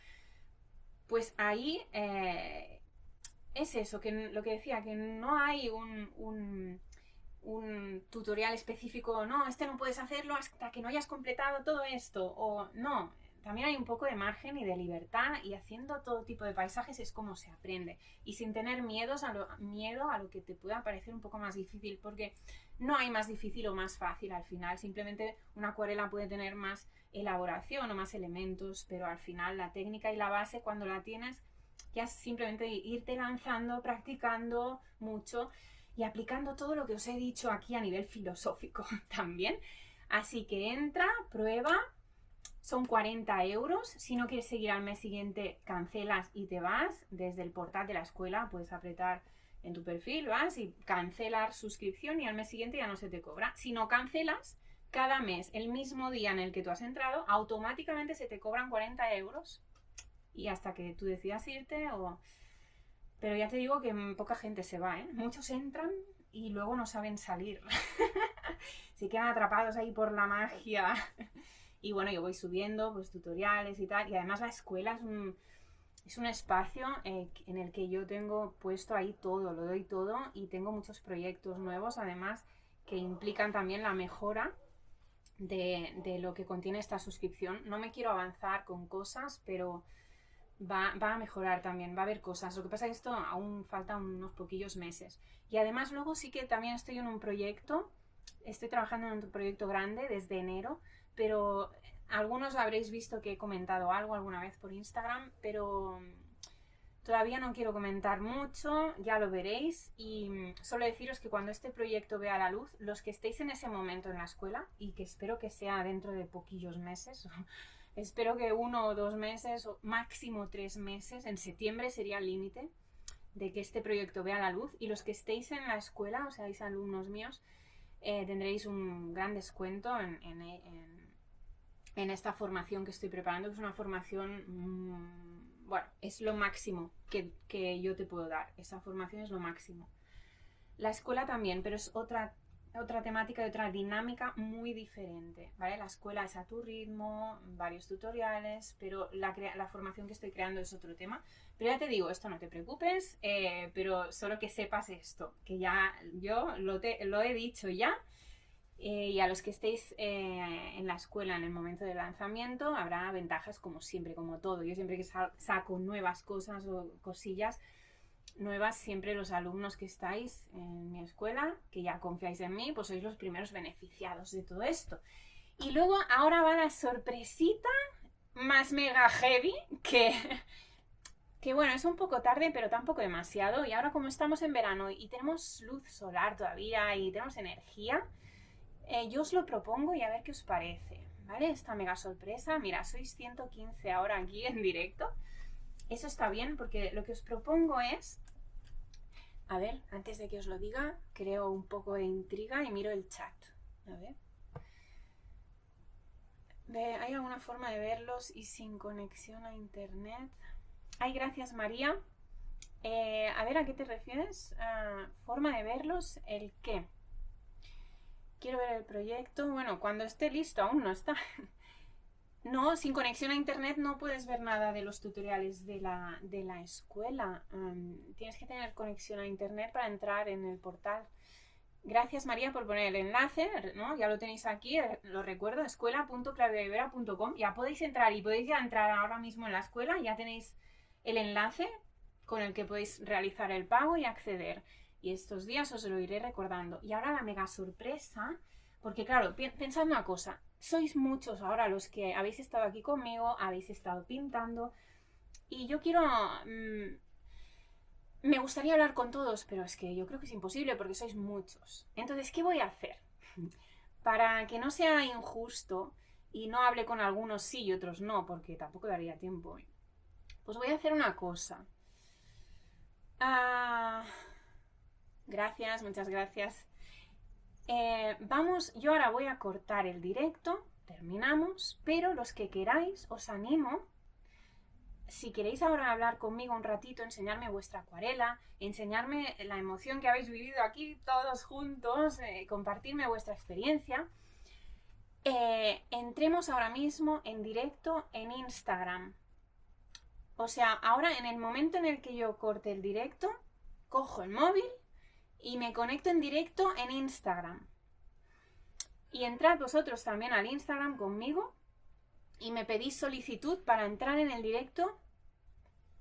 Pues ahí es eso, que lo que decía, que no hay un tutorial específico, no, no puedes hacerlo hasta que no hayas completado todo esto, o no, también hay un poco de margen y de libertad, y haciendo todo tipo de paisajes es como se aprende, y sin tener miedo a lo que te pueda parecer un poco más difícil, porque no hay más difícil o más fácil al final, simplemente una acuarela puede tener más elaboración o más elementos, pero al final la técnica y la base, cuando la tienes, ya es simplemente irte lanzando, practicando mucho y aplicando todo lo que os he dicho aquí a nivel filosófico también. Así que entra, prueba, son 40 euros. Si no quieres seguir al mes siguiente, cancelas y te vas. Desde el portal de la escuela puedes apretar en tu perfil, vas y cancelar suscripción y al mes siguiente ya no se te cobra. Si no cancelas, cada mes, el mismo día en el que tú has entrado, automáticamente se te cobran 40 euros y hasta que tú decidas irte o... Pero ya te digo que poca gente se va, ¿eh? Muchos entran y luego no saben salir. Se quedan atrapados ahí por la magia. Y bueno, yo voy subiendo pues tutoriales y tal. Y además la escuela es un espacio en el que yo tengo puesto ahí todo, lo doy todo y tengo muchos proyectos nuevos además que implican también la mejora de lo que contiene esta suscripción. No me quiero avanzar con cosas, pero va a mejorar también, va a haber cosas. Lo que pasa es que esto aún faltan unos poquillos meses. Y además luego sí que también estoy en un proyecto, estoy trabajando en un proyecto grande desde enero, pero algunos habréis visto que he comentado algo alguna vez por Instagram, pero todavía no quiero comentar mucho, ya lo veréis, y solo deciros que cuando este proyecto vea la luz, los que estéis en ese momento en la escuela, y que espero que sea dentro de poquillos meses, espero que 1 o 2 meses, o máximo 3 meses, en septiembre sería el límite de que este proyecto vea la luz, y los que estéis en la escuela, o seáis alumnos míos, tendréis un gran descuento en esta formación que estoy preparando, que es una formación... bueno, es lo máximo que yo te puedo dar. Esa formación es lo máximo. La escuela también, pero es otra temática y otra dinámica muy diferente, ¿vale? La escuela es a tu ritmo, varios tutoriales, pero la formación que estoy creando es otro tema. Pero ya te digo, esto no te preocupes, pero solo que sepas esto, que ya yo lo he dicho ya. Y a los que estéis en la escuela en el momento del lanzamiento habrá ventajas como siempre, como todo. Yo siempre que saco nuevas cosas o cosillas nuevas, siempre los alumnos que estáis en mi escuela, que ya confiáis en mí, pues sois los primeros beneficiados de todo esto. Y luego ahora va la sorpresita más mega heavy que bueno, es un poco tarde, pero tampoco demasiado. Y ahora como estamos en verano y tenemos luz solar todavía y tenemos energía... yo os lo propongo y a ver qué os parece, ¿vale? Esta mega sorpresa, mira, sois 115 ahora aquí en directo. Eso está bien porque lo que os propongo es... A ver, antes de que os lo diga, creo un poco de intriga y miro el chat. A ver. ¿Hay alguna forma de verlos y sin conexión a internet? Ay, gracias María. A ver, ¿a qué te refieres? ¿Forma de verlos? ¿El qué? Quiero ver el proyecto. Bueno, cuando esté listo, aún no está. No, sin conexión a internet no puedes ver nada de los tutoriales de la escuela. Tienes que tener conexión a internet para entrar en el portal. Gracias María por poner el enlace, ¿no? Ya lo tenéis aquí, lo recuerdo, escuela.claudiaribera.com. Ya podéis entrar y podéis ya entrar ahora mismo en la escuela. Ya tenéis el enlace con el que podéis realizar el pago y acceder. Y estos días os lo iré recordando. Y ahora la mega sorpresa, porque claro, pensad una cosa, sois muchos ahora los que habéis estado aquí conmigo, habéis estado pintando, y yo quiero... me gustaría hablar con todos, pero es que yo creo que es imposible porque sois muchos. Entonces, ¿qué voy a hacer? Para que no sea injusto y no hable con algunos sí y otros no, porque tampoco daría tiempo. Pues voy a hacer una cosa. Gracias, muchas gracias. Yo ahora voy a cortar el directo, terminamos, pero los que queráis, os animo, si queréis ahora hablar conmigo un ratito, enseñarme vuestra acuarela, enseñarme la emoción que habéis vivido aquí todos juntos, compartirme vuestra experiencia, entremos ahora mismo en directo en Instagram. O sea, ahora en el momento en el que yo corte el directo, cojo el móvil y me conecto en directo en Instagram. Y entrad vosotros también al Instagram conmigo y me pedís solicitud para entrar en el directo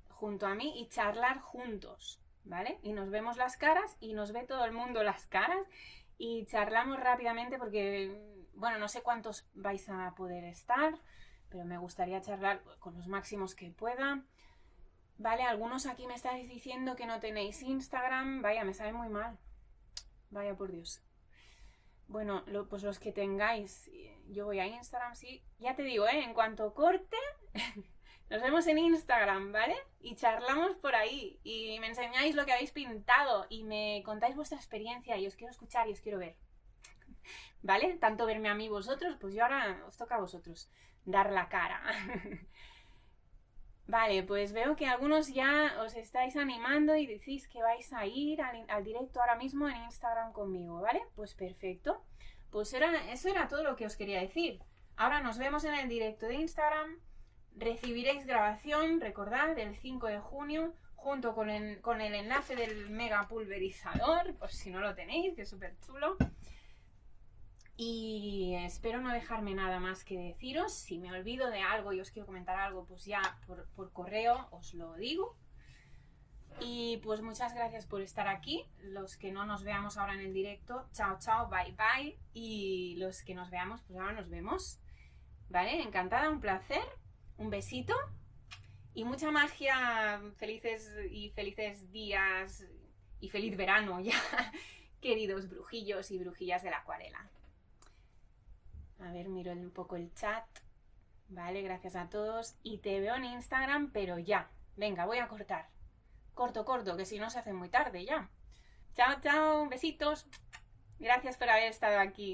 junto a mí y charlar juntos, ¿vale? Y nos vemos las caras y nos ve todo el mundo las caras y charlamos rápidamente porque, bueno, no sé cuántos vais a poder estar, pero me gustaría charlar con los máximos que pueda. Vale, algunos aquí me estáis diciendo que no tenéis Instagram. Vaya, me sabe muy mal. Vaya por Dios. Bueno, pues los que tengáis, yo voy a Instagram, sí. Ya te digo, en cuanto corte, nos vemos en Instagram, ¿vale? Y charlamos por ahí. Y me enseñáis lo que habéis pintado y me contáis vuestra experiencia y os quiero escuchar y os quiero ver. ¿Vale? Tanto verme a mí vosotros, pues yo ahora os toca a vosotros dar la cara. Vale, pues veo que algunos ya os estáis animando y decís que vais a ir al directo ahora mismo en Instagram conmigo, ¿vale? Pues perfecto. Pues eso era todo lo que os quería decir. Ahora nos vemos en el directo de Instagram. Recibiréis grabación, recordad, el 5 de junio, junto con el enlace del mega pulverizador, por si no lo tenéis, que es súper chulo. Y espero no dejarme nada más que deciros. Si me olvido de algo y os quiero comentar algo, pues ya por correo os lo digo. Y pues muchas gracias por estar aquí. Los que no nos veamos ahora en el directo, chao, chao, bye, bye. Y los que nos veamos, pues ahora nos vemos. ¿Vale? Encantada, un placer. Un besito. Y mucha magia. Felices días. Y feliz verano ya. Queridos brujillos y brujillas de la acuarela. A ver, miro un poco el chat. Vale, gracias a todos. Y te veo en Instagram, pero ya. Venga, voy a cortar. Corto, que si no se hace muy tarde ya. Chao, chao, besitos. Gracias por haber estado aquí.